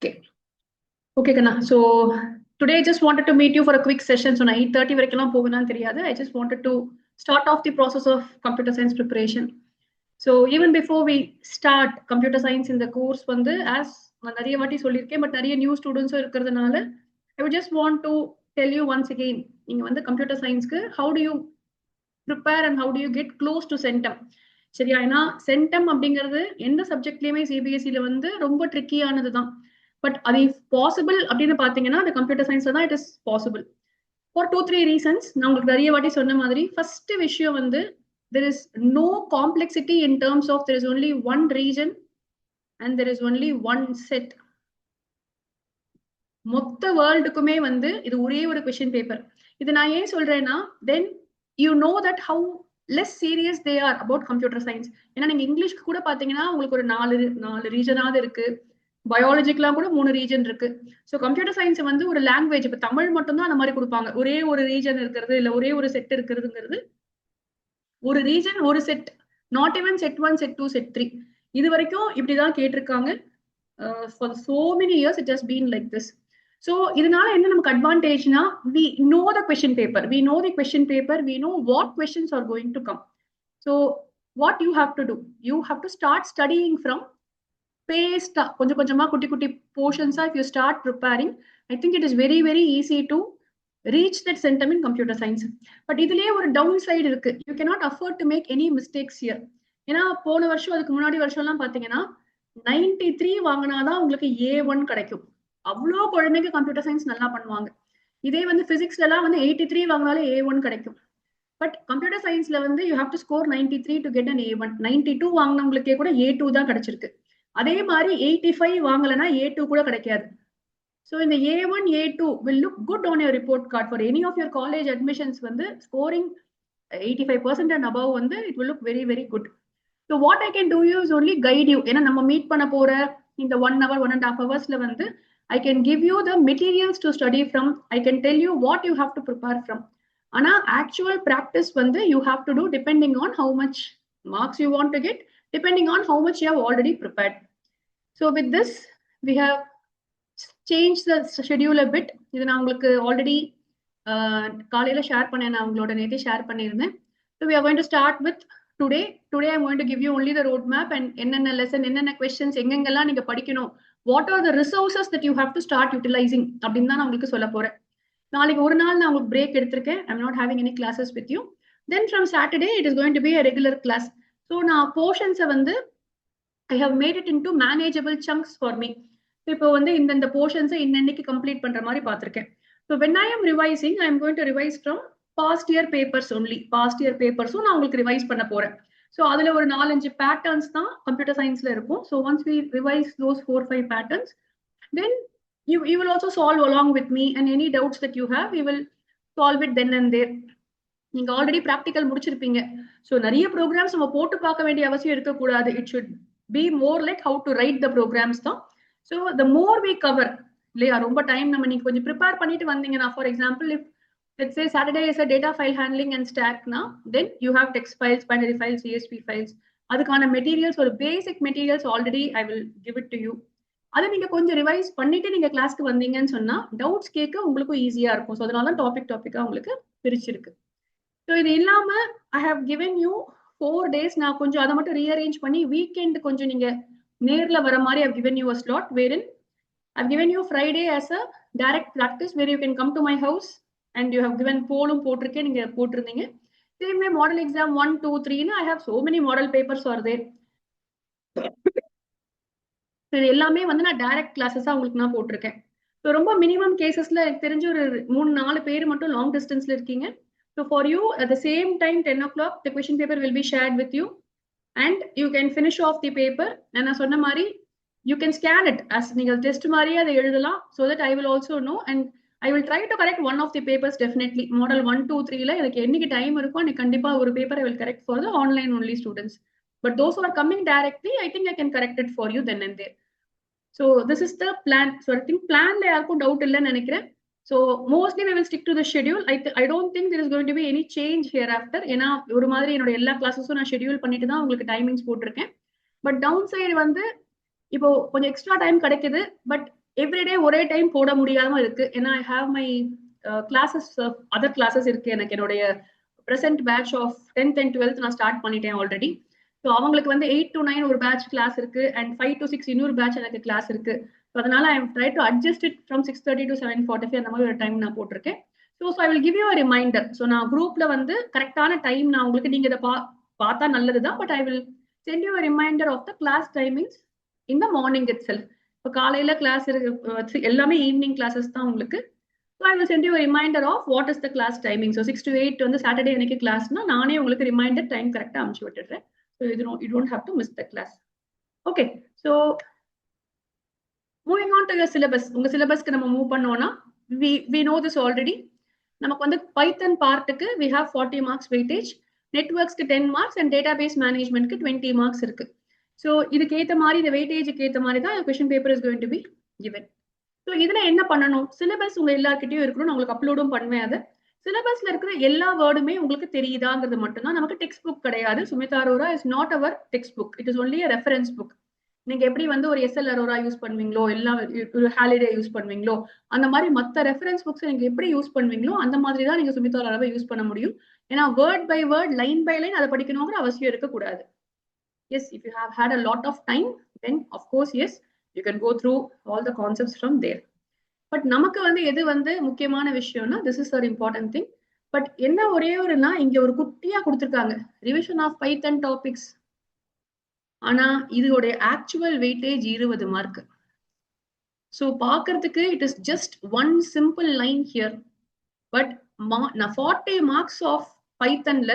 Okay. Okay, Kana. So today I just wanted to meet you for a quick session. So na 8:30 வரைக்கும் போகணும்னு தெரியாது. I just wanted to start off the process of computer science preparation. So even before we start computer science in the course வந்து as நான் நிறைய வாட்டி சொல்லியிருக்கேன் but நிறைய new ஸ்டூடெண்ட்ஸும் இருக்கிறதுனால I would just want to tell you once again நீங்க வந்து computer சயின்ஸ்க்கு how do you prepare and how do you get close to centum சரியா ஏன்னா சென்டம் அப்படிங்கிறது எந்த சப்ஜெக்ட்லயுமே சிபிஎஸ்சில வந்து ரொம்ப ட்ரிக்கியானது தான் பட் அது பாசிபிள் அப்படின்னு பாத்தீங்கன்னா அந்த கம்ப்யூட்டர் சயின்ஸ்ல தான் it is possible for 2-3 reasons நான் உங்களுக்கு நிறைய வாட்டி சொன்ன மாதிரி ஃபர்ஸ்ட் விஷயம் வந்து there is no complexity in terms of there is only one region and there is only one set மொத்த வேர்ல்டுக்குமே வந்து இது ஒரே ஒரு கொஸ்டின் பேப்பர் இது நான் ஏன் சொல்றேன்னா then you know that how less serious they are about computer science ஏன்னா நீங்க இங்கிலீஷ்க்கு கூட பாத்தீங்கன்னா உங்களுக்கு ஒரு நாலு ரீஜனாவது இருக்கு பயாலஜிக்கெல்லாம் கூட 3 ரீஜன் இருக்கு ஸோ கம்ப்யூட்டர் சயின்ஸ் வந்து ஒரு லாங்குவேஜ் இப்ப தமிழ் மட்டும் தான் அந்த மாதிரி கொடுப்பாங்க ஒரே ஒரு ரீஜன் இருக்கிறது இல்ல ஒரே ஒரு செட் இருக்கிறதுங்கிறது ஒரு ரீஜன் ஒரு set not even set 1 set 2 set 3 இது வரைக்கும் இப்படிதான் கேட்டிருக்காங்க for so many years it has been like this so இதனால என்ன நமக்கு அட்வான்டேஜ்னா we know the question paper we know the question paper we know what questions are going to come so what you have to do you have to start studying from paced கொஞ்சம் கொஞ்சமா குட்டி குட்டி போர்ஷன்ஸா if you start preparing I think it is very very easy to reach that centum in computer science but இதுலயே ஒரு down side இருக்கு you cannot afford to make any mistakes here ஏன்னா போன வருஷம் அதுக்கு முன்னாடி வருஷம் எல்லாம் பாத்தீங்கன்னா 93 வாங்கினாதான் உங்களுக்கு A1 கிடைக்கும் அவ்வளோ குழந்தைங்க கம்ப்யூட்டர் சயின்ஸ் நல்லா பண்ணுவாங்க இதே வந்து பிசிக்ஸ்ல எல்லாம் வந்து 83 வாங்கினாலே A1 கிடைக்கும் பட் கம்ப்யூட்டர் சயின்ஸ்ல வந்து you have to score 93 to get an A1 92 வாங்கினவங்களுக்கே கூட A2 தான் கிடைச்சிருக்கு அதே மாதிரி 85 வாங்கலைன்னா A2 கூட கிடைக்காது ஸோ இந்த A1 A2 will look good on your report card for any of your college admissions வந்து ஸ்கோரிங் 85% and above வந்து it will look very very good so what I can do is only guide you ஏன்னா நம்ம meet பண்ண போற இந்த 1 hour 1.5 hours வந்து I can give you the materials to study from. I can tell you what you have to prepare from. Ana actual practice வந்து you have to do depending on how much marks you want to get, depending on how much you have already prepared. So with this, we have changed the schedule a bit. இது நான் உங்களுக்கு already காலையில share பண்ணேன் நான் உங்களோட நேத்தே share பண்ணியிருந்தேன். So we are going to start with today. Today I'm going to give you only the roadmap and என்னென்ன lesson, என்னென்ன questions, எங்கெங்கெல்லாம் நீங்க படிக்கணும். What are the resources that you have to start utilizing அப்படின்னு தான் நான் உங்களுக்கு சொல்ல போறேன் நாளைக்கு ஒரு நாள் நான் உங்களுக்கு பிரேக் எடுத்திருக்கேன் I'm not having any classes with you then from Saturday it is going to be a regular class so நான் portions வந்து I have made it into manageable chunks for me இப்போ வந்து இந்த portions இன்னைக்கு complete பண்ற மாதிரி பார்த்திருக்கேன் so when I am revising I am going to revise from past year papers only past year papers நான் உங்களுக்கு ரிவைஸ் பண்ண போறேன் So அதுல ஒரு 4-5 patterns தான் computer scienceல இருக்கும் so once we revise those 4-5 patterns then you will also solve along with me and any doubts that you have we will solve it then and there நீங்க already practical முடிச்சிருப்பீங்க so நிறைய programs நம்ம போட்டு பார்க்க வேண்டிய அவசியம் இருக்க கூடாது it should be more like how to write the programs தான் so the more we cover இல்லையா ரொம்ப டைம் நம்ம நீங்க கொஞ்சம் ப்ரிப்பேர் பண்ணிட்டு வந்தீங்கன்னா for example if let's say Saturday is a data file handling and stack now then you have text files binary files CSV files அதுக்கான materials ஒரு basic materials already I will give it to you அதை நீங்க கொஞ்சம் revise பண்ணிட்டு நீங்க கிளாஸ்க்கு வந்தீங்கன்னு சொன்னா டவுட்ஸ் கேட்க உங்களுக்கு ஈஸியா இருக்கும் ஸோ அதனால டாபிக்கா உங்களுக்கு பிரிச்சிருக்கு ஸோ இது இல்லாம I have given you 4 days நான் கொஞ்சம் அதை மட்டும் ரீஅரேஞ்ச் பண்ணி வீக்கெண்ட் கொஞ்சம் நீங்க நேர்ல வர மாதிரி I've given you a slot wherein I've given you Friday as a direct practice where you can come to my house and you have given போலும் போட்டிருக்கேன் நீங்க போட்டிருந்தீங்க same way model exam 1 2 3 I have so many model papers are there இது எல்லாமே வந்து நான் direct கிளாஸஸா உங்களுக்கு நான் போட்டிருக்கேன் ஸோ ரொம்ப மினிமம் கேசஸ்ல எனக்கு தெரிஞ்ச ஒரு 3-4 பேர் மட்டும் லாங் டிஸ்டன்ஸ்ல இருக்கீங்க so for you at the same time 10 o'clock the question paper will be shared with you and you can finish off the paper நான் சொன்ன மாதிரி you can scan it as நீங்கள் டெஸ்ட் மாதிரியே அதை எழுதலாம் so that I will also know and I will try to correct one of the papers definitely model 1 2 3ல எனக்கு என்னைக்கு time இருக்கோ எனக்கு கண்டிப்பா ஒரு paper I will correct for the online only students but those who are coming directly I think I can correct it for you then and there so this is the plan so I think plan la yarku doubt illanu nenikiren so mostly we will stick to the schedule I don't think there is going to be any change hereafter ena oru maadhiri enoda ella classes na schedule பண்ணிட்டு தான் உங்களுக்கு timings போட்டுருக்கேன் but downside வந்து இப்போ கொஞ்சம் extra time கிடைக்குது but everyday ஒரே time போட முடியாம இருக்கு. ஏன்னா I have my classes, other classes இருக்கு. எனக்கு என்னுடைய present batch of 10th and 12th நான் ஸ்டார்ட் பண்ணிட்டேன் ஆல்ரெடி. ஸோ அவங்களுக்கு வந்து 8 to 9 ஒரு பேட்ச் கிளாஸ் இருக்கு, அண்ட் 5 to 6 இன்னொரு பேட்ச் எனக்கு கிளாஸ் இருக்கு. ஸோ அதனால I try to adjust it from 6:30 to 7:45 அந்த மாதிரி ஒரு டைம் நான் போட்டிருக்கேன். So I will give you a reminder. ஸோ நான் குரூப்ல வந்து கரெக்டான டைம் நான் உங்களுக்கு, நீங்க இதை பார்த்தா நல்லதுதான், but I will send you a reminder of the class timings in the morning itself. இப்போ காலையில கிளாஸ் இருக்கு, எல்லாமே ஈவினிங் கிளாஸஸ் தான் உங்களுக்கு. So I will send you reminder of what is the class timing. So 6 to 8 வந்து Saturday எனக்கு கிளாஸ்னா நானே உங்களுக்கு ரிமைண்டர் டைம் கரெக்டாக அனுப்பிச்சு விட்டுடுறேன். So you don't have to miss the class. Okay, so moving on to your syllabus. உங்க சிலபஸ்க்கு நம்ம மூவ் பண்ணோம்னா வி நோ திஸ் ஆல்ரெடி. நமக்கு வந்து பைத்தன் பார்ட்டுக்கு வி ஹேவ் 40 மார்க்ஸ் வெயிட்டேஜ், நெட்வொர்க்ஸ்க்கு 10 மார்க்ஸ் அண்ட் டேட்டாபேஸ் மேனேஜ்மெண்ட்க்கு 20 மார்க்ஸ் இருக்கு. ஸோ இதுக்கு ஏற்ற மாதிரி, இந்த வெயிட்டேஜுக்கு ஏற்ற மாதிரி தான் question paper is going to be given. So இதுல என்ன பண்ணணும், சிலபஸ் உங்க எல்லாருக்கிட்டையும் இருக்கணும். உங்களுக்கு அப்லோடும் பண்ணுவேன். அது சிலபஸ்ல இருக்கிற எல்லா வேர்டுமே உங்களுக்கு தெரியுதாங்கிறது மட்டும்தான். நமக்கு டெக்ஸ்ட் புக் கிடையாது. Sumita Arora is not our text book, it is only reference book. நீங்க எப்படி வந்து ஒரு எஸ்எல் அரோரா யூஸ் பண்ணுவீங்களோ, எல்லாம் ஒரு ஹாலிடே யூஸ் பண்ணுவீங்களோ, அந்த மாதிரி மற்ற ரெஃபரன்ஸ் புக்ஸ் நீங்க எப்படி யூஸ் பண்ணுவீங்களோ அந்த மாதிரி தான் நீங்க சுமிதா அரோராவை யூஸ் பண்ண முடியும். ஏன்னா word by word, line by line அதை படிக்கணுங்கிற அவசியம் இருக்கக்கூடாது. Yes, if you have had a lot of time, then of course, yes, you can go through all the concepts from there. But நமக்கு வந்து எது வந்து முக்கியமான விஷயம்னா, this is an important thing. But என்ன ஒரே ஒருனா, இங்க ஒரு குட்டியா கொடுத்துருக்காங்க, ரிவிஷன் ஆஃப் பைத்தன் டாபிக்ஸ். ஆனா இதோடைய ஆக்சுவல் வெயிட்டேஜ் 20 மார்க். ஸோ பாக்குறதுக்கு it is just one simple line here. But 40 marks of பைத்தன்ல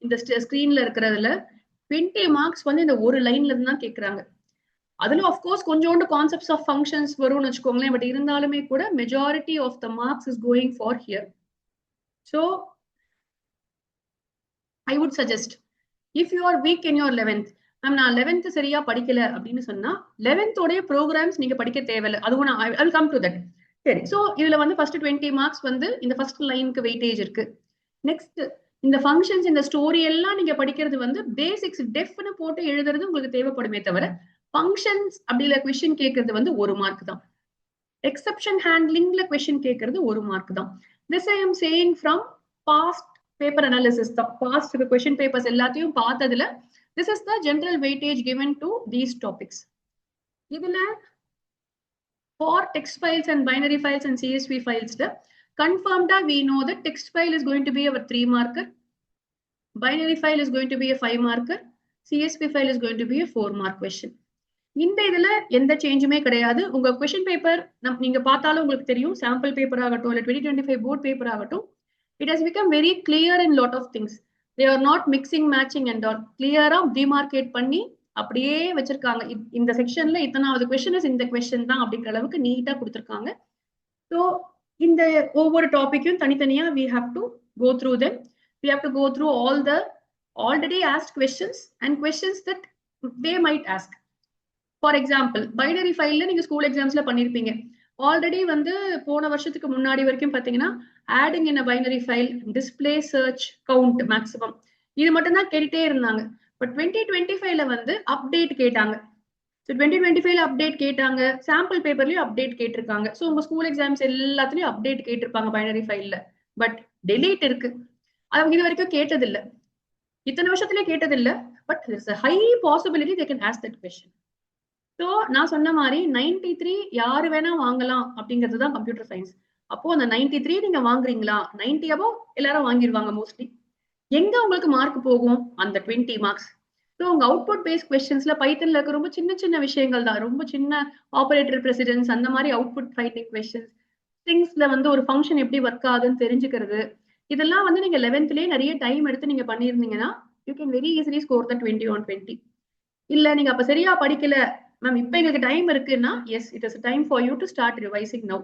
இந்த ஸ்கிரீன்ல இருக்கிறதுல 20 மார்க்ஸ் வந்து இந்த ஒரு லைன்ல இருந்து தான் கேட்கறாங்க. அதுல ஆஃப்கோர்ஸ் கொஞ்சோண்டு கான்செப்ட்ஸ் ஆஃப் ஃபங்க்ஷன்ஸ் வரும்னு வச்சுக்கோங்களேன். பட் இருந்தாலுமே கூட majority of the marks is going for here. So I would suggest, if you are weak in your 11th, ma'am நான் 11th சரியா படிக்கல அப்படின்னு சொன்னா 11th உடைய ப்ரோக்ராம்ஸ் நீங்க படிக்க தேவையில்லை. அதுவும் நான் I will come to that. சரி, ஸோ இதுல வந்து ஃபர்ஸ்ட் 20 மார்க்ஸ் வந்து இந்த ஃபர்ஸ்ட் லைனுக்கு வெயிட்டேஜ் இருக்கு. நெக்ஸ்ட் இந்த ஃபங்க்ஷன்ஸ், இந்த ஸ்டோரி எல்லாம் நீங்க படிக்கிறது வந்து பேசிக்ஸ் டெஃப்னு போட்டு எழுதுறது உங்களுக்கு தேவைப்படுமே தவிர, ஃபங்க்ஷன்ஸ் அப்படில கொஸ்டின் கேட்கறது வந்து 1 மார்க் தான். எக்ஸெப்ஷன் ஹேண்ட்லிங்ல கொஸ்டின் கேட்கறது 1 மார்க் தான். This I am saying from past paper analysis தான். பாஸ்ட் கொஸ்டின் பேப்பர்ஸ் எல்லாத்தையும் பார்த்ததுல this is the general weightage given to these topics. இதுல for text files and binary files and CSV files, confirmed we know that text file is going to be our 3 marker, binary file is going to be a 5 marker, CSV file is going to be a 4 mark question. இந்த இதுல எந்த சேஞ்சுமே கிடையாது. உங்க question paper நீங்க பார்த்தாலும் உங்களுக்கு தெரியும், sample paper ஆகட்டும் இல்ல 2025 போர்ட் பேப்பர் ஆகட்டும், it has become very clear in lot of things. They are not mixing matching and all. கிளியரா டிமார்க்கேட் பண்ணி அப்படியே வச்சிருக்காங்க. இந்த செக்ஷன்ல இத்தனாவது கொஸ்டின் இந்த கொஸ்டின் தான் அப்படிங்கிற அளவுக்கு நீட்டா கொடுத்துருக்காங்க. ஸோ இந்த ஒவ்வொரு டாபிக்கும் தனித்தனியா we have to go through them. We have to go through all the already asked questions and questions that they might ask. For example, binary file நீங்க ஸ்கூல் எக்ஸாம்ஸ்ல பண்ணிருப்பீங்க. ஆல்ரெடி வந்து போன வருஷத்துக்கு முன்னாடி வரைக்கும் பாத்தீங்கன்னா, adding in a binary file, display, search, count, maximum இது மட்டும் தான் கேட்டுட்டே இருந்தாங்க. பட் 2025ல வந்து அப்டேட் கேட்டாங்க. ஸோ 2025ல அப்டேட் கேட்டாங்க, சாம்பிள் பேப்பர்லயும் அப்டேட் கேட்டிருக்காங்க. ஸோ உங்க ஸ்கூல் எக்ஸாம்ஸ் எல்லாத்துலயும் அப்டேட் கேட்டிருப்பாங்க பைனரி ஃபைல்ல. பட் டெலீட் இருக்கு, அவங்க இது வரைக்கும் கேட்டதில்லை, இத்தனை வருஷத்துலயே கேட்டதில்லை. But there's a high possibility they can ask that question. So நான் சொன்ன மாதிரி 93 யாரு வேணா வாங்கலாம் அப்படிங்கிறது தான் கம்ப்யூட்டர் சயின்ஸ். அப்போ அந்த 93 நீங்க வாங்குறீங்களா, 90 above எல்லாரும் வாங்கிடுவாங்க மோஸ்ட்லி. எங்க உங்களுக்கு மார்க் போகும், அந்த 20 மார்க்ஸ். ஸோ உங்க அவுட்புட் பேஸ் கொஸ்டின்ஸ்ல பைத்தன்ல இருக்க ரொம்ப சின்ன சின்ன விஷயங்கள் தான், ரொம்ப சின்ன ஆபரேட்டர் பிரசிடென்ஸ் அந்த மாதிரி அவுட்புட் ஃபைண்டிங் கொஸ்டின்ஸ், ஸ்ட்ரிங்ஸ்ல வந்து ஒரு ஃபங்க்ஷன் எப்படி ஒர்க் ஆகுதுன்னு தெரிஞ்சுக்கிறது, இதெல்லாம் வந்து நீங்க 11thலயே நிறைய டைம் எடுத்து நீங்க பண்ணியிருந்தீங்கன்னா you can very easily score the 20 on 20. இல்ல நீங்க அப்ப சரியா படிக்கல மேம், இப்ப எங்களுக்கு டைம் இருக்குன்னா, S it is time for you to start revising now.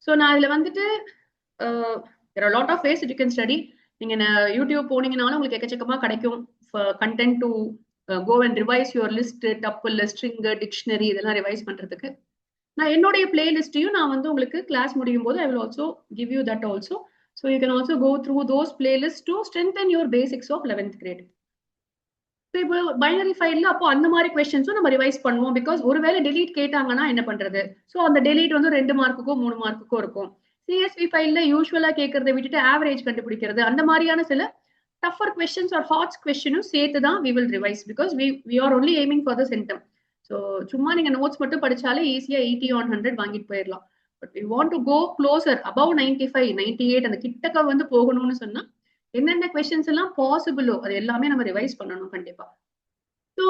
So நான் இதுல வந்துட்டு there are a lot of ways that you can study. நீங்க யூடியூப் போனீங்கனாலும் உங்களுக்கு எக்கச்சக்கமா கிடைக்கும் content to go and revise your list, tuple, string, dictionary இதெல்லாம் revise பண்றதுக்கு. நான் என்னுடைய பிளேலிஸ்டையும் நான் வந்து உங்களுக்கு கிளாஸ் முடியும் போது I will also give you that also. So you can also go through those playlist to strengthen your basics of 11th grade. இப்போ பைனரி ஃபைல்ல அப்போ அந்த மாதிரி கொஸ்டின்ஸும் நம்ம ரிவைஸ் பண்ணுவோம். பிகாஸ் ஒருவேளை டெலீட் கேட்டாங்கன்னா என்ன பண்றது? ஸோ அந்த டெலீட் வந்து 2 மார்க்குக்கோ 3 மார்க்குக்கோ இருக்கும். சிஎஸ்வி ஃபைல்ல யூஸ்வலா கேட்கறத விட்டுட்டு ஆவரேஜ் கண்டுபிடிக்கிறது அந்த மாதிரியான சில டஃபர் கொஸ்டின்ஸ் ஆர் ஹாட் கொஸ்டினும் சேர்த்து தான் we will revise. Because we are only aiming for the centum. So சும்மா நீங்க நோட்ஸ் மட்டும் படிச்சாலே ஈஸியா 80 on 100 வாங்கிட்டு போயிடலாம். But we want to go closer above 95, 98 அந்த கிட்டக்க வந்து போகணும்னு சொன்னா என்னென்ன கொஸ்டின்ஸ் எல்லாம் பாசிபிளோ அது எல்லாமே நம்ம ரிவைஸ் பண்ணணும் கண்டிப்பா. ஸோ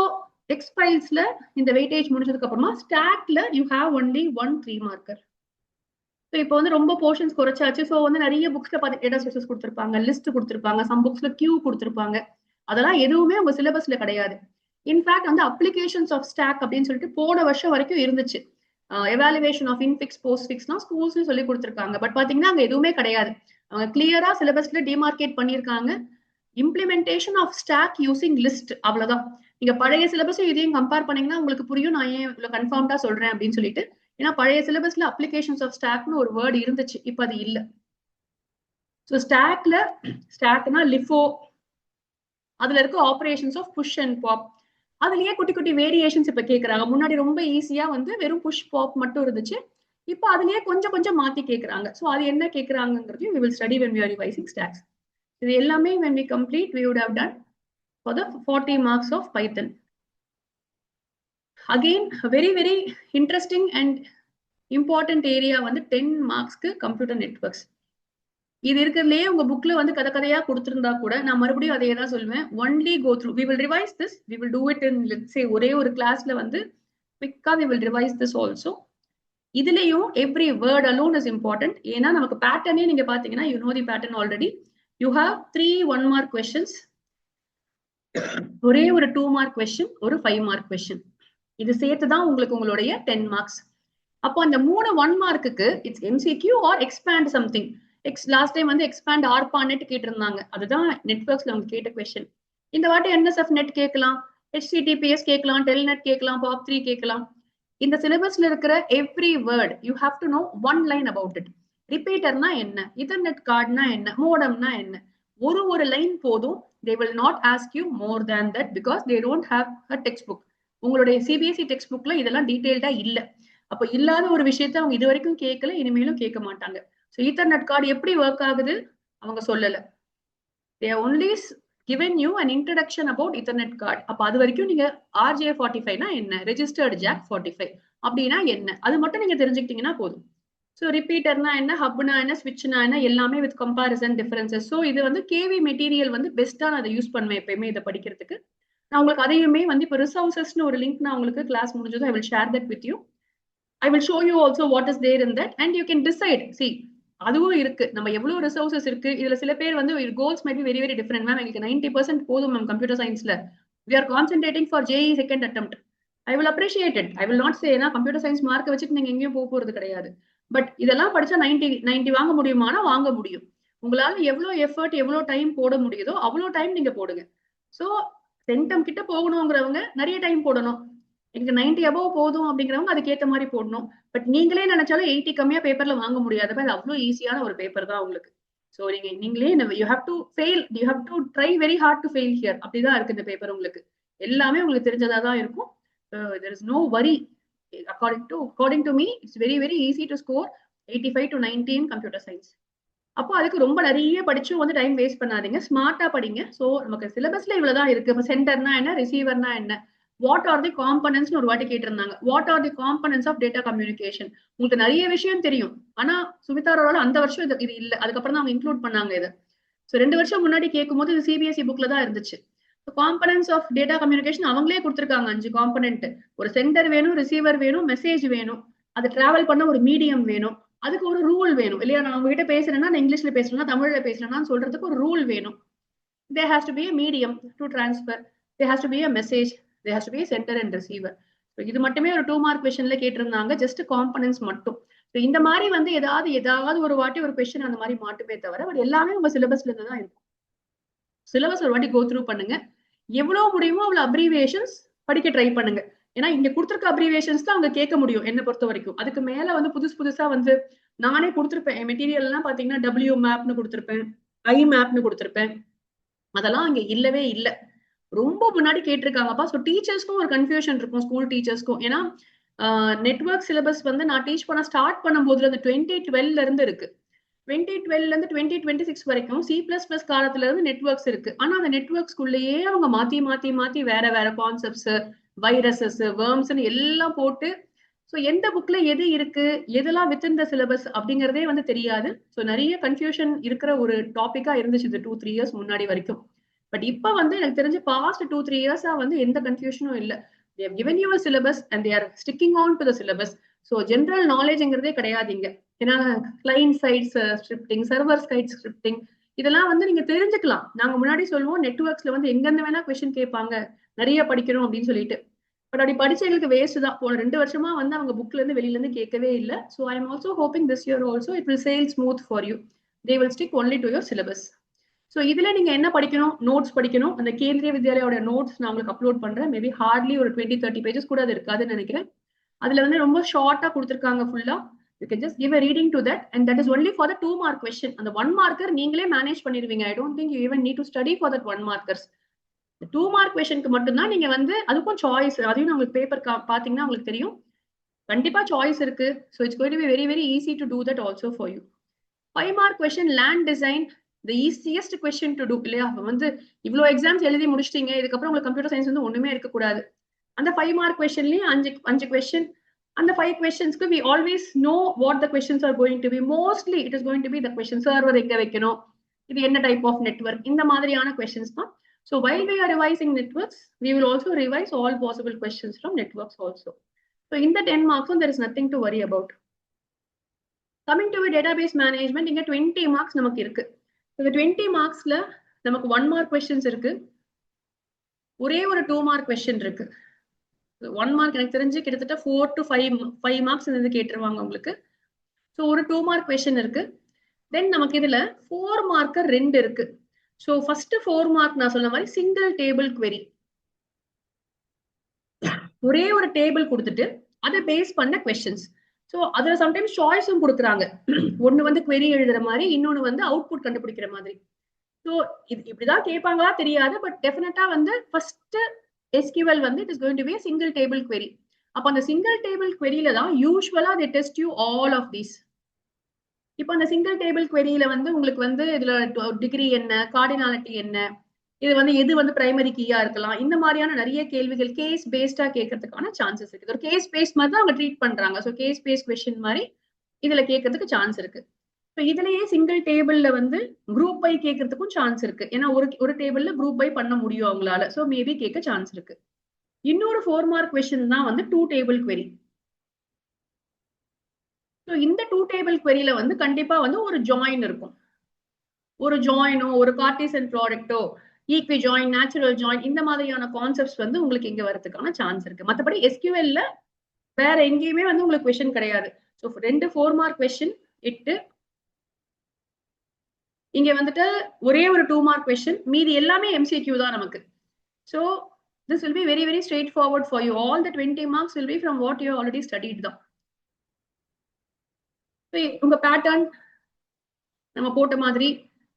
டெக்ஸ்ட் ஃபைல்ஸ்ல இந்த வெயிட்டேஜ் முடிஞ்சதுக்கு அப்புறமா ஸ்டாக்ல you have only 1 3 marker. So இப்போ வந்து ரொம்ப போர்ஷன்ஸ் குறைச்சாச்சு. ஸோ வந்து நிறைய புக்ஸ்ல பார்த்து டேட்டா சோர்சஸ் கொடுத்துருப்பாங்க, லிஸ்ட் கொடுத்துருப்பாங்க, சம் புக்ஸ்ல கியூ கொடுத்துருப்பாங்க. அதெல்லாம் எதுவுமே உங்க சிலபஸ்ல கிடையாது. இன்ஃபேக்ட் வந்து அப்ளிகேஷன்ஸ் ஆஃப் ஸ்டாக் அப்படின்னு சொல்லிட்டு போன வருஷம் வரைக்கும் இருந்துச்சு. எவாலுவேஷன் ஆஃப் இன்ஃபிக்ஸ் போஸ்ட் ஃபிக்ஸ்லாம் ஸ்கூல்ஸ் சொல்லி கொடுத்துருக்காங்க. பட் பாத்தீங்கன்னா அங்க எதுவுமே கிடையாது. அவங்க கிளியரா சிலபஸ்ல டிமார்க்கேட் பண்ணியிருக்காங்க. Implementation of stack using list, அவ்வளவுதான். நீங்க பழைய சிலபஸும் இதையும் கம்பேர் பண்ணீங்கன்னா உங்களுக்கு புரியும் நான் ஏன் இவ்வளவு கன்ஃபார்ம்டா சொல்றேன் அப்படின்னு சொல்லிட்டு. ஏன்னா பழைய சிலபஸ்ல அப்ளிகேஷன்ஸ் ஆஃப் ஸ்டாக்னு ஒரு வேர்டு இருந்துச்சு, இப்ப அது இல்ல. ஸோ ஸ்டாக்னா லிஃபோ, அதுல இருக்க operations of push and pop, அதுலயே குட்டி குட்டி வேரியேஷன்ஸ் இப்ப கேக்குறாங்க. முன்னாடி ரொம்ப ஈஸியா வந்து வெறும் புஷ் பாப் மட்டும் இருந்துச்சு. இப்போ அதுலயே கொஞ்சம் கொஞ்சம் மாத்தி கேக்குறாங்க. ஸோ அது என்ன கேக்குறாங்கிறதையும் we will study when we are revising stacks. இது எல்லாமே when we complete we would have done for the 40 marks of Python. Again very very interesting and important area வந்து 10 மார்க்ஸ்க்கு கம்ப்யூட்டர் நெட்வொர்க்ஸ். இது இருக்கிறதுலயே உங்க புக்ல வந்து கதையா கொடுத்திருந்தா கூட நான் மறுபடியும் அதே தான் சொல்லுவேன். Only go through, we will revise this, we will do it in let's say ஒரே ஒரு கிளாஸ்ல வந்து குவிக்கா we will revise this also. இதுலயும் every word alone is important. ஏன்னா நமக்கு பேட்டர்னே நீங்க பாத்தீங்கன்னா you know the pattern already. You have 3 1 mark questions, ஒரே ஒரு 2 மார்க் கொஸ்டின், ஒரு 5 மார்க் கொஸ்டின். இது சேர்த்து தான் உங்களுக்கு உங்களுடைய 10 மார்க்ஸ். அப்போ அந்த 3 1 மார்க்குக்கு it's MCQ or expand something. Last time வந்து எக்ஸ்பேண்ட் ஆர்பானெட் கேட்டிருந்தாங்க, அதுதான் நெட்வொர்க்ஸ்ல அவங்க கேட்ட கொஸ்டின். இந்த வாட்டி என்எஸ்எஃப் நெட் கேட்கலாம், ஹெச்டிடிபிஎஸ் கேட்கலாம், டெல்நெட் கேட்கலாம், பாப்3 கேட்கலாம். இந்த சிலபஸ்ல இருக்கிற every word you have to know one line about it. ரிப்பீட்டர்னா என்ன, இன்டர்நெட் கார்டுனா என்ன, மோடம்னா என்ன, ஒரு லைன் போதும். they will not ask you more than that because they don't have a textbook. உங்களுடைய சிபிஎஸ்இ டெக்ஸ்ட் புக்ல இதெல்லாம் டீடைல்டா இல்ல. அப்ப இல்லாத ஒரு விஷயத்த அவங்க இது வரைக்கும் கேட்கல, இனிமேலும் கேட்க மாட்டாங்க. ஸோ ஈத்தர்நெட் கார்டு எப்படி ஒர்க் ஆகுது அவங்க சொல்லல. they are only given you an introduction about Ethernet card. அப்ப அது வரைக்கும் நீங்க RJ45 னா என்ன, ரெஜிஸ்டர்ட் ஜாக் 45 அப்படின்னா என்ன, அது மட்டும் நீங்க தெரிஞ்சுக்கிட்டீங்கன்னா போதும். ஸோ ரிப்பீட்டர்னா என்ன, ஹப்னா என்ன, ஸ்விட்ச்னா என்ன, எல்லாமே வித் கம்பாரிசன் டிஃபரன்சஸ். ஸோ இது வந்து கேவி மெட்டீரியல் வந்து பெஸ்டா நான் அதை யூஸ் பண்ணுவேன் எப்பயுமே இதை படிக்கிறதுக்கு. நான் உங்களுக்கு அதையுமே வந்து இப்போ ரிசோர்சஸ்னு ஒரு லிங்க் நான் உங்களுக்கு கிளாஸ் முடிஞ்சதும் I will share that with you. I will show you also what is there in that and you can decide. See அதுவும் இருக்கு, நம்ம எவ்வளவு ரிசோர்சஸ் இருக்கு. இதுல சில பேர் வந்து goals might be very very different. Ma'am எங்களுக்கு 90% போதும் மேம் கம்ப்யூட்டர் சயின்ஸ்ல, we are concentrating for JEE second attempt. I will appreciate it. I will not say ஏன்னா கம்ப்யூட்டர் சயின்ஸ் மார்க் வச்சுட்டு நீங்க எங்கேயும் போறது கிடையாது. பட் இதெல்லாம் படிச்சா 90 வாங்க முடியுமானா வாங்க முடியும். உங்களால எவ்வளவு எஃபர்ட் எவ்வளவு டைம் போட முடியுதோ அவ்வளவு டைம் நீங்க போடுங்க. ஸோ சென்டம் கிட்ட போகணுங்கிறவங்க நிறைய டைம் போடணும். எனக்கு 90 above போதும் அப்படிங்கிறவங்க அதுக்கேற்ற மாதிரி போடணும். பட் நீங்களே நினைச்சாலும் 80 கம்மியா பேப்பர்ல வாங்க முடியாது. அது அவ்வளவு ஈஸியான ஒரு பேப்பர் தான் உங்களுக்கு. ஸோ நீங்களே you have to fail, you have to try very hard to fail here. அப்படிதான் இருக்கு இந்த பேப்பர். உங்களுக்கு எல்லாமே உங்களுக்கு தெரிஞ்சதா தான் இருக்கும். there is no worry. according to me it's very very easy to score 85 to 90 in computer science. அப்போ அதுக்கு ரொம்ப நிறைய படிச்சு வந்து டைம் வேஸ்ட் பண்ணாதீங்க, ஸ்மார்ட்டா படிங்க. ஸோ நமக்கு சிலபஸ்ல இவ்வளவுதான் இருக்கு. இப்போ சென்டர்னா என்ன, ரிசீவர்னா என்ன, வாட் ஆர் தி காம்பனன்ட்ஸ் ஒரு வாட்டி கேட்டிருந்தாங்க. What are the components of data communication. உங்களுக்கு நிறைய விஷயம் தெரியும். ஆனா சுமிதாரோட அந்த வருஷம் இது இல்ல, அதுக்கப்புறம் தான் அவங்க இன்க்ளூட் பண்ணாங்க இதை. ஸோ 2 வருஷம் முன்னாடி கேட்கும் போது இது சிபிஎஸ்இ புக்ல தான் இருந்துச்சு. காம்பனன்ட்ஸ் ஆஃப் டேட்டா கம்யூனிகேஷன் அவங்களே கொடுத்துருக்காங்க 5 காம்பனன்ட். ஒரு சென்டர் வேணும், ரிசீவர் வேணும், மெசேஜ் வேணும், அது டிராவல் பண்ண ஒரு மீடியம் வேணும், அதுக்கு ஒரு ரூல் வேணும் இல்லையா. நான் உங்ககிட்ட பேசுறேன்னா, நான் இங்கிலீஷ்ல பேசுறேன்னா, தமிழ்ல பேசுறேன்னா சொல்றதுக்கு ஒரு ரூல் வேணும். there has to be a medium to transfer, there has to be a message, there has to be a sender and receiver. இது மட்டுமே ஒரு 2 மார்க் கொஸ்டின்ல கேட்டிருந்தாங்க, ஜஸ்ட் காம்பனன்ட்ஸ் மட்டும். இந்த மாதிரி வந்து ஏதாவது ஒரு வாட்டி ஒரு கொஸ்டின் அந்த மாதிரி மாட்டுமே தவிர பட் எல்லாமே உங்க சிலபஸ்ல இருந்து தான் இருக்கும். சிலபஸ் ஒரு வாட்டி கோ த்ரூ பண்ணுங்க. எவ்வளவு முடியுமோ அவ்வளவு அப்ரிவியேஷன்ஸ் படிக்க ட்ரை பண்ணுங்க. ஏன்னா இங்க கொடுத்துருக்க அப்ரிவியேஷன்ஸ் தான் அவங்க கேட்க முடியும் என்ன பொறுத்த வரைக்கும். அதுக்கு மேல வந்து புதுசா வந்து நானே கொடுத்துருப்பேன். மெட்டீரியல் எல்லாம் பாத்தீங்கன்னா W மேப்னு கொடுத்துருப்பேன், I மேப்னு கொடுத்துருப்பேன். அதெல்லாம் அங்க இல்லவே இல்லை. ரொம்ப முன்னாடி கேட்டிருக்காங்கப்பா. ஸோ டீச்சர்ஸ்க்கும் ஒரு கன்ஃபியூஷன் இருக்கும், ஸ்கூல் டீச்சர்ஸ்க்கும். ஏன்னா நெட்வொர்க் சிலபஸ் வந்து நான் டீச் பண்ண ஸ்டார்ட் பண்ணும்போதுல இந்த 2012 இருந்து இருக்கு. 2012 இருந்து 2026 வரைக்கும் C++ காலத்துல இருந்து நெட்வொர்க்ஸ் இருக்கு. ஆனா அந்த நெட்வொர்க்ஸ்குள்ளேயே அவங்க மாத்தி வேற வேற கான்செப்ட்ஸ், வைரஸஸ், வேர்ம்ஸ்ன்னு எல்லாம் போட்டு, ஸோ எந்த புக்ல எது இருக்கு, எதெல்லாம் வித்தின் த சிலபஸ் அப்படிங்கிறதே வந்து தெரியாது. ஸோ நிறைய கன்ஃபியூஷன் இருக்கிற ஒரு டாபிக்கா இருந்துச்சு இந்த 2-3 இயர்ஸ் முன்னாடி வரைக்கும். பட் இப்ப வந்து எனக்கு தெரிஞ்சு பாஸ்ட் 2-3 இயர்ஸா வந்து எந்த கன்ஃபியூஷனும் இல்ல. they have given you a syllabus and they are sticking on to the syllabus. So general நாலேஜ்ங்கிறதே கிடையாது இங்க. ஏன்னா client side scripting, server side scripting, இதெல்லாம் வந்து நீங்க தெரிஞ்சுக்கலாம். நாங்க முன்னாடி சொல்லுவோம் நெட்வொர்க்ஸ்ல வந்து எங்கிருந்து வேணா கொஸ்டின் கேட்பாங்க, நிறைய படிக்கணும் அப்படின்னு சொல்லிட்டு. பட் அப்படி படிச்சவங்களுக்கு வேஸ்ட் தான். போன 2 வருஷமா வந்து அவங்க புக்ல இருந்து வெளியில இருந்து கேட்கவே இல்லை. So I am also hoping this year also it will sale smooth for you. They will stick only to your syllabus. So இதுல நீங்க என்ன படிக்கணும், நோட்ஸ் படிக்கணும். அந்த கேந்திரிய வித்யாலயோட நோட்ஸ் நான் உங்களுக்கு அப்லோட் பண்றேன். மேபி ஹார்ட்லி ஒரு 20-30 பேஜஸ் கூட அது இருக்காதுன்னு நினைக்கிறேன். அதுல வந்து ரொம்ப ஷார்ட்டா கொடுத்துருக்காங்க ஃபுல்லா. You can just give a reading to that and that is only for the 2 mark question. அந்த 1 மார்க்கர் நீங்களே மேனேஜ் பண்ணிருவீங்க. I don't think you even need to study for that 1 markers. 2 mark கொஸ்டினுக்கு மட்டும்தான் நீங்க வந்து, அதுக்கும் சாய்ஸ், அதையும் உங்களுக்கு பேப்பர் பாத்தீங்கன்னா உங்களுக்கு தெரியும். கண்டிப்பா சாய்ஸ் இருக்கு. So it's going to be very very easy to do that also for you. 5 mark question LAN design, the easiest question to do இல்லையா? வந்து இவ்வளோ எக்ஸாம்ஸ் எழுதி முடிச்சிட்டீங்க, இதுக்கப்புறம் உங்களுக்கு கம்ப்யூட்டர் சயின்ஸ் வந்து ஒண்ணுமே இருக்கக்கூடாது. அந்த 5 மார்க் கொஸ்டின்லயும் 5 கொஸ்டின். அந்த 5 கொஸ்டின்ஸ்க்கு we always know what the questions are going to be. Mostly it is going to be the question, server எங்க வைக்கணும், இது என்ன டைப் ஆஃப் நெட்வொர்க், இந்த மாதிரியான கொஸ்டின்ஸ் தான். So while we are revising networks, we will also revise all possible questions from networks also. So in the 10 marks, there is nothing to worry about. Coming to database management, இங்க 20 marks நமக்கு இருக்கு. இந்த 20 marksல நமக்கு 1 mark questions இருக்கு, ஒரே ஒரு 2 mark question இருக்கு. 1 mark எனக்கு தெரிஞ்சு கிட்டத்தட்ட 4 to 5 marks இருந்து கேட்டுருவாங்க உங்களுக்கு. ஸோ ஒரு 2 mark question இருக்கு. தென் நமக்கு இதுல 4 marker 2 இருக்கு. ஸோ ஃபர்ஸ்ட் 4 mark நான் சொன்ன மாதிரி சிங்கிள் டேபிள் query. ஒரே ஒரு டேபிள் கொடுத்துட்டு அதை பேஸ் பண்ண கொஸ்டின்ஸ். ஸோ அதுல சம்டைம்ஸ் சாய்ஸும் கொடுக்குறாங்க. ஒன்னு வந்து query எழுதுற மாதிரி, இன்னொன்னு வந்து அவுட்புட் கண்டுபிடிக்கிற மாதிரி. ஸோ இது இப்படிதான் கேட்பாங்களா தெரியாது. பட் டெஃபினட்டா வந்து ஃபர்ஸ்ட் SQL வந்து it is going to B single table query. அப்ப அந்த சிங்கிள் டேபிள் queryல தான் யூஸ்வலா they test you all of these. இப்போ அந்த சிங்கிள் டேபிள் queryல வந்து உங்களுக்கு வந்து இதுல டிகிரி என்ன, கார்டினாலிட்டி என்ன, இது வந்து எது வந்து பிரைமரி கீயா இருக்கலாம், இந்த மாதிரியான நிறைய கேள்விகள் கேஸ் பேஸ்டா கேட்கறதுக்கான சான்சஸ் இருக்கு. ஒரு கேஸ் பேஸ்ட் மாதிரி தான் அவங்க ட்ரீட் பண்றாங்க. ஸோ கேஸ் பேஸ்ட் கொஸ்டின் மாதிரி இதுல கேட்கறதுக்கு சான்ஸ் இருக்கு. ஸோ இதுலயே சிங்கிள் டேபிள்ல வந்து குரூப் பை கேட்கறதுக்கும் சான்ஸ் இருக்கு. ஏன்னா ஒரு டேபிள்ல குரூப் பை பண்ண முடியும் அவங்களால. ஸோ மேபி கேட்க சான்ஸ் இருக்கு. இன்னொரு 4 மார்க் கொஸ்டின் தான் வந்து 2 டேபிள் query. ஸோ இந்த 2 டேபிள் queryல வந்து கண்டிப்பா வந்து ஒரு ஜாயின் இருக்கும். ஒரு ஜாயினோ, ஒரு கார்டீசியன் ப்ராடக்ட்டோ, ஈக்வி ஜாயின், நேச்சுரல் ஜாயின், இந்த மாதிரியான கான்செப்ட்ஸ் வந்து உங்களுக்கு இங்க வரதுக்கான சான்ஸ் இருக்கு. மற்றபடி SQLல வேற எங்கேயுமே வந்து உங்களுக்கு கொஸ்டின் கிடையாது. ஸோ 2 4 மார்க் கொஸ்டின் இட்டு இங்க வந்துட்டு ஒரே ஒரு 2 மார்க் கொஸ்டின், மீதி எல்லாமே MCQ தான் நமக்கு. So this will be very very straightforward for you. All the 20 marks will be from what you already studied தான். உங்க பேட்டர்ன் நம்ம போட்ட மாதிரி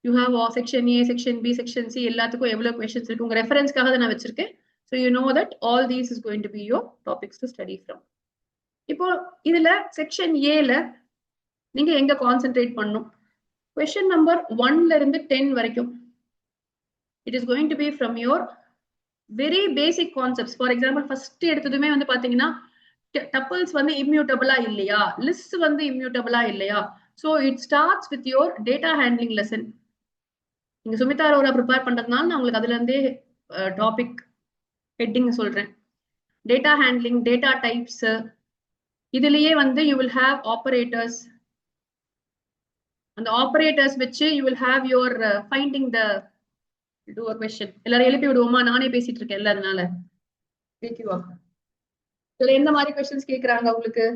you have section A, section B, section C, எல்லாத்துக்கும் எவ்வளவு questions இருக்கு உங்க ரெஃபரன்ஸ்க்காக தான் நான் வச்சிருக்கேன். So you know that all these is going to be your topics to study from. இப்போ இதுல செக்ஷன் ஏல நீங்க எங்க கான்சென்ட்ரேட் பண்ணணும்? Question number 1ல இருந்து 10 வரைக்கும் it is going to be from your very basic concepts. For example, first எடுத்ததுமே வந்து பாத்தீங்கன்னா tuples வந்து immutable இல்லையா, lists வந்து immutable இல்லையா. So it starts with your data handling lesson. நீங்க சுமிதா அரோரா ப்ரிப்பேர் பண்றதுனால நான் உங்களுக்கு அதுல இருந்தே டாபிக் ஹெட்டிங் சொல்றேன். டேட்டா ஹேண்ட்லிங், டேட்டா டைப்ஸ், இதுலயே வந்து you will have operators. அந்த ஆப்பரேட்டர்ஸ் வச்சு you will have your finding the do a question. எல்லாரும் எழுப்பி விடுவோமா? நானே பேசிட்டு இருக்கேன் எல்லாருனால. கேக்குவா? இதுல எந்த மாதிரி क्वेश्चंस கேக்குறாங்க உங்களுக்கு?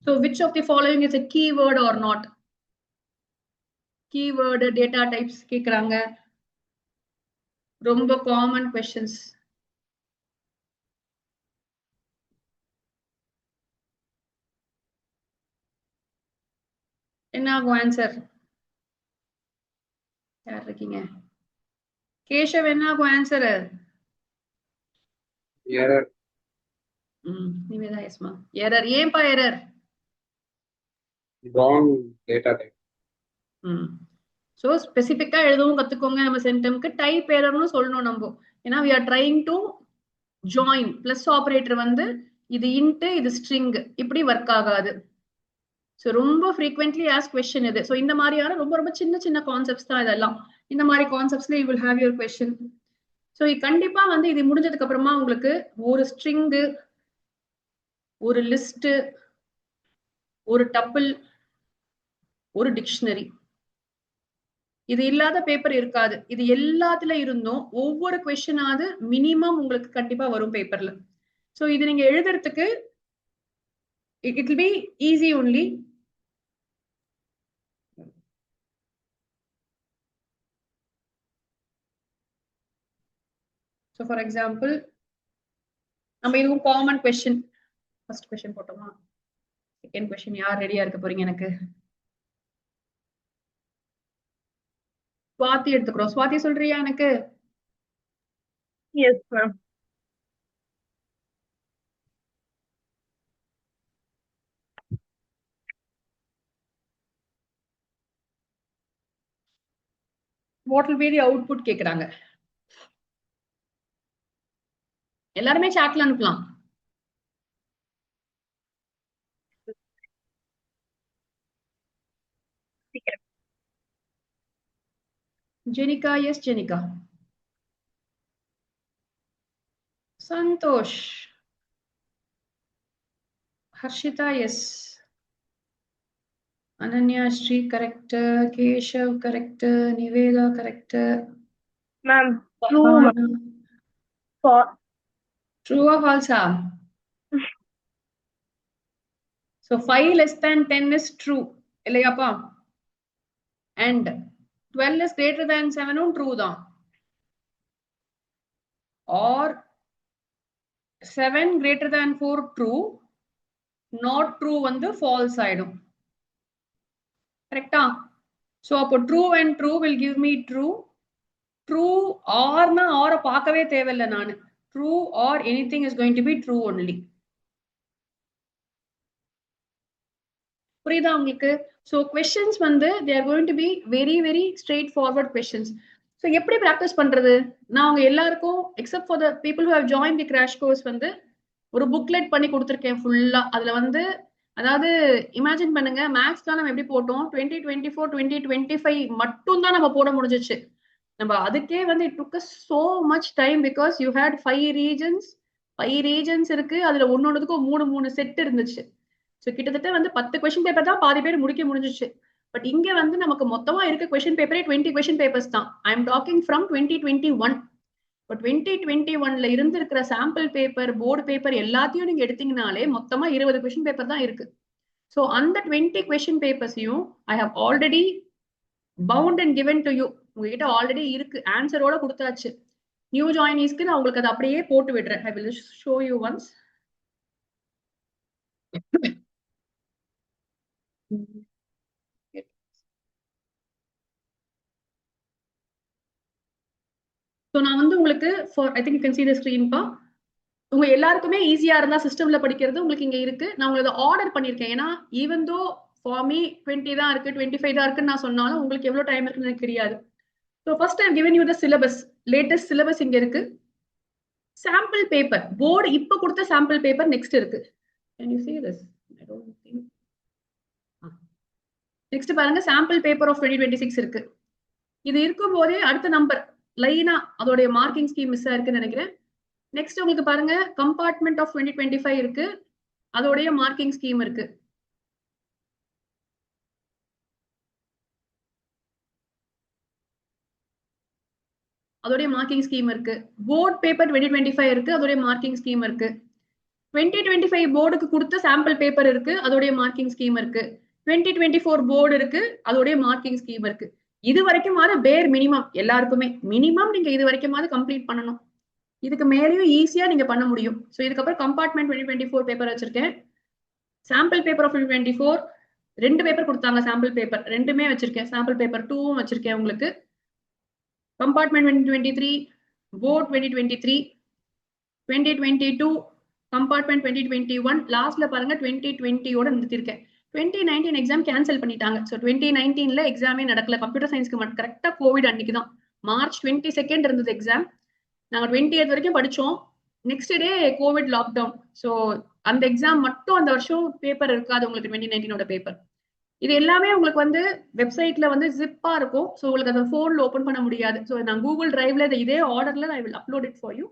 So which of the following is a keyword or not? Keyword, data types கேக்குறாங்க. ரொம்ப காமன் क्वेश्चंस. என்ன ஆகும் ஆன்சர்? யார் இருக்கீங்க? கேஷவ் என்ன ஆகும் ஆன்சர்? எரர். நிவேதா எஸ்மா எரர். ஏன்பா error? Wrong data type. So ஸ்பெசிஃபிக்கா எழுதவும் கத்துக்கோங்க. நம்ம சென்டம்க்கு டைப் எரர்னு சொல்லணும் நம்ம. ஏன்னா we are trying to join plus operator வந்து இது இன்ட் இது ஸ்ட்ரிங் இப்படி ஒர்க் ஆகாது. ஸோ ரொம்ப ஃப்ரீக்வென்ட்லி ஆஸ் கொஸ்டின் இது. ஸோ இந்த மாதிரியான ரொம்ப ரொம்ப சின்ன சின்ன கான்செப்ட்ஸ் தான் இதெல்லாம். இந்த மாதிரி கான்செப்ட்ஸ்ல you will have your question. So கண்டிப்பா வந்து இது முடிஞ்சதுக்கு அப்புறமா உங்களுக்கு ஒரு ஸ்ட்ரிங்கு, ஒரு லிஸ்ட், ஒரு டப்பிள், ஒரு டிக்ஷனரி, இது இல்லாத பேப்பர் இருக்காது. இது எல்லாத்துல இருந்தும் ஒவ்வொரு கொஸ்டினாவது மினிமம் உங்களுக்கு கண்டிப்பா வரும் பேப்பர்ல. ஸோ இது நீங்க எழுதுறதுக்கு it will be easy only. So for example, நம்ம இதுவும் காமன் கொஸ்டின். ஃபர்ஸ்ட் கொஸ்டின் போட்டோமா? செகண்ட் கொஸ்டின் யார் ரெடியா இருக்க போறீங்க? எனக்கு ஸ்வாதி எடுத்துக்கிறோம். ஸ்வாதி சொல்றியா எனக்கு? Yes, ma'am. What will be the output கேக்குறாங்க. எல்லாருமே சாட்ல அனுப்பலாம். Jenika, yes Jenika. Santhosh. Harshita, yes. Ananya, Sri, correct. Keshav, correct. Niveda, correct. Ma'am, true. For True or false? So 5 less than 10 is true. இல்லையாப்பா? And 12 is greater than 7 true தான். Or 7 greater than 4 true. Not true வந்து false ஆயிடும். கரெக்டா? So அப்போ true and true will give me true. True or na or பார்க்கவே தேவையில்லை நான். True or anything is going to be true only. புரியுதா உங்களுக்கு? ஸோ கொஸ்டின்ஸ் வந்து they are going to be very very straightforward questions. ஸோ எப்படி practice பண்றது? நான் அவங்க எல்லாருக்கும் except for the people who have join the crash course வந்து ஒரு புக்லெட் பண்ணி கொடுத்துருக்கேன் ஃபுல்லா. அதுல வந்து அதாவது இமேஜின் பண்ணுங்க, மேக்ஸ் தான் நம்ம எப்படி போட்டோம் 2024 2025 மட்டும் தான் நம்ம போட முடிஞ்சிச்சு. நம்ம அதுக்கே வந்து it took so much time because you had 5 reasons இருக்கு. அதுல ஒன்னொன்னுக்கும் 3 செட் இருந்துச்சு. ஸோ கிட்டத்தட்ட வந்து 10 கொஸ்டின் பேப்பர் தான் பாதி பேர் முடிக்க முடிஞ்சிச்சு. பட் இங்க வந்து நமக்கு மொத்தமா இருக்க கொஸ்டின் பேப்பரே 20 கொஸ்டின் பேப்பர்ஸ் தான். I am talking from 2021. இப்போ 2021ல இருந்து இருக்கிற சாம்பிள் பேப்பர், போர்டு பேப்பர் எல்லாத்தையும் நீங்க எடுத்தீங்கனாலே மொத்தமா 20 கொஸ்டின் பேப்பர் தான் இருக்கு. ஸோ அந்த 20 கொஸ்டின் பேப்பர்ஸையும் I have already bound and given to you. உங்ககிட்ட ஆல்ரெடி இருக்கு, ஆன்சரோட கொடுத்தாச்சு. நியூ ஜாயினிஸ்க்கு நான் உங்களுக்கு அதை அப்படியே போட்டு விடுறேன். I will show you once. So நான் வந்து உங்களுக்கு for I think you can see the ஸ்கிரீன்பா. உங்க எல்லாருக்குமே ஈஸியா இருந்தா சிஸ்டம்ல படிக்கிறது உங்களுக்கு இங்க இருக்கு. நான் உங்களுக்கு ஆர்டர் பண்ணிருக்கேன். ஏன்னா ஈவன் தோ ஃபார் மீ 20 தான் இருக்கு 25 தான் இருக்குன்னு நான் சொன்னாலும் உங்களுக்கு எவ்வளவு டைம் இருக்குன்னு எனக்கு தெரியாது. So first I given you the syllabus. Latest syllabus இங்க இருக்கு. சாம்பிள் பேப்பர் போர்டு இப்ப கொடுத்த சாம்பிள் பேப்பர் நெக்ஸ்ட் இருக்கு. Can you see this? I don't think. Next பாருங்க, சாம்பிள் பேப்பர் ஆஃப் 2026 இருக்கு. இது இருக்கும் போதே அடுத்த நம்பர் லைனா அதோடைய மார்க்கிங் ஸ்கீம் மிஸ் ஆயிருக்குன்னு நினைக்கிறேன். நெக்ஸ்ட் உங்களுக்கு பாருங்க, கம்பார்ட்மெண்ட் ஆஃப் 2025 இருக்கு. அதோடைய மார்க்கிங் ஸ்கீம் இருக்கு. அதோடைய மார்க்கிங் ஸ்கீம் இருக்கு. போர்ட் பேப்பர் 2025 இருக்கு. அதோடைய மார்க்கிங் ஸ்கீம் இருக்கு. 2025 போர்டுக்கு கொடுத்த சாம்பிள் பேப்பர் இருக்கு. அதோடைய மார்க்கிங் ஸ்கீம் இருக்கு. 2024 போர்டு இருக்கு. அதோடைய மார்க்கிங் ஸ்கீம் இருக்கு. இது வரைக்கும் பேர் மினிமம் எல்லாருக்குமே மினிமம் நீங்க இது வரைக்கும் கம்ப்ளீட் பண்ணணும். இதுக்கு மேலேயும் ஈஸியா நீங்க பண்ண முடியும். ஸோ இதுக்கப்புறம் கம்பார்ட்மெண்ட் 2024 பேப்பர் வச்சிருக்கேன். சாம்பிள் பேப்பர் ஆஃப் 2024, 2 பேப்பர் கொடுத்தாங்க சாம்பிள் பேப்பர், ரெண்டுமே வச்சிருக்கேன். சாம்பிள் பேப்பர் 2வும் வச்சிருக்கேன் உங்களுக்கு. கம்பார்ட்மெண்ட் 2023, போர்ட் 2023, 2022, கம்பார்ட்மெண்ட் 2021, லாஸ்ட்ல பாருங்க 2020யோட நிறுத்திருக்கேன். 2019 எக்ஸாம் கேன்சல் பண்ணிட்டாங்க. ஸோ 2019ல எக்ஸாமே நடக்கல. கம்ப்யூட்டர் சயின்ஸ்க்கு மட்டும் கரெக்டா கோவிட் அன்னைக்கு தான், மார்ச் 22 இருந்தது எக்ஸாம். நாங்க 20th வரைக்கும் படிச்சோம். Next day Covid lockdown. So அந்த எக்ஸாம் மட்டும் அந்த வருஷம் பேப்பர் இருக்காது உங்களுக்கு, 2019ஓட பேப்பர். இது எல்லாமே உங்களுக்கு வந்து வெப்சைட்ல வந்து ஜிப்பா இருக்கும். ஸோ உங்களுக்கு அதை போன்ல ஓப்பன் பண்ண முடியாது. ஸோ நான் கூகுள் டிரைவ்ல இதே ஆர்டர்ல I will upload it for you.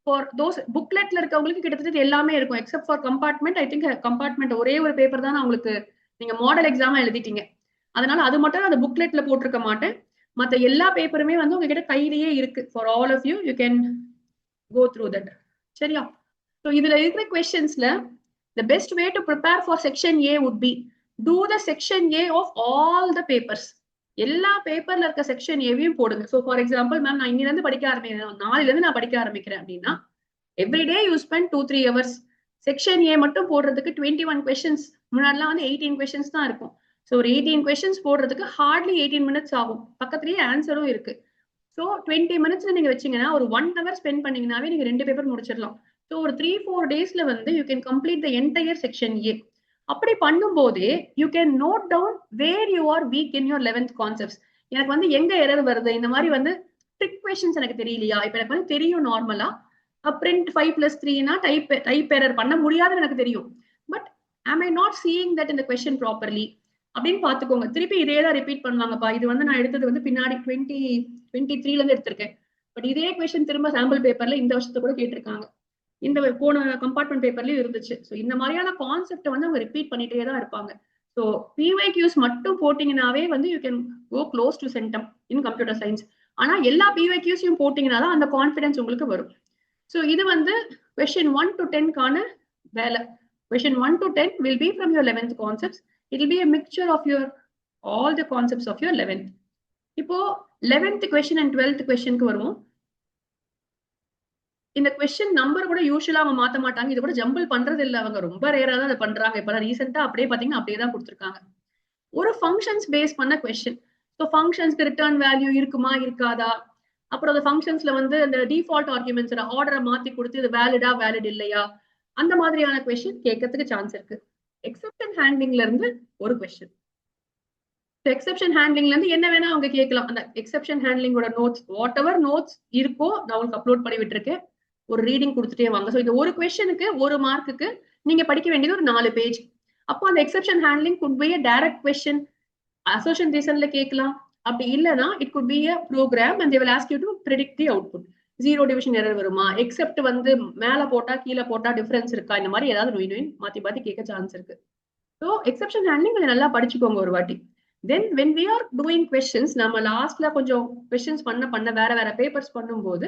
For those புக்லெட்ல இருக்கவங்களுக்கு கிட்டத்தட்ட எல்லாமே இருக்கும் except for compartment. I think compartment ஒரே ஒரு பேப்பர் தான் உங்களுக்கு நீங்க மாடல் எக்ஸாமா எழுதிட்டீங்க, அதனால அது மட்டும் அந்த புக்லெட்ல போட்டிருக்க மாட்டேன். மற்ற எல்லா பேப்பருமே வந்து உங்ககிட்ட கையிலேயே இருக்கு. For all of you you can go through that. சரியா? ஸோ இதுல இருக்கிற கொஸ்டின்ஸ்ல the best way to prepare for section A would be do the section A of all the papers. எல்லா பேப்பர்ல இருக்க செக்ஷன் ஏவையும் போடுங்க. ஸோ ஃபார் எக்ஸாம்பிள் மேம் நான் இன்னில இருந்து படிக்க ஆரம்பிக்கிறேன், நாளையில இருந்து நான் படிக்க ஆரம்பிக்கிறேன் அப்படின்னா everyday you spend 2-3 hours. Section A மட்டும் போடுறதுக்கு 21 questions. முன்னாடிலாம் வந்து 18 questions தான் இருக்கும். ஸோ ஒரு 18 questions போடுறதுக்கு ஹார்ட்லி 18 minutes ஆகும். பக்கத்துலயே ஆன்சரும் இருக்கு. ஸோ 20 minutesல நீங்க வச்சீங்கன்னா ஒரு 1 hour ஸ்பெண்ட் பண்ணீங்கன்னாவே நீங்க 2 பேப்பர் முடிச்சிடலாம். ஸோ ஒரு 3-4 daysல வந்து you can complete the entire section A. அப்படி பண்ணும் போதே you can note down where you are weak in your 11th concepts. எனக்கு வந்து எங்க எரர் வருது, இந்த மாதிரி வந்து ட்ரிக் கொஸ்டின்ஸ் எனக்கு தெரியலையா, இப்ப எனக்கு வந்து தெரியும் நார்மலா print 5+3னா டைப் எரர் பண்ண முடியாதுன்னு எனக்கு தெரியும். But am I not seeing that in the question properly அப்படின்னு பாத்துக்கோங்க. திருப்பி இதே தான் ரிப்பீட் பண்ணுவாங்கப்பா. இது வந்து நான் எடுத்தது வந்து பின்னாடி 2023ல இருந்து எடுத்திருக்கேன். பட் இதே கொஸ்டின் திரும்ப சாம்பிள் பேப்பர்ல இந்த வருஷத்துல கூட கேட்டிருக்காங்க, இந்த போன கம்பார்ட்மெண்ட் பேப்பர்லயும் இருந்துச்சு. ஸோ இந்த மாதிரியான கான்செப்ட் வந்து அவங்க ரிப்பீட் பண்ணிட்டே தான் இருப்பாங்க. ஸோ பிவைக்யூஸ் மட்டும் போட்டீங்கன்னாவே வந்து you can go close to centum in computer science. ஆனா எல்லா பிவைக்யூஸையும் போட்டீங்கன்னா தான் அந்த கான்ஃபிடன்ஸ் உங்களுக்கு வரும். ஸோ இது வந்து கொஸ்டின் 1 to 10க்கான வேலை. Question 1 to 10 will be from your 11th concepts. It will be a mixture of your all the concepts of your 11th. இப்போ 11th question and 12th questionக்கு வருவோம். இந்த கொஸ்டின் நம்பர் கூட யூஸ்வலா அவங்க மாத்த மாட்டாங்க. இது கூட ஜம்பிள் பண்றது இல்ல, அவங்க ரொம்ப ரேரா தான் அதை பண்றாங்க. இப்பதான் ரீசெண்டா அப்படியே பாத்தீங்கன்னா அப்படியே தான் கொடுத்துருக்காங்க. ஒரு ஃபங்க்ஷன்ஸ் பேஸ் பண்ண கொஸ்டின். ஸோ ஃபங்க்ஷன்ஸ்க்கு ரிட்டர்ன் வேல்யூ இருக்குமா இருக்காதா, அப்புறம் அந்த ஃபங்க்ஷன்ஸ்ல வந்து அந்த டிஃபால்ட் ஆர்குமெண்ட்ஸ் ஆர்டரை மாத்தி கொடுத்து இது வேலிடா வேலிட் இல்லையா, அந்த மாதிரியான கொஸ்டின் கேட்கறதுக்கு சான்ஸ் இருக்கு. எக்ஸெப்ஷன் ஹேண்ட்லிங்ல இருந்து ஒரு கொஸ்டின். எக்ஸெப்ஷன் ஹேண்ட்லிங்ல இருந்து என்ன வேணா அவங்க கேட்கலாம். அந்த எக்ஸெப்ஷன் ஹேண்ட்லிங்கோட நோட்ஸ் வாட் எவர் நோட்ஸ் இருக்கோ நான் உங்களுக்கு அப்லோட் பண்ணி விட்டுருக்கேன். ஒரு ரீடிங் கொடுத்துட்டே வாங்க. ஸோ இந்த ஒரு கொஸ்டினுக்கு 1 மார்க்குக்கு நீங்க படிக்க வேண்டியது ஒரு 4 பேஜ். அப்போ அந்த exception handling could be a direct question, association ரீசன்ல கேட்கலாம். அப்படி இல்லைன்னா it could be a program and they will ask you to predict the output. 0 division error வருமா, எக்ஸெப்ட் வந்து மேல போட்டா கீழே போட்டா டிஃபரன்ஸ் இருக்கா, இந்த மாதிரி ஏதாவது நோய் மாத்தி மாத்தி கேட்க சான்ஸ் இருக்கு. ஸோ எக்ஸெப்ஷன் ஹேண்ட்லிங் கொஞ்சம் நல்லா படிச்சுக்கோங்க ஒரு வாட்டி. Then when we are doing questions, நம்ம லாஸ்ட்ல கொஞ்சம் கொஸ்டின்ஸ் பண்ண வேற வேற பேப்பர்ஸ் பண்ணும்போது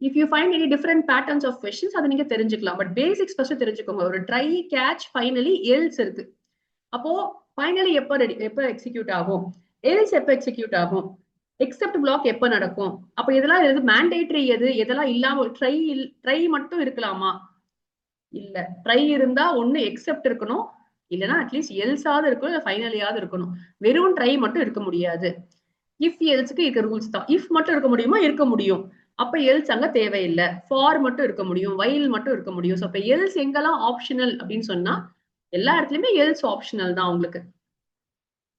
if you find any different patterns of questions அதை நீங்க தெரிஞ்சுக்கலாம். பட் பேசிக்ஸ் ஃபர்ஸ்ட் தெரிஞ்சுக்கோங்க. ஒரு ட்ரை, கேட்ச், ஃபைனலி, எல்ஸ் இருக்கு. அப்போ ஃபைனலி எப்ப எக்ஸிக்யூட் ஆகும், எல்ஸ் எப்ப எக்ஸிக்யூட் ஆகும், எக்ஸெப்ட் பிளாக் எப்ப நடக்கும், அப்ப இதெல்லாம் எது மேண்டேட்டரி, எதெல்லாம் இல்லாம ட்ரை மட்டும் இருக்கலாமா, இல்ல ட்ரை இருந்தா ஒண்ணு எக்ஸெப்ட் இருக்கணும், இல்லைன்னா அட்லீஸ்ட் எல்ஸாவது இருக்கணும், இல்ல ஃபைனலியாவது இருக்கணும். வெறும் ட்ரை மட்டும் இருக்க முடியாது. இஃப் எல்ஸ்க்கு இருக்க ரூல்ஸ் தான். இஃப் மட்டும் இருக்க முடியுமா, இருக்க முடியும். அப்ப எல்ஸ் அங்க தேவையில்லை. ஃபார் மட்டும் இருக்க முடியும், வைல் மட்டும் இருக்க முடியும். ஸோ அப்ப எல்ஸ் எங்கெல்லாம் ஆப்ஷனல் அப்படின்னு சொன்னா எல்லா இடத்துலயுமே எல்ஸ் ஆப்ஷனல் தான் உங்களுக்கு.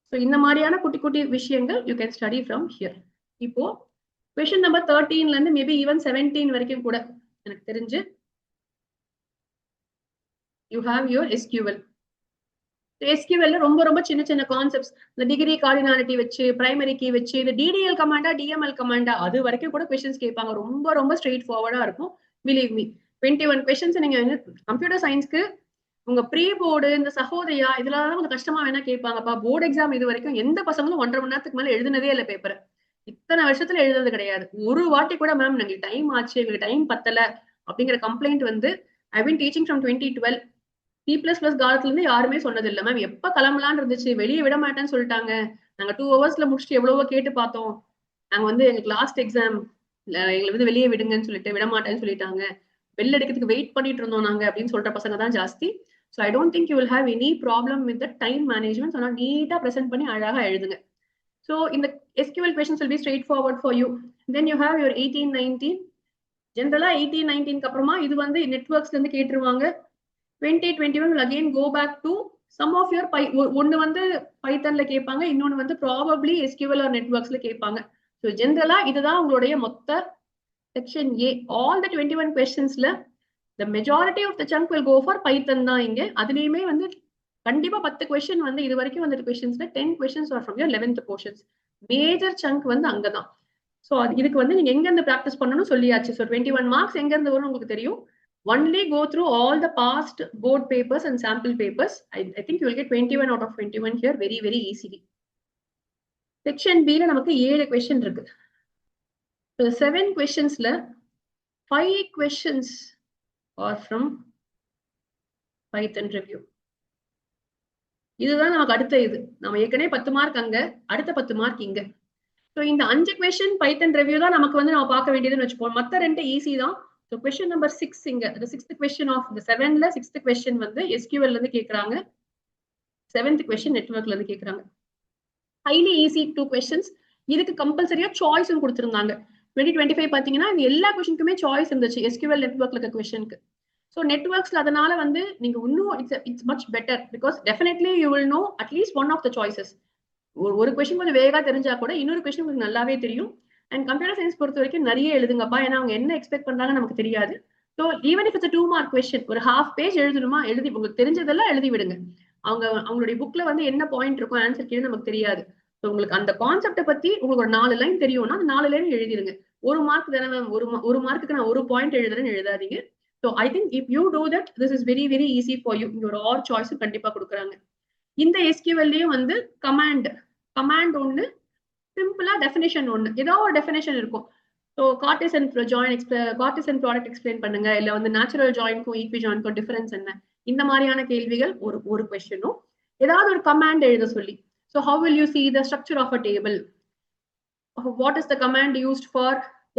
ஸோ இந்த மாதிரியான குட்டி குட்டி விஷயங்கள் you can study from here. இப்போ கொஸ்டின் நம்பர் 13ல இருந்து மேபி ஈவன் 17 வரைக்கும் கூட எனக்கு தெரிஞ்சு யூ ஹாவ் யுவர் எஸ்கியூஎல். எஸ்கியூஎல்ல ரொம்ப ரொம்ப சின்ன சின்ன கான்செப்ட்ஸ், இந்த டிகிரி கார்டினாலிட்டி வச்சு, பிரைமரி கீ வச்சு, இந்த டிடிஎல் கமாண்டா டிஎம்எல் கமாண்டா அது வரைக்கும் கூட கொஸ்டின்ஸ் கேட்பாங்க. ரொம்ப ரொம்ப ஸ்ட்ரெயிட் ஃபார்வர்டா இருக்கும். பிலீவ் மீ 21 கொஸ்டின்ஸ் நீங்க கம்ப்யூட்டர் சயின்ஸ்க்கு உங்க ப்ரீ போர்டு, இந்த சகோதயா இதெல்லாம் கொஞ்சம் கஷ்டமா வேணா கேட்பாங்கப்பா. போர்டு எக்ஸாம் இது வரைக்கும் எந்த பசங்களும் 1.5 மணி நேரத்துக்கு மேல எழுதுனதே இல்லை பேப்பர். இத்தனை வருஷத்துல எழுதுனது கிடையாது. ஒரு வாட்டி கூட மேம் எங்களுக்கு டைம் ஆச்சு, எங்களுக்கு டைம் பத்தல அப்படிங்கிற கம்ப்ளைண்ட் வந்து ஐ பின் டீச்சிங் ஃப்ரம் 2012. C++ காலத்துல இருந்து யாருமே சொன்னது இல்லை மேம். எப்ப கிளம்பலான்னு இருந்துச்சு, வெளியே விட மாட்டேன்னு சொல்லிட்டாங்க. நாங்க 2 ஹவர்ஸ்ல முடிச்சுட்டு எவ்வளவோ கேட்டு பார்த்தோம். நாங்க வந்து எங்களுக்கு லாஸ்ட் எக்ஸாம் எங்களை வந்து வெளியே விடுங்கன்னு சொல்லிட்டு விட மாட்டேன்னு சொல்லிட்டாங்க. வெளில எடுக்கிறதுக்கு வெயிட் பண்ணிட்டு இருந்தோம் நாங்க அப்படின்னு சொல்ற பசங்க தான் ஜாஸ்தி. So I don't think you will have any problem with the time management. So நான் நீட்டாக ப்ரெசென்ட் பண்ணி அழகாக எழுதுங்க. ஸோ இந்த SQL questions will be straightforward for you. Then you have your 18, 19. ஜென்ரலா 18, 19க்கு அப்புறமா இது வந்து நெட்வொர்க்ஸ்ல இருந்து கேட்டுருவாங்க. 20, 21 will again go back to some of your ஒன்னு வந்து பைத்தன்ல கேட்பாங்க, இன்னொன்னு வந்து ப்ராபப்ளி SQL or நெட்வொர்க்ஸ்ல கேட்பாங்க. ஸோ ஜென்ரலா இதுதான் உங்களுடைய மொத்த section A. All the 21 questions-ல the majority of the chunk will go for Python தான் இங்க. அதுலயுமே வந்து கண்டிப்பா 10 question வந்து இது வரைக்கும் வந்துட்டு questions-ல 10 questions are from your 11th portions. Major chunk வந்து அங்கதான். ஸோ இதுக்கு வந்து நீங்க எங்க இருந்து ப்ராக்டிஸ் பண்ணணும்னு சொல்லியாச்சு. ஸோ 21 மார்க்ஸ் எங்க இருந்து வரும் உங்களுக்கு தெரியும். Only go through all the past board papers and sample papers. I think you will get 21 out of 21 here very, very easily. Section B ல நமக்கு 7 question இருக்கு. So 7 questionsல 5 questions are from Python review. இதுதான் நமக்கு அடுத்த இது. நம்ம ஏற்கனவே 10 mark அங்க, அடுத்த 10 மார்க் இங்க. ஸோ இந்த 5 question Python review தான் நமக்கு வந்து நம்ம பார்க்க வேண்டியதுன்னு வச்சுப்போம். மற்ற 2 ஈஸி தான். ஸோ கொஸ்டின் நம்பர் 6 இங்க, the 6th question of the 7ல 6th question வந்து SQL இருந்து கேட்கறாங்க. 7th question நெட்வொர்க்ல இருந்து கேட்கறாங்க. Highly easy 2 questions. இதுக்கு கம்பல்சரியா சாய்ஸும் கொடுத்திருந்தாங்க. 2025 பாத்தீங்கன்னா இந்த எல்லா கொஸ்டினுக்குமே சாய்ஸ் இருந்துச்சு SQL நெட்வொர்க்ல இருக்க கொஸ்டினுக்கு. ஸோ நெட்வொர்க்ஸ்ல அதனால வந்து நீங்க இன்னும் it's much better because definitely you will know at least one of the choices. ஒரு கொஸ்டின் கொஞ்சம் வேகா தெரிஞ்சா கூட இன்னொரு கொஸ்டின் உங்களுக்கு நல்லாவே தெரியும். அண்ட் கம்ப்யூட்டர் சயின்ஸ் பொறுத்த வரைக்கும் நிறைய எழுதுங்கப்பா, ஏன்னா அவங்க என்ன எக்ஸ்பெக்ட் பண்றாங்க நமக்கு தெரியாது. So even if it's 2 mark question, ஒரு ஹாஃப் பேஜ் எழுதணுமா, எழுதி உங்களுக்கு தெரிஞ்சதெல்லாம் எழுதி விடுங்க. அவங்களுடைய புக்ல வந்து என்ன பாயிண்ட் இருக்கும் ஆன்சர் கீழே நமக்கு தெரியாது. ஸோ உங்களுக்கு அந்த கான்செப்டை பத்தி உங்களுக்கு ஒரு 4 லைன் தெரியும்னா அந்த 4 லைன் எழுதிருங்க. 1 மார்க் தானே மேம், ஒரு மார்க்குக்கு நான் 1 பாயிண்ட் எழுதுறேன்னு எழுதாதீங்க. So I think if you do that this is very very easy for you. இங்க ஒரு ஆர் சாய்ஸ் கண்டிப்பா கொடுக்குறாங்க. இந்த SQL-லயும் வந்து கமாண்ட் ஒன்னு, சிம்பிளா டெஃபினேஷன் ஒன்னு, ஏதோ ஒரு டெஃபினேஷன் இருக்கும். ஸோ கார்டீசியன் ப்ராடக்ட் எக்ஸ்பிளைன் பண்ணுங்க, இல்ல வந்து நேச்சுரல் ஜாயின்க்கும் ஈக்வி ஜாயின்க்கும் டிஃபரன்ஸ் என்ன, இந்த மாதிரியான கேள்விகள் ஒரு கொஸ்டினும், ஏதாவது ஒரு கமாண்ட் எழுத சொல்லி. So how will you see the structure of a table, what is the command used for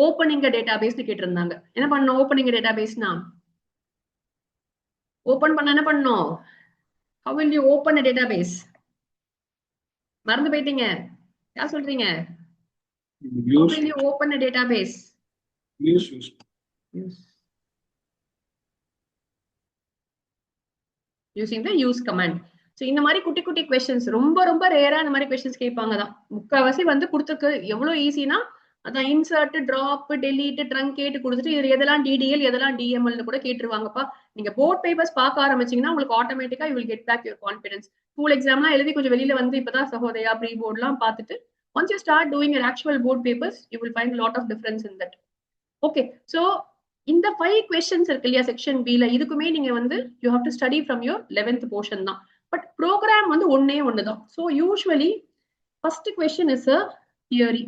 opening a database கேட்டிருந்தாங்க. என்ன பண்ணணும் ஓப்பனிங் டேட்டாபேஸ்னா, ஓபன் பண்ண என்ன பண்ணணும், how will you open a database? மறந்து போயிட்டீங்க, யார் சொல்றீங்க? How will you open a database? Use. Using the use command. So இந்த மாதிரி குட்டி குட்டி கொஸ்டின்ஸ் ரொம்ப ரேரா இந்த மாதிரி கொஸ்டின்ஸ் கேட்பாங்க தான். முக்காவாசி வந்து கொடுத்துருக்கு எவ்வளவு ஈஸினா அதான் இன்சர்ட், டிராப், டெலீட், ட்ரங்கேட் கொடுத்துட்டு இது எதெல்லாம் DDL எதெல்லாம் DML கூட கேட்டுருவாங்கப்பா. நீங்க போர்ட் பேப்பர்ஸ் பார்க்க ஆரம்பிச்சீங்கன்னா உங்களுக்கு ஆட்டோமேட்டிக்கா you will get back your confidence. School எக்ஸாம்லாம் எழுதி கொஞ்சம் வெளியில வந்து இப்பதான் சகோதயா ப்ரீ போர்ட்லாம் பார்த்துட்டு once you start doing your actual board papers you will find a lot of difference in that. Okay, so இந்த 5 questions இருக்கு இல்லையா செக்ஷன் B ல, இதுக்குமே நீங்க வந்து you have to study from your 11th portion தான். But program வந்து ஒன்னே ஒண்ணுதான். So usually first question is a theory.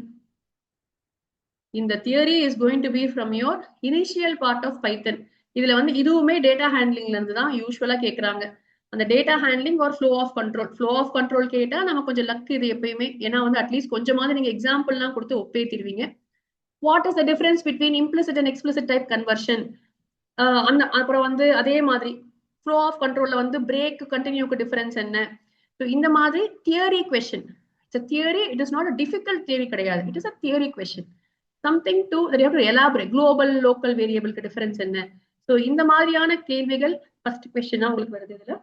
இந்த theory is going to be from your initial part of Python. இதுல வந்து இதுவுமே டேட்டா ஹேண்ட்லிங்ல இருந்து தான் யூஸ்வலா கேக்குறாங்க. அந்த data handling or flow of control கேட்டா நம்ம கொஞ்சம் லக் இது எப்பயுமே, ஏன்னா வந்து அட்லீஸ்ட் கொஞ்சமாவது நீங்க எக்ஸாம்பிள்லாம் கொடுத்து ஒப்பேத்திடுவீங்க. What is the difference between implicit and explicit type conversion, அப்புறம் வந்து அதே மாதிரி ஃப்ளோ ஆஃப் கண்ட்ரோல்ல வந்து பிரேக் கண்டினியூக்கு டிஃபரன்ஸ் என்ன. ஸோ இந்த மாதிரி theory question. It's a theory, it is not a difficult theory கிடையாது, it is a theory question, something to that you have to elaborate. global local variable க்கு difference என்ன. So இந்த மாதிரியான கேள்விகள் ஃபர்ஸ்ட் கொஸ்டினா உங்களுக்கு வருது. இதுல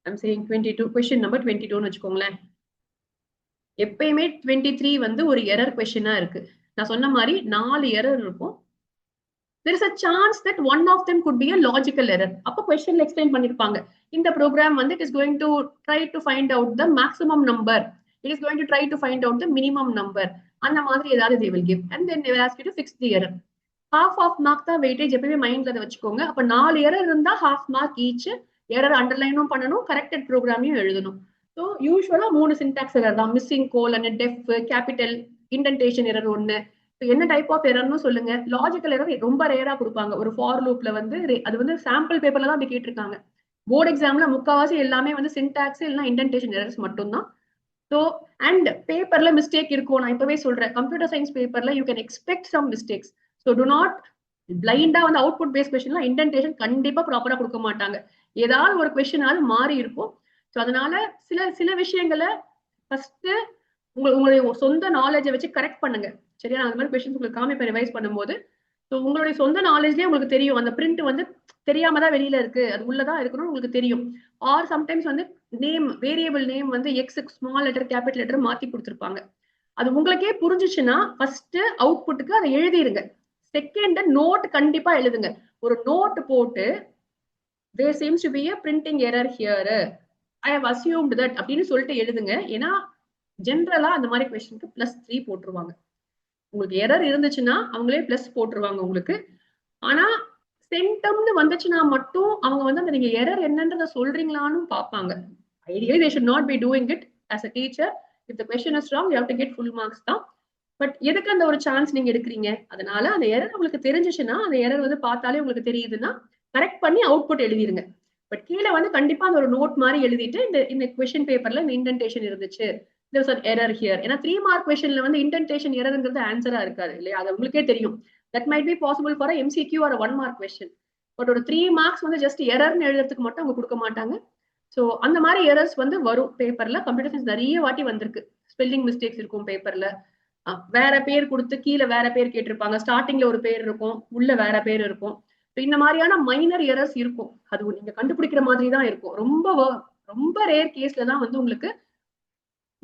I'm saying 22, question number 22 னு வச்சுக்கோங்களேன். எப்பயுமே 23 வந்து ஒரு எரர் கொஸ்டினா இருக்கு. நான் சொன்ன மாதிரி 4 எரர் இருக்கும். there is a chance that one of them could be a logical error. அப்ப questionல explain பண்ணிருப்பாங்க, இந்த program வந்து it is going to try to find out the maximum number, it is going to try to find out the minimum number, அந்த மாதிரி ஏதாவது they will give and then they will ask you to fix the error. half of mark தான் weightage, எப்பவுமே மைண்ட்ல அதை வச்சுக்கோங்க. அப்ப 4 error இருந்தா half mark each. எரர் அண்டர்லைனும் பண்ணணும், கரெக்டட் ப்ரோக்ராமையும் எழுதணும். ஸோ யூஸ்வலா 3 சின்டாக்ஸ் எரர் தான், missing colon, def, capital, indentation error ஒன்னு. என்ன டைப் ஆஃப் எரர்னு சொல்லுங்க. லாஜிக்கல் எரர் ரொம்ப ரேரா கொடுப்பாங்க. ஒரு ஃபார் லூப்ல வந்து அது வந்து சாம்பிள் பேப்பர்ல தான் அப்படி கேட்டிருக்காங்க. போர்டு எக்ஸாம்ல முக்காவாசி எல்லாமே வந்து சின்டாக்ஸ் இல்லைன்னா இண்டென்டேஷன் எரர்ஸ் மட்டும் தான். ஸோ அண்ட் பேப்பர்ல மிஸ்டேக் இருக்கும். நான் இப்பவே சொல்றேன், கம்ப்யூட்டர் சயின்ஸ் பேப்பர்ல you can expect some mistakes. So do not பிளைண்டா வந்து அவுட்புட் பேஸ் கொஸ்டின்ல இண்டென்டேஷன் கண்டிப்பா ப்ராப்பரா கொடுக்க மாட்டாங்க. ஏதாவது ஒரு கொஸ்டினாலும் மாறி இருக்கும். ஸோ அதனால சில விஷயங்களை ஃபர்ஸ்ட் உங்களுடைய சொந்த நாலேஜை வச்சு கரெக்ட் பண்ணுங்க. சரியா? அந்த மாதிரி கொஸ்டின்ஸ் உங்களுக்கு காமிப்பேன் ரிவைஸ் பண்ணும்போது. ஸோ உங்களுடைய சொந்த நாலேஜ்லேயே உங்களுக்கு தெரியும் அந்த பிரிண்ட் வந்து தெரியாம தான் வெளியில இருக்கு, அது உள்ளதான் இருக்கணும்னு உங்களுக்கு தெரியும். ஆர் சம்டைம்ஸ் வந்து நேம் வேரியபிள் நேம் வந்து X small letter capital letter மாத்தி கொடுத்துருப்பாங்க. அது உங்களுக்கே புரிஞ்சிச்சுன்னா ஃபர்ஸ்ட் அவுட்புட்டுக்கு அதை எழுதிருங்க. செகண்ட் நோட் கண்டிப்பா எழுதுங்க. ஒரு நோட் போட்டு there seems to be a printing error here, I have assumed that அப்படின்னு சொல்லிட்டு எழுதுங்க. ஏன்னா ஜென்ரலா அந்த மாதிரி கொஸ்டினுக்கு +3 போட்டுருவாங்க. உங்களுக்கு எரர் இருந்துச்சுன்னா அவங்களே பிளஸ் போட்டுருவாங்க உங்களுக்கு. ஆனா சென்டம்னு வந்துச்சுன்னா மட்டும் அவங்க வந்து அந்த நீங்க எரர் என்னன்றத சொல்றீங்களான்னு பார்ப்பாங்க. Ideally they should not be doing it as a teacher. If the question is wrong, you have to get full marks தான். பட் எதுக்கு அந்த ஒரு சான்ஸ் நீங்க எடுக்கிறீங்க? அதனால அந்த எரர் உங்களுக்கு தெரிஞ்சிச்சுன்னா அந்த எரர் வந்து பார்த்தாலே உங்களுக்கு தெரியுதுன்னா கரெக்ட் பண்ணி அவுட்புட் எழுதிருங்க. பட் கீழே வந்து கண்டிப்பா அந்த ஒரு நோட் மாதிரி எழுதிட்டு இந்த கொஸ்டின் பேப்பர்ல இந்த இன்டென்டேஷன் இருந்துச்சு, there was an error here. ஏன்னா 3 மார்க் கொஸ்டின்ல வந்து இன்டென்டேஷன் எரர்ங்கிறது ஆன்சரா இருக்காது இல்லையா? அது உங்களுக்கே தெரியும். That might be possible for a MCQ or a 1 mark question. But ஒரு 3 மார்க்ஸ் வந்து ஜஸ்ட் எரர்னு எழுதுறதுக்கு மட்டும் அவங்க கொடுக்க மாட்டாங்க. ஸோ அந்த மாதிரி எரர்ஸ் வந்து வரும் பேப்பர்ல. கம்ப்யூட்டர் சயின்ஸ் நிறைய வாட்டி வந்திருக்கு. ஸ்பெல்லிங் மிஸ்டேக்ஸ் இருக்கும் பேப்பர்ல. வேற பேர் கொடுத்து கீழே வேற பேர் கேட்டிருப்பாங்க. ஸ்டார்டிங்ல ஒரு பேர் இருக்கும், உள்ள வேற பேர் இருக்கும். இந்த மாதிரியான மைனர் எரர்ஸ் இருக்கும். அது நீங்க கண்டுபிடிக்கிற மாதிரி தான் இருக்கும். ரொம்ப ரேர் கேஸ்ல தான் வந்து உங்களுக்கு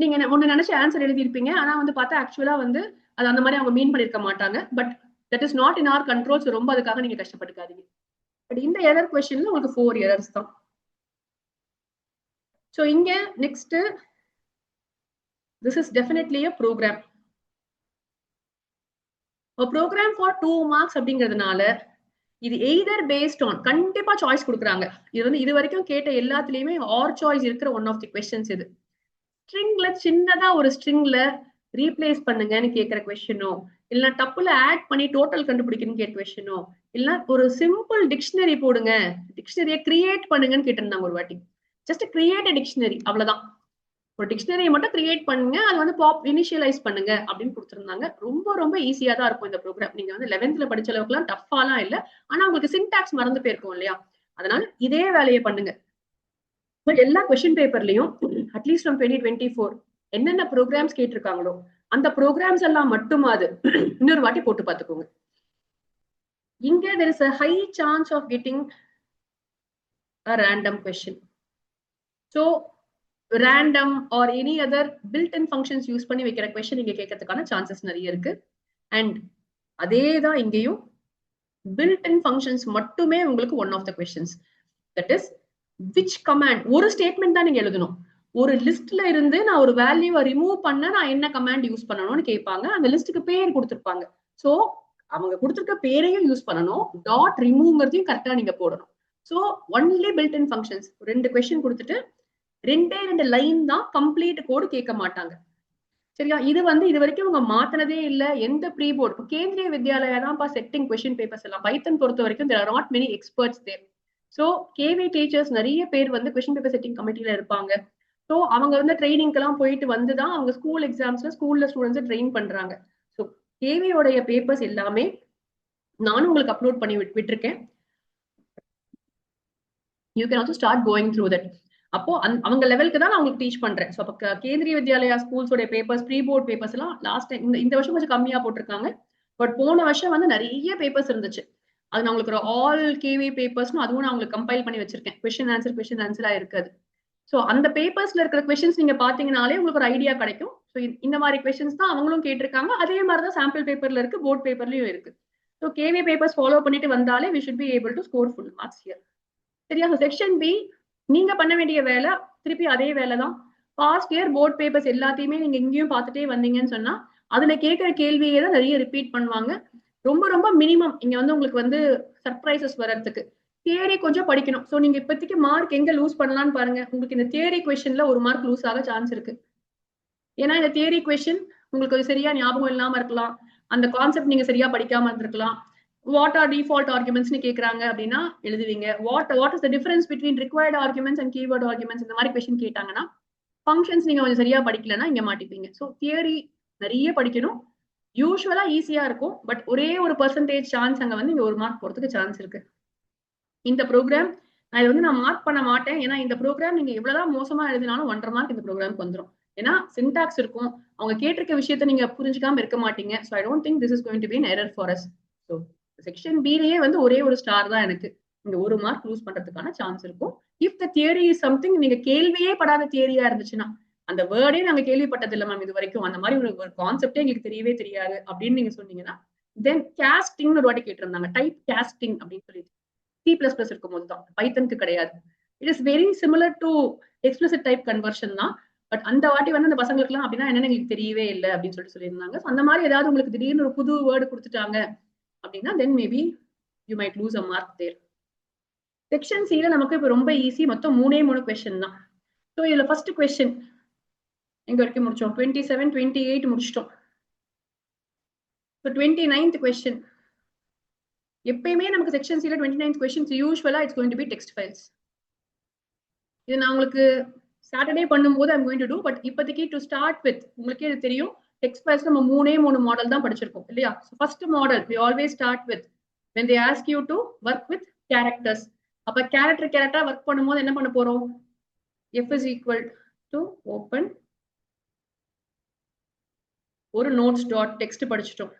நீங்க ஒண்ணு நினைச்சு ஆன்சர் எழுதிருப்பீங்க. ஆனா வந்து பார்த்தா ஆக்சுவலா வந்து அது அந்த மாதிரி அவங்க மீன் பண்ணிருக்க மாட்டாங்க. But that is not in our control. So ரொம்ப அதுக்காக நீங்க கஷ்டப்பட்டுக்காதீங்க. பட் இந்த எரர் கொஸ்டின்ல உங்களுக்கு 4 எரர்ஸ் தான். ஸோ இங்க next this is definitely a program. A program for 2 marks அப்படிங்கிறதுனால இது எய்தர் பேஸ்ட் ஆன் கண்டிப்பா சாய்ஸ் கொடுக்குறாங்க. இது வந்து இது வரைக்கும் கேட்ட எல்லாத்துலயுமே ஆர் சாய்ஸ் இருக்கிற ஒன் ஆஃப் தி கொஸ்டின்ஸ் இது. ஸ்ட்ரிங்ல சின்னதா ஒரு ஸ்ட்ரிங்ல ரீப்ளேஸ் பண்ணுங்கன்னு கேட்கிற கொஸ்டினோ, இல்ல டப்புல ஆட் பண்ணி டோட்டல் கண்டுபிடிக்கணும்னு கேட்ட கொஸ்டினோ, இல்ல ஒரு சிம்பிள் டிக்ஷனரி போடுங்க, டிக்ஷனரியை கிரியேட் பண்ணுங்கன்னு கேட்டிருந்தாங்க ஒரு வாட்டி. ஜஸ்ட் கிரியேட் a டிக்ஷனரி, அவ்வளவுதான். ஒரு டிக்ஷனரியை மட்டும் கிரியேட் பண்ணுங்க, அது வந்து இனிஷியலைஸ் பண்ணுங்க அப்படின்னு கொடுத்துருந்தாங்க. ரொம்ப ஈஸியா தான் இருக்கும் இந்த ப்ரோக்ராம். நீங்க வந்து 11th படிச்ச அளவுக்குலாம் டஃபாலாம் இல்ல. ஆனா உங்களுக்கு சின்டாக்ஸ் மறந்து போயிருக்கும் இல்லையா? அதனால இதே வேலையை பண்ணுங்க. எல்லா கொஸ்டின் பேப்பர்லயும் அட்லீஸ்ட் ஃப்ரம் 2024 என்னென்ன ப்ரோக்ராம்ஸ் கேட்டிருக்காங்களோ அந்த ப்ரோக்ராம்ஸ் எல்லாம் மட்டுமாது இன்னொரு வாட்டி போட்டு பார்த்துக்கோங்க. இங்க there is a high chance of getting a random question. So random or any other built-in functions use பண்ணி வைக்கிற கொஸ்டின் இங்க கேட்கறதுக்கான சான்சஸ் நிறைய இருக்கு. அண்ட் அதேதான் இங்கேயும் built-in functions மட்டுமே உங்களுக்கு one of the questions. That is which command, ஒரு ஸ்டேட்மெண்ட் தான் நீங்க எழுதணும். ஒரு லிஸ்ட்ல இருந்து நான் ஒரு வேல்யூவை ரிமூவ் பண்ண நான் என்ன கமாண்ட் யூஸ் பண்ணணும்னு கேட்பாங்க. அந்த லிஸ்ட்டுக்கு பேர் கொடுத்துருப்பாங்க. ஸோ அவங்க கொடுத்துருக்க பேரையும் யூஸ் பண்ணணும், டாட் ரிமூவ்ங்கிறதையும் கரெக்டா நீங்க போடணும். So only built-in functions. 2 question கொடுத்துட்டு 2 லைன் தான், கம்ப்ளீட் கோடு கேட்க மாட்டாங்க. சரியா? இது வந்து இது வரைக்கும் அவங்க மாத்தினதே இல்லை. எந்த ப்ரீ போர்டு, இப்போ கேந்திரிய வித்யாலயா தான் செட்டிங் கொஸ்டின் பேப்பர்ஸ் எல்லாம். பைத்தன் பொறுத்த வரைக்கும் there are not many experts there. So KV teachers நிறைய பேர் வந்து கொஸ்டின் பேப்பர் செட்டிங் கமிட்டியில இருப்பாங்க. ஸோ அவங்க வந்து ட்ரைனிங்க்கு எல்லாம் போயிட்டு வந்துதான் அவங்க ஸ்கூல் எக்ஸாம்ஸ்ல ஸ்கூல்ல ஸ்டூடெண்ட்ஸ் ட்ரெயின் பண்றாங்க. ஸோ கேவியோடைய பேப்பர்ஸ் எல்லாமே நானும் உங்களுக்கு அப்லோட் பண்ணி விட்டுருக்கேன். You can also start going through that. அப்போ அவங்க லெவலுக்கு தான் நான் உங்களுக்கு டீச் பண்றேன். ஸோ அப்போ கேந்திரிய வித்யாலயா ஸ்கூல்ஸோட பேப்பர்ஸ், ப்ரீ போர்ட் பேப்பர்ஸ் எல்லாம் லாஸ்ட் டைம் இந்த வருஷம் கொஞ்சம் கம்மியா போட்டிருக்காங்க. பட் போன வருஷம் வந்து நிறைய பேப்பர்ஸ் இருந்துச்சு. அது நான் உங்களுக்கு ஒரு ஆல் கேவி பேப்பர்ஸ்னு அதுவும் நான் உங்களுக்கு கம்பைல் பண்ணி வச்சிருக்கேன். கொஸ்டின் ஆன்சரா இருக்காது. ஸோ அந்த பேப்பர்ஸ்ல இருக்கிற கொஸ்டின்ஸ் நீங்க பாத்தீங்கன்னாலே உங்களுக்கு ஒரு ஐடியா கிடைக்கும். ஸோ இந்த மாதிரி கொஸ்டின்ஸ் தான் அவங்களும் கேட்டிருக்காங்க. அதே மாதிரிதான் சாம்பிள் பேப்பர்ல இருக்கு, போர்ட் பேப்பர்லயும் இருக்கு. ஸோ கேவி பேப்பர்ஸ் ஃபாலோ பண்ணிட்டு வந்தாலே we should be able to score full marks here. சரியா? செக்ஷன் பி நீங்க பண்ண வேண்டிய வேலை திருப்பி அதே வேலை தான். பாஸ்ட் இயர் போர்ட் பேப்பர்ஸ் எல்லாத்தையுமே நீங்க எங்கேயும் பார்த்துட்டே வந்தீங்கன்னு சொன்னா அதுல கேட்கிற கேள்வியே தான் நிறைய ரிப்பீட் பண்ணுவாங்க. ரொம்ப மினிமம் இங்க வந்து உங்களுக்கு வந்து சர்ப்ரைசஸ் வர்றதுக்கு தியரி கொஞ்சம் படிக்கணும். ஸோ நீங்க இப்போதைக்கு மார்க் எங்க லூஸ் பண்ணலாம்னு பாருங்க. உங்களுக்கு இந்த தியரி கொஸ்டின்ல 1 மார்க் லூஸ் ஆக சான்ஸ் இருக்கு. ஏன்னா இந்த தியரி கொஸ்டின் உங்களுக்கு சரியா ஞாபகம் இல்லாம இருக்கலாம், அந்த கான்செப்ட் நீங்க சரியா படிக்காம இருந்திருக்கலாம். வாட் ஆர் டிஃபால்ட் ஆர்குமெண்ட்ஸ்னு கேட்கறாங்க அப்படின்னா எழுதுவீங்க. What is the difference between required arguments and keyword arguments, இந்த மாதிரி கொஸ்டின் கேட்டாங்கன்னா ஃபங்க்ஷன்ஸ் நீங்க கொஞ்சம் சரியா படிக்கலன்னா இங்க மாட்டிப்பீங்க. ஸோ தியரி நிறைய படிக்கணும். யூஸ்வலா ஈஸியா இருக்கும். பட் ஒரே ஒரு % சான்ஸ் அங்க வந்து இங்க 1 மார்க் போறதுக்கு சான்ஸ் இருக்கு. இந்த ப்ரோக்ராம் இதை வந்து நான் மார்க் பண்ண மாட்டேன். ஏன்னா இந்த ப்ரோக்ராம் நீங்க எவ்வளவுதான் மோசமா எழுதினாலும் 1.5 மார்க் இந்த ப்ரோக்ராமுக்கு வந்துடும். ஏன்னா சின்டாக்ஸ் இருக்கும், அவங்க கேட்டிருக்க விஷயத்த நீங்க புரிஞ்சுக்காம இருக்க மாட்டீங்க. So I don't think this is going to be an error for us. So section பிலயே வந்து ஒரே ஒரு ஸ்டார் தான் எனக்கு. இங்க 1 மார்க் லூஸ் பண்றதுக்கான சான்ஸ் இருக்கும். If the theory is something நீங்க கேள்வியே படாத தியரியா இருந்துச்சுன்னா, அந்த வேர்டே நாங்க கேள்விப்பட்டது இல்லை மேம் இது வரைக்கும், அந்த மாதிரி ஒரு கான்செப்டே எங்களுக்கு தெரியவே தெரியாது அப்படின்னு நீங்க சொன்னீங்கன்னா, தென் கேஸ்டிங்னு ஒரு வாட்டி கேட்டிருந்தாங்க. டைப் கேஸ்டிங் அப்படின்னு சொல்லி C++ இருக்கும் போது தான், பைத்தனுக்கு கிடையாது. It is very similar to explicit type conversion தான். பட் அந்த வாட்டி வந்து அந்த பசங்களுக்குலாம் அப்படின்னா என்னன்னு எங்களுக்கு தெரியவே இல்லை அப்படின்னு சொல்லியிருந்தாங்க. அந்த மாதிரி ஏதாவது உங்களுக்கு திடீர்னு ஒரு புது வேர்டு கொடுத்துட்டாங்க அப்படின்னா then maybe you might lose a mark there. Section சில நமக்கு இப்போ ரொம்ப ஈஸி, மொத்தம் 3 கொஸ்டின் தான். ஸோ இதுல ஃபர்ஸ்ட் கொஸ்டின் எங்க வரைக்கும் முடிச்சோம்? 27, 28 முடிச்சிட்டோம். So 29th question. எப்பயுமே நமக்கு செக்ஷன் சில 29th கொஸ்டின்ஸ் யூஸ்வலா it's going to be text files. இது நான் உங்களுக்கு சாட்டர்டே பண்ணும்போது I'm going to do. But இப்போதைக்கு டு ஸ்டார்ட் வித் உங்களுக்கே இது தெரியும், டெக்ஸ்ட் ஃபைல்ஸ் நம்ம 3 மாடல் தான் படிச்சிருக்கோம் இல்லையா? First model we always start with when they ask you to work with characters. அப்ப கேரக்டரா ஒர்க் பண்ணும்போது என்ன பண்ண போறோம்? f is equal to open ஒரு நோட்ஸ் டாட் டெக்ஸ்ட் படிச்சிட்டோம்.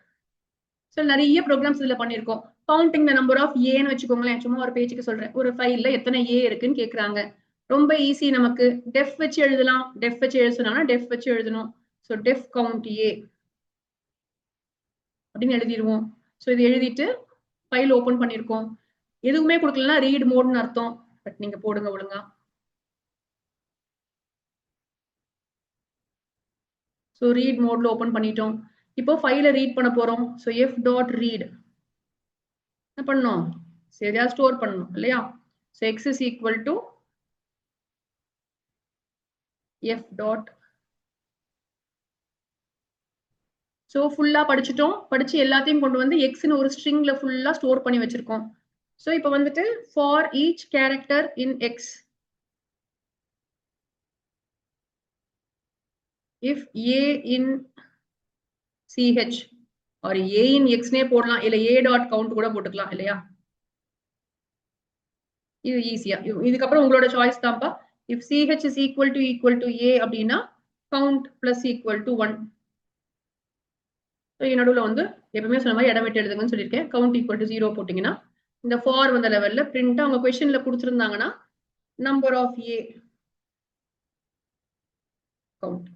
ஸோ நிறைய ப்ரோக்ராம்ஸ் இதுல பண்ணிருக்கோம். கவுண்டிங் த நம்பர் ஆஃப் ஏன்னு வச்சுக்கோங்களேன், சும்மா ஒரு பேஜுக்கு சொல்றேன். ஒரு ஃபைல்ல எத்தனை ஏ இருக்குன்னு கேக்குறாங்க. ரொம்ப ஈஸி நமக்கு. டெஃப் வச்சு எழுதலாம். டெஃப் வச்சு எழுதுனா டெஃப் வச்சு எழுதணும். ஸோ டெஃப் கவுண்ட் ஏ அப்படின்னு எழுதிடுவோம். ஸோ இது எழுதிட்டு ஃபைல் ஓபன் பண்ணிருக்கோம். எதுவுமே கொடுக்கலன்னா ரீட் மோட்னு அர்த்தம். பட் நீங்க போடுங்க ஒழுங்கா. ஸோ ரீட் மோட்ல ஓபன் பண்ணிட்டோம். இப்போ ஃபைலை ரீட் பண்ண போறோம். ஸோ எஃப் டாட் ரீட் என்ன பண்ணணும்? சரியா ஸ்டோர் பண்ணணும் இல்லையா? So X is equal to F dot. So ஃபுல்லா படிச்சுட்டோம். படிச்சு எல்லாத்தையும் கொண்டு வந்து எக்ஸ்னு ஒரு ஸ்ட்ரிங்ல ஃபுல்லா ஸ்டோர் பண்ணி வச்சிருக்கோம். ஸோ இப்போ வந்துட்டு for each character in x if A in CH or A in எக்ஸ்னே போடலாம், இல்ல ஏ டாட் கவுண்ட் கூட போட்டுக்கலாம் இல்லையா? இது ஈஸியா. இதுக்கப்புறம் உங்களோட சாய்ஸ் தான்ப்பா. If CH is equal to A அப்படின்னா கவுண்ட் பிளஸ் ஈக்குவல் டு 1. நடுவில் வந்து எப்பவுமே சொன்ன மாதிரி இடம் விட்டு எழுதுங்கன்னு சொல்லியிருக்கேன். கவுண்ட் ஈக்குவல் டு 0 போட்டீங்கன்னா இந்த ஃபார் வந்த லெவல்ல பிரிண்ட் அவங்க கொஸ்டின்ல கொடுத்துருந்தாங்கன்னா number of A count.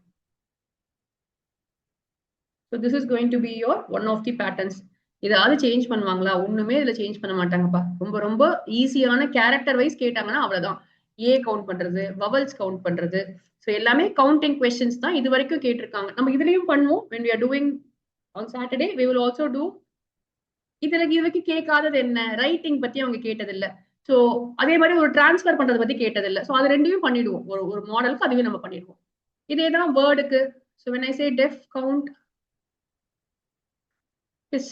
So this is going to be your one of the patterns. ஏதாவது சேஞ்ச் பண்ணுவாங்களா? ஒண்ணுமே இதுல சேஞ்ச் பண்ண மாட்டாங்கப்பா. ரொம்ப ரொம்ப ஈஸியான கேரக்டர் வைஸ் கேட்டாங்கன்னா அவ்வளவுதான். ஏ கவுண்ட் பண்றது, வவல்ஸ் கவுண்ட் பண்றது, ஸோ எல்லாமே கவுண்டிங் கொஸ்டின்ஸ் தான் இது வரைக்கும் கேட்டிருக்காங்க. நம்ம இதுலயும் பண்ணுவோம். when we are doing on Saturday we will also do. இதுல இதுக்கு கேட்காதது என்ன? ரைட்டிங் பத்தி அவங்க கேட்டது இல்ல. சோ அதே மாதிரி ஒரு டிரான்ஸ்ஃபர் பண்றதை பத்தி கேட்டது இல்ல. சோ அது ரெண்டையும் பண்ணிடுவோம். ஒரு மாடலுக்கு அதுவே நம்ம பண்ணிடுவோம். இதேதான் வேர்டுக்கு. So when I say def count is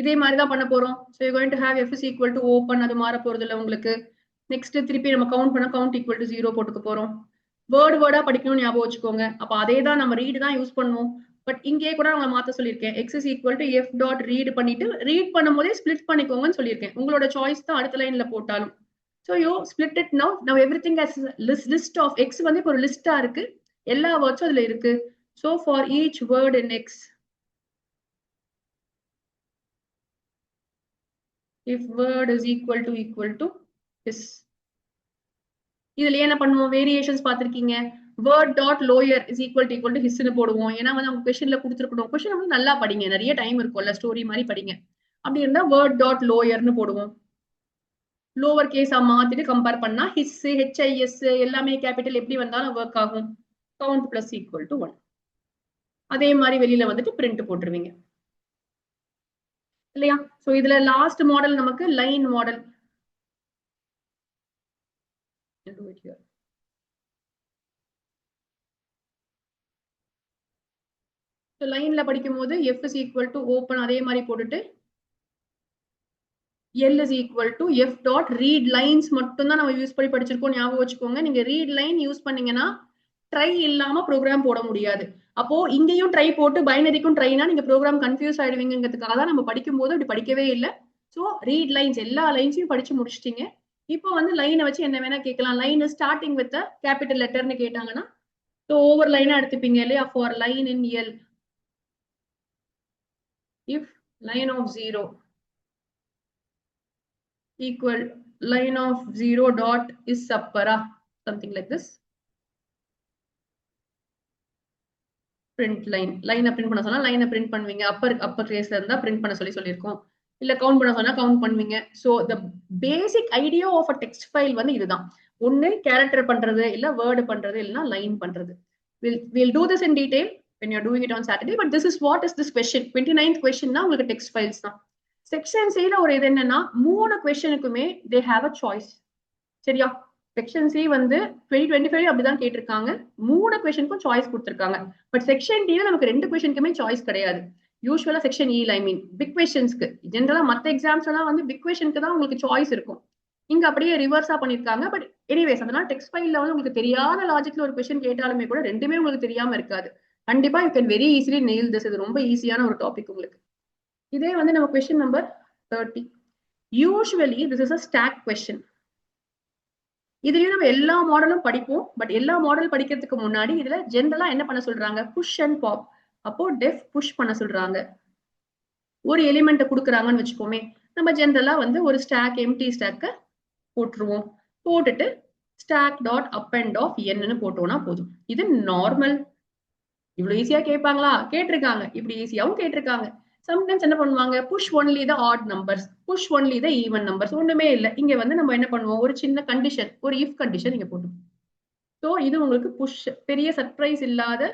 இதே மாதிரி தான் பண்ண போறோம். So you're going to have f is equal to open. அது மாற போறது இல்ல உங்களுக்கு. நெக்ஸ்ட் திருப்பி நம்ம கவுண்ட் பண்ண கவுண்ட் ஈக்குவல் டு 0 போட்டுக்க போறோம். வேர்டா படிக்கணும்னு ஞாபகம் வச்சுக்கோங்க. அப்ப அதே தான் நம்ம ரீட் தான் யூஸ் பண்ணுவோம். பட் இங்கே கூட நான் மாத்த சொல்லியிருக்கேன். x is equal to f dot read பண்ணிட்டு ரீட் பண்ணும்போதே ஸ்பிளிட் பண்ணிக்கோங்கன்னு சொல்லியிருக்கேன். உங்களோட சாய்ஸ் தான் அடுத்த லைன்ல போட்டாலும். So you split it now. Now everything as list of x வந்து இப்போ ஒரு லிஸ்டா இருக்கு. எல்லா வேர்ட்ஸும் அதுல இருக்கு. So for each word in x if word is equal to this. இதுல என்ன பண்ணுவோம்? Variations பார்த்திருக்கீங்க. word dot lower is equal to his னு போடுவோம். ஏன்னா வந்து அவங்க கொஸ்டின்ல கொடுத்துருக்கணும். கொஸ்டின் வந்து நல்லா படிங்க, நிறைய டைம் இருக்கும்ல, ஸ்டோரி மாதிரி படிங்க. அப்படி இருந்தா word dot lower னு போடுவோம். லோவர் கேஸா மாத்திட்டு கம்பேர் பண்ணா his, his எல்லாமே கேபிட்டல் எப்படி வந்தாலும் ஒர்க் ஆகும். count plus equal to 1. அதே மாதிரி வெளியில வந்துட்டு பிரிண்ட் போட்டுருவீங்க இல்லையா? சோ இதுல லாஸ்ட் மாடல் நமக்கு லைன் மாடல். லைன்ல படிக்கும் போது f is equal to open அதே மாதிரி போட்டுட்டு l is equal to f dot read lines மட்டும் தான் நம்ம யூஸ் பண்ணி படிச்சிருக்கோம். ஞாபகம் வச்சுக்கோங்க. நீங்க ரீட் லைன் யூஸ் பண்ணீங்கன்னா ட்ரை இல்லாம ப்ரோக்ராம் போட முடியாது. அப்போ இங்கேயும் ட்ரை போட்டு பைனரிக்கும் ட்ரைனா நீங்க ப்ரோக்ராம் கன்ஃபியூஸ் ஆயிடுவீங்கிறதுக்காக தான் நம்ம படிக்கும் போது அப்படி படிக்கவே இல்லை. ஸோ ஸோ ரீட் லைன்ஸ் எல்லா லைன்ஸையும் படிச்சு முடிச்சிட்டீங்க. இப்போ வந்து லைனை வச்சு என்ன வேணா கேட்கலாம். லைன் ஸ்டார்டிங் வித் கேபிட்டல் லெட்டர்னு கேட்டாங்கன்னா ஸோ ஒவ்வொரு லைனா எடுத்துப்பீங்க இல்லையா. For line in L, if line of 0 equal line of 0 dot is upper, something like this. print line print பண்ண சொன்னா லைனை print பண்ணுவீங்க. upper caseல இருந்தா print பண்ண சொல்லியிருக்கோம். இல்ல கவுண்ட் பண்ண சொன்னா கவுண்ட் பண்ணுவீங்க. So the basic idea of a text file வந்து இதுதான். ஒண்ணு கேரக்டர் பண்றது, இல்ல வேர்ட் பண்றது, இல்லனா லைன் பண்றது. we'll do this in detail when you're doing it on Saturday, but this is what is this question. 29th question னா உங்களுக்கு text files தான். செக்ஷன் சில ஒரு இது என்னன்னா 3 கொஸ்டினுக்குமே they have a choice. சரியா? செக்ஷன் சி வந்து 2025 அப்படிதான் கேட்டிருக்காங்க. 3 கொஸ்டினுக்கும் சாய்ஸ் கொடுத்திருக்காங்க. பட் செக்ஷன் டி நமக்கு 2 கொஸ்டினுக்குமே சாய்ஸ் கிடையாது. யூசுவலா செக்ஷன் இ ஐ மீன் பிக் கொஸ்டின்ஸ்க்கு ஜெனரலா மத்த எக்ஸாம்ஸ் எல்லாம் வந்து பிக் கொஸ்டினுக்கு தான் உங்களுக்கு சாய்ஸ் இருக்கும். இங்க அப்படியே ரிவர்ஸா பண்ணிருக்காங்க. பட் எனிவேஸ் அதனால டெக்ஸ்ட் ஃபைல்ல வந்து உங்களுக்கு தெரியாத லாஜிக்ல ஒரு கொஸ்டின் கேட்டாலுமே கூட ரெண்டுமே உங்களுக்கு தெரியாம இருக்காது. கண்டிப்பா you can very easily nail this. இது ரொம்ப ஈஸியான ஒரு டாபிக் உங்களுக்கு. இதே வந்து நம்ம question number 30. Usually this is a stack question. இதுலயும் நம்ம எல்லா மாடலும் படிப்போம். பட் எல்லா மாடல் படிக்கிறதுக்கு முன்னாடி இதுல ஜெனரலா என்ன பண்ண சொல்றாங்க, புஷ் அண்ட் பாப். அப்போ டெஃப் புஷ் பண்ண சொல்றாங்க. ஒரு எலிமெண்ட்டை கொடுக்குறாங்கன்னு வச்சுக்கோமே, நம்ம ஜெனரலா வந்து ஒரு ஸ்டாக் எம்டி ஸ்டாக்க போட்டுருவோம். போட்டுட்டு stack dot append of என்னன்னு போட்டோம்னா போதும். இது நார்மல். இவ்வளவு ஈஸியா கேட்பாங்களா? கேட்டிருக்காங்க. இப்படி ஈஸியாவும் கேட்டிருக்காங்க. சம்டைம்ஸ் என்ன பண்ணுவாங்க, push only the odd numbers, push only the even numbers. ஒண்ணுமே இல்லை. இங்க வந்து நம்ம என்ன பண்ணுவோம், ஒரு சின்ன கண்டிஷன், ஒரு இஃப் கண்டிஷன் இங்க போட்டோம். ஸோ இது உங்களுக்கு புஷ், பெரிய சர்ப்ரைஸ் இல்லாத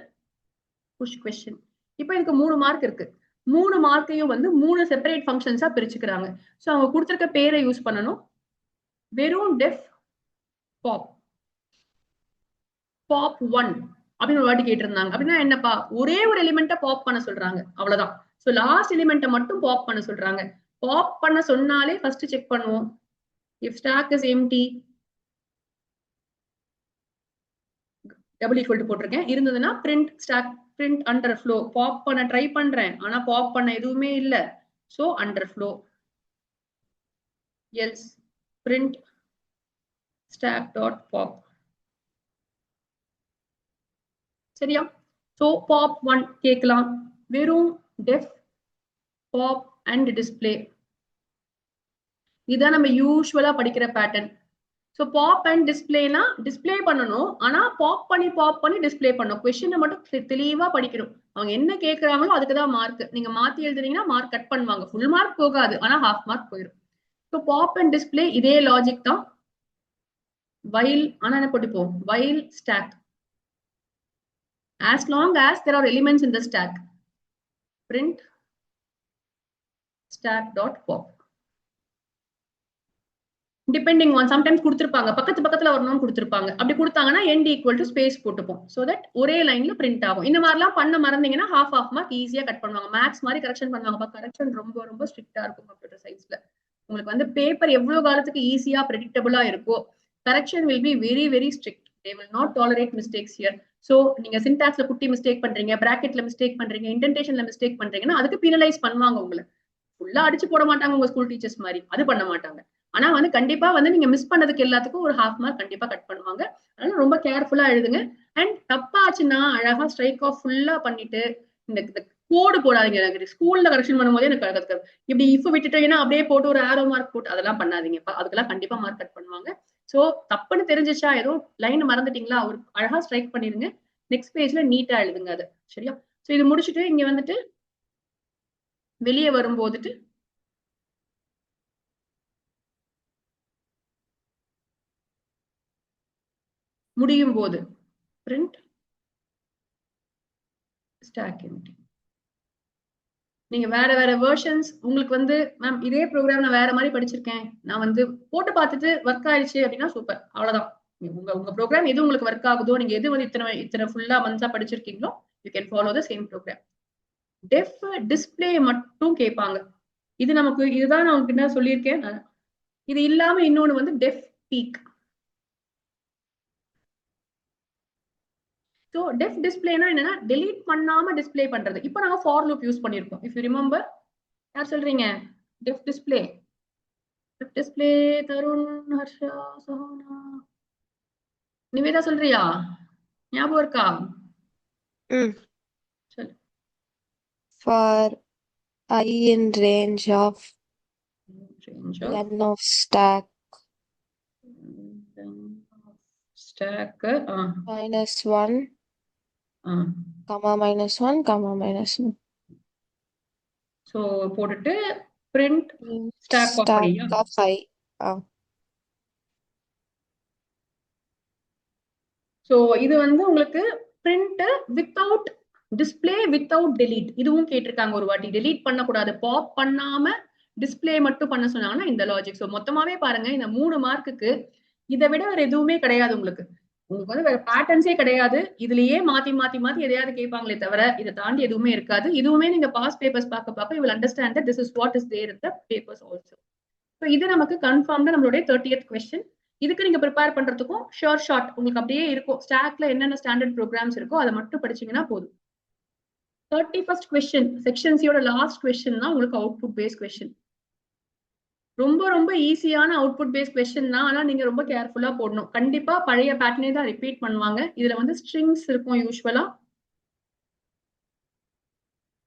புஷ் கொஸ்டின். இப்போ இதுக்கு 3 மார்க் இருக்கு. 3 மார்க்கையும் வந்து 3 செப்பரேட் ஃபங்க்ஷன்ஸா பிரிச்சுக்கிறாங்க. ஸோ அவங்க கொடுத்துருக்க பேரை யூஸ் பண்ணணும். வெறும் டெஃப் பாப், பாப் 1 அப்படின்னு ஒரு வாட்டி கேட்டிருந்தாங்க. அப்படின்னா என்னப்பா, ஒரே ஒரு எலிமெண்ட்டை பாப் பண்ண சொல்றாங்க, அவ்வளவுதான். சோ லாஸ்ட் எலிமெண்ட்டை மட்டும் பாப் பண்ண சொல்றாங்க. பாப் பண்ண சொன்னாலே ஃபர்ஸ்ட் செக் பண்ணுவோம். If stack is empty, double equal to போட்டிருக்கேன், இருந்ததுன்னா print stack print underflow. Pop பண்ண ட்ரை பண்றேன், ஆனா பாப் பண்ண எதுவுமே இல்ல. So underflow. Else print stack dot pop. சரியா? சோ பாப் 1 கேட்கலாம். வெறும் டெஃப் பாப் அண்ட் டிஸ்பிளே. இதான் நம்ம யூஸ்வலா படிக்கிற பேட்டர்ன். ஸோ பாப் அண்ட் டிஸ்பிளேனா டிஸ்பிளே பண்ணணும், ஆனா பாப் பண்ணி டிஸ்பிளே பண்ணணும். கொஸ்டினை மட்டும் தெளிவா படிக்கணும். அவங்க என்ன கேட்கறாங்களோ அதுக்குதான் மார்க். நீங்க மாத்தி எழுதுனீங்கன்னா மார்க் கட் பண்ணுவாங்க. ஃபுல் மார்க் போகாது, ஆனா ஹாஃப் மார்க் போயிடும். ஸோ பாப் அண்ட் டிஸ்பிளே இதே லாஜிக் தான். வைல், ஆனா என்ன போட்டுப்போம், while stack as long as there are elements in the stack, print stack dot pop. Depending on sometimes கொடுத்திருப்பாங்க, பக்கத்துல வரணும்னு கொடுத்திருப்பாங்க. அப்படி கொடுத்தாங்கன்னா எண்ட் ஈக்குவல் டு ஸ்பேஸ் போட்டுப்போம். சோ தட் ஒரே லைன்ல பிரிண்ட் ஆகும். இந்த மாதிரிலாம் பண்ண மறந்தீங்கன்னா ஹாஃப் மார்க் ஈஸியா கட் பண்ணுவாங்க. மேக்ஸ் மாதிரி கரெக்ஷன் பண்ணுவாங்க. கரெக்ஷன் ரொம்ப ரொம்ப ஸ்ட்ரிக்டா இருக்கும் கம்ப்யூட்டர் சயின்ஸ்ல. உங்களுக்கு வந்து பேப்பர் எவ்வளவு காலத்துக்கு ஈஸியா ப்ரெடிக்டபிளா இருக்கோ, correction will be very very strict. They will not tolerate mistakes here. So நீங்க சின்டாக்ஸ்ல குட்டி மிஸ்டேக் பண்றீங்க, பிராக்கெட்ல மிஸ்டேக் பண்றீங்க, இன்டென்டேஷன்ல மிஸ்டேக் பண்றீங்கன்னா அதுக்கு பீனலைஸ் பண்ணுவாங்க. உங்களை ஃபுல்லா அடிச்சு போட மாட்டாங்க உங்க ஸ்கூல் டீச்சர்ஸ் மாதிரி, அது பண்ண மாட்டாங்க. ஆனா வந்து கண்டிப்பா வந்து நீங்க மிஸ் பண்ணதுக்கு எல்லாத்துக்கும் ஒரு ஹாஃப் மார்க் கண்டிப்பா கட் பண்ணுவாங்க. அதனால ரொம்ப கேர்ஃபுல்லா எழுதுங்க. அண்ட் தப்பாச்சுன்னா அழகா ஸ்ட்ரைக் ஆஃப் ஃபுல்லா பண்ணிட்டு இந்த கோடு போடாதீங்க. எனக்கு ஸ்கூல்ல கரெக்ஷன் பண்ணும்போதே எனக்கு இப்படி இஃப் விட்டுட்டீங்கன்னா அப்படியே போட்டு ஒரு ஆரோ மார்க் போட்டு அதெல்லாம் பண்ணாதீங்க. அதுக்கெல்லாம் கண்டிப்பா மார்க் கட் பண்ணுவாங்க. சோ தப்புன்னு தெரிஞ்சிச்சா, ஏதோ லைன் மறந்துட்டீங்களா, ஒரு அழகா ஸ்ட்ரைக் பண்ணிருங்க. நெக்ஸ்ட் பேஜ்ல நீட்டா எழுதுங்க அது. சரியா? சோ இது முடிச்சுட்டு இங்க வந்துட்டு வெளியே வரும்போதுட்டு முடியும் போது பிரிண்ட் ஸ்டாக் எம்டி. நீங்க வேற வேற வெர்ஷன்ஸ் உங்களுக்கு வந்து மேம் இதே ப்ரோக்ராம் நான் வேற மாதிரி படிச்சிருக்கேன், நான் வந்து போட்டு பார்த்துட்டு ஒர்க் ஆயிடுச்சு அப்படின்னா சூப்பர், அவ்வளவுதான். உங்க ப்ரோக்ராம் எது உங்களுக்கு ஒர்க் ஆகுதோ, நீங்க எது வந்து இத்தனை ஃபுல்லா மந்த்ஸா படிச்சிருக்கீங்களோ you can follow the same program. Def display மட்டும் கேட்பாங்க. இது நமக்கு இதுதான் நான் உங்களுக்கு என்ன சொல்லியிருக்கேன். இது இல்லாம இன்னொன்னு வந்து டெஃப் பீக். ஸோ டெஃப் டிஸ்பிளேனா என்னன்னா டெலீட் பண்ணாம டிஸ்பிளே பண்றது. இப்போ நாங்க ஃபார் லூப் யூஸ் பண்ணிருக்கோம். இஃப் யூ ரிமெம்பர், யார் சொல்றீங்க? Def display display Tarun, Harsha, Sahana, Nivetha சொல்றியா? ஞாபகம் இருக்கா? சொல்லு. For I in range of Range of len of stack stack -1, comma -1, comma -1. so போட்டுட்டு print stack of Stack ஐயா. of I. so இது வந்து உங்களுக்கு print without display without delete இதுவும் கேட்டிருக்காங்க ஒரு வாட்டி. delete பண்ணக்கூடாது, பாப் பண்ணாம டிஸ்பிளே மட்டும் பண்ண சொன்னாங்கன்னா இந்த லாஜிக். ஸோ மொத்தமாவே பாருங்க இந்த 3 மார்க்குக்கு இதை விட வேற எதுவுமே கிடையாது உங்களுக்கு. உங்களுக்கு வந்து வேற பேட்டர்ன்ஸே கிடையாது. இதுலயே மாத்தி மாத்தி மாத்தி எதையாவது கேட்பாங்களே தவிர இதை தாண்டி எதுவுமே இருக்காது. இதுவுமே நீங்க பாஸ் பேப்பர்ஸ் பார்க்க பார்க்க you will understand that this is what is there in the papers also. So இது நமக்கு கன்ஃபார்ம்டா நம்மளுடைய 30th கொஸ்டின். இதுக்கு நீங்க ப்ரிப்பேர் பண்றதுக்கும் ஷோர் ஷார்ட் உங்களுக்கு அப்படியே இருக்கும். ஸ்டாக்ல என்னென்ன ஸ்டாண்டர்ட் ப்ரோக்ராம்ஸ் இருக்கோ அதை மட்டும் படிச்சீங்கன்னா போதும். 31st கொஸ்டின் செக்ஷன் சியோட லாஸ்ட் கொஸ்டின் தான் உங்களுக்கு அவுட்புட் பேஸ் கொஸ்டின். ரொம்ப ரொம்ப ஈஸியான அவுட்புட் பேஸ் கொஸ்டின் தான். ஆனா நீங்க ரொம்ப கேர்ஃபுல்லா போடணும். கண்டிப்பா பழைய பேட்டர்னே தான் ரிப்பீட் பண்ணுவாங்க. இதுல வந்து ஸ்ட்ரிங்ஸ் இருக்கும் யூஸ்வலா.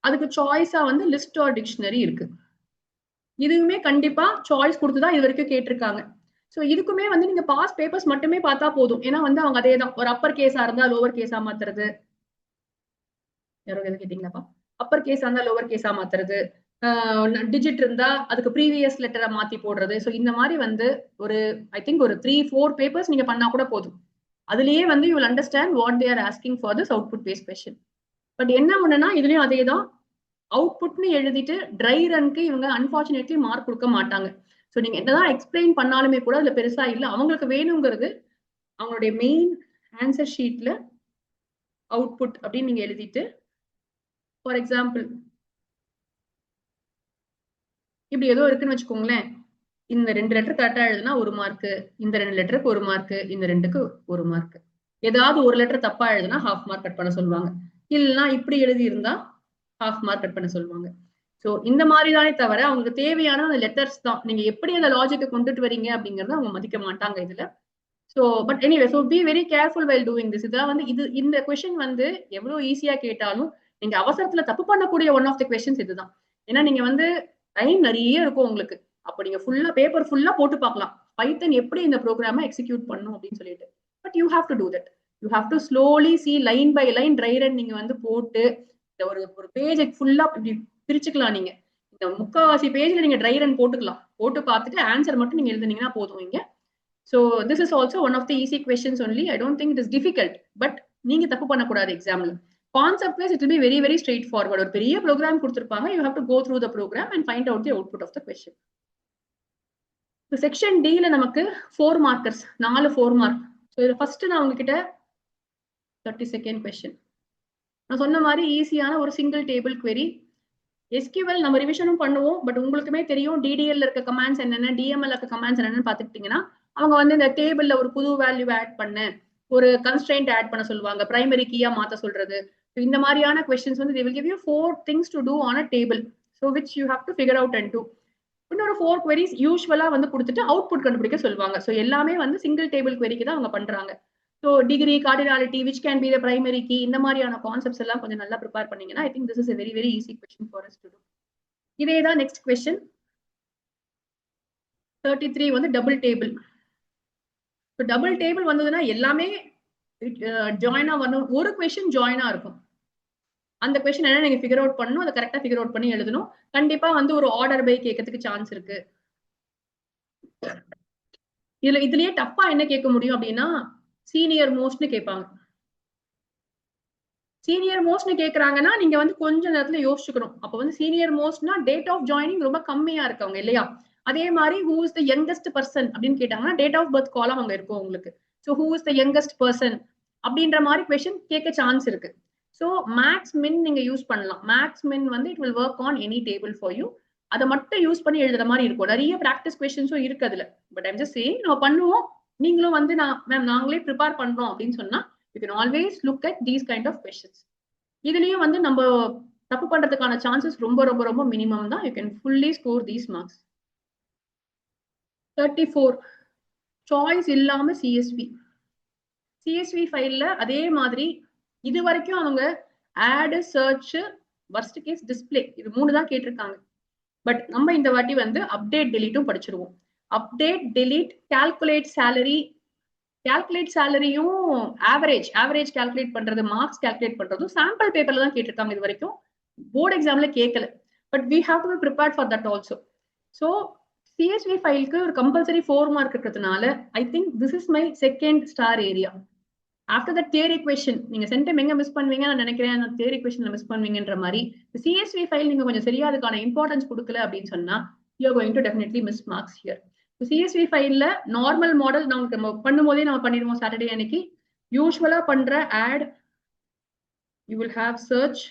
அதுக்கு சாய்ஸா வந்து லிஸ்ட் ஆர் டிக்ஷனரி இருக்கு. இதுவுமே கண்டிப்பா சாய்ஸ் கொடுத்துதான் இது வரைக்கும் கேட்டிருக்காங்க. ஸோ இதுக்குமே வந்து நீங்க பாஸ் பேப்பர்ஸ் மட்டுமே பார்த்தா போதும். ஏன்னா வந்து அவங்க அதே தான், ஒரு அப்பர் கேஸா இருந்தா லோவர் கேஸா மாத்துறது, யாரோ எது கேட்டீங்களாப்பா, அப்பர் கேஸா இருந்தா லோவர் கேஸா மாத்துறது, டிஜிட் இருந்தா அதுக்கு ப்ரீவியஸ் லெட்டரை மாத்தி போடுறது. ஸோ இந்த மாதிரி வந்து ஒரு ஐ திங்க் ஒரு 3-4 பேப்பர்ஸ் நீங்க பண்ணா கூட போதும். அதுலயே வந்து you will understand what they are asking for this output base question. But என்ன ஒண்ணுன்னா இதுலயும் அதே தான், அவுட்புட்னு எழுதிட்டு ட்ரை ரன்க்கு இவங்க அன்பார்ச்சுனேட்லி மார்க் கொடுக்க மாட்டாங்க. ஸோ நீங்க என்னதான் எக்ஸ்பிளைன் பண்ணாலுமே கூட அதுல பெருசா இல்லை. அவங்களுக்கு வேணுங்கிறது அவங்களுடைய மெயின் ஆன்சர் ஷீட்ல அவுட்புட் அப்படின்னு நீங்க எழுதிட்டு, ஃபார் எக்ஸாம்பிள் இப்படி ஏதோ இருக்குன்னு வச்சுக்கோங்களேன், இந்த 2 லெட்டர் கரெக்டா எழுதுனா 1 மார்க், இந்த 2 லெட்டருக்கு 1 மார்க், இந்த 2க்கு 1 மார்க். ஏதாவது ஒரு லெட்டர் தப்பா எழுதுனா ஹாஃப் மார்க் கட் பண்ண சொல்லுவாங்க. இல்லைன்னா இப்படி எழுதி இருந்தா ஹாஃப் மார்க் கட் பண்ண சொல்லுவாங்க. ஸோ இந்த மாதிரி தானே தவிர அவங்களுக்கு தேவையான அந்த லெட்டர்ஸ் தான். நீங்க எப்படி அந்த லாஜிக்கை கொண்டுட்டு வரீங்க அப்படிங்கறத அவங்க மதிக்க மாட்டாங்க இதுல. So but anyway, so be very careful while doing this. இதெல்லாம் வந்து இந்த கொஸ்டின் வந்து எவ்வளவு ஈஸியா கேட்டாலும் நீங்க அவசரத்துல தப்பு பண்ணக்கூடிய ஒன் ஆஃப் தி கொஸ்டின்ஸ் இதுதான். ஏன்னா நீங்க வந்து டைம் நிறைய இருக்கும் உங்களுக்கு. அப்போ நீங்க ஃபுல்லா பேப்பர் ஃபுல்லா போட்டு பார்க்கலாம் பைத்தன் எப்படி இந்த ப்ரோக்ராமை எக்ஸிக்யூட் பண்ணும் அப்படின்னு சொல்லிட்டு. But you have to do that. You have to slowly see line by line dry run நீங்க வந்து போட்டு ஒரு பேஜ் ஃபுல்லா இப்படி பிரிச்சுக்கலாம். நீங்க இந்த 3/4 பேஜ்ல நீங்க ட்ரை ரன் போட்டுக்கலாம். போட்டு பார்த்துட்டு ஆன்சர் மட்டும் நீங்க எழுதுனீங்கன்னா போதும் இங்க. So this is also one of the easy questions only. I don't think it is difficult, but நீங்க தப்பு பண்ணக்கூடாது எக்ஸாம்ல. Concept wise it will be very very straightforward. ஒரு பெரிய ப்ரோக்ராம் கொடுத்திருப்பாங்க, you have to go through the program and find out the output of the question. So section D ல நமக்கு 4 markers, 4 4 mark. So இதுல ஃபர்ஸ்ட் நான் உங்ககிட்ட 32nd question. நான் சொன்ன மாதிரி ஈஸியான ஒரு சிங்கிள் டேபிள் query. SQL நம்ம ரிவிஷனும் பண்ணுவோம், பட் உங்களுக்குமே தெரியும் DDL இருக்க கமாண்ட்ஸ் என்னென்ன, DML இருக்க கமாண்ட்ஸ் என்னன்னு பார்த்துக்கிட்டீங்கன்னா அவங்க வந்து இந்த டேபிள்ல ஒரு புது வேல்யூ ஆட் பண்ண, ஒரு கன்ஸ்ட்ரெயின்ட் ஆட் பண்ண சொல்லுவாங்க, பிரைமரி கீயா மாத்த சொல்றது. இந்த மாதிரியான கொஸ்டின்ஸ் வந்து they will give you 4 things to do on a table, so which you have to figure out and do. இன்னொரு 4 queries யூஸ்வலா வந்து கொடுத்துட்டு அவுட்புட் கண்டுபிடிக்க சொல்லுவாங்க. ஸோ எல்லாமே வந்து சிங்கிள் டேபிள் queryக்கு தான் அவங்க பண்றாங்க. So degree, cardinality, which can be the primary key, இந்த மாதிரியான கான்செப்ட்ஸ் எல்லாம் கொஞ்சம் நல்லா ப்ரிப்பேர் பண்ணீங்கன்னா I think this is a very very easy question for us to do. இதே தான் நெக்ஸ்ட் கொஸ்டின் 33 வந்து டபுள் டேபிள். டபுள் டேபிள் வந்ததுன்னா எல்லாமே ஜாயினா வரணும். ஒரு கொஸ்டின் ஜாயினா இருக்கும். அந்த கொஸ்டின் என்ன நீங்க ஃபிகர் அவுட் பண்ணணும், அதை கரெக்டா ஃபிகர் அவுட் பண்ணி எழுதணும். கண்டிப்பா வந்து ஒரு ஆர்டர் பை கேட்கறதுக்கு சான்ஸ் இருக்கு. இதுலயே டஃப்பா என்ன கேட்க முடியும் அப்படின்னா சீனியர் மோஸ்ட்னு கேட்பாங்க. சீனியர் மோஸ்ட்னு கேட்கறாங்கன்னா நீங்க வந்து கொஞ்ச நேரத்துல யோசிச்சுக்கணும். அப்ப வந்து சீனியர் மோஸ்ட்னா டேட் ஆஃப் ஜாயினிங் ரொம்ப கம்மியா இருக்கவங்க இல்லையா. அதே மாதிரி who is the youngest person அப்படின்னு கேட்டாங்கன்னா டேட் ஆஃப் பர்த் காலம் அங்க இருக்கும் உங்களுக்கு. So who is the youngest person அப்படின்ற மாதிரி கொஸ்டின் கேட்க சான்ஸ் இருக்கு. ஸோ மேக்ஸ் மின் நீங்க யூஸ் பண்ணலாம். மேக்ஸ் மின் வந்து it will work on any table for you. அதை மட்டும் யூஸ் பண்ணி எழுதுற மாதிரி இருக்கும். நிறைய ப்ராக்டிஸ் கொஸ்டின்ஸும் இருக்கு அதுல. பட் ஐம் ஜஸ்ட் சேயிங் நம்ம பண்ணுவோம். நீங்களும் வந்து மேம் நாங்களே ப்ரிப்பேர் பண்றோம் அப்படின்னு சொன்னா you can always look at these kind of questions. இதுலயும் வந்து நம்ம தப்பு பண்றதுக்கான சான்சஸ் ரொம்ப ரொம்ப ரொம்ப மினிமம் தான். you can fully score these marks. 34 choice இல்லாம சிஎஸ்வி ஃபைல்ல அதே மாதிரி இது வரைக்கும் அவங்க add, search, worst case, display இது 3 தான் கேட்டிருக்காங்க. பட் நம்ம இந்த வாட்டி வந்து அப்டேட் டெலீட்டும் படிச்சிருவோம். அப்டேட், டெலீட், கால்குலேட் சேலரியும் ஆவரேஜ் கால்குலேட் பண்றது, மார்க்ஸ் கால்குலேட் பண்றதும் சாம்பிள் பேப்பர்ல தான் கேட்டிருக்காங்க. இது வரைக்கும் போர்டு எக்ஸாம்ல கேட்கல. But we have to be prepared for that also. So CSV ஃபைலுக்கு ஒரு கம்பல்சரி 4 மார்க் இருக்கிறதுனால I think this is my second star area. After the theory question நீங்க சென்டம் எங்க மிஸ் பண்ணுவீங்க நான் நினைக்கிறேன், தியரி கொஸ்டின்ல மிஸ் பண்ணுவீங்கன்ற மாதிரி சிஎஸ்வி ஃபைல் நீங்க கொஞ்சம் சரியா அதுக்கான இம்பார்ட்டன்ஸ் கொடுக்கல அப்படின்னு சொன்னா you are going to definitely miss marks here. CSV ஃபைல்ல நார்மல் மாடல் நம்ம பண்ணும்போதே நம்ம பண்ணிடுவோம். சாட்டர்டே அன்னைக்கு யூஸ்வலா பண்ற add, you will have search,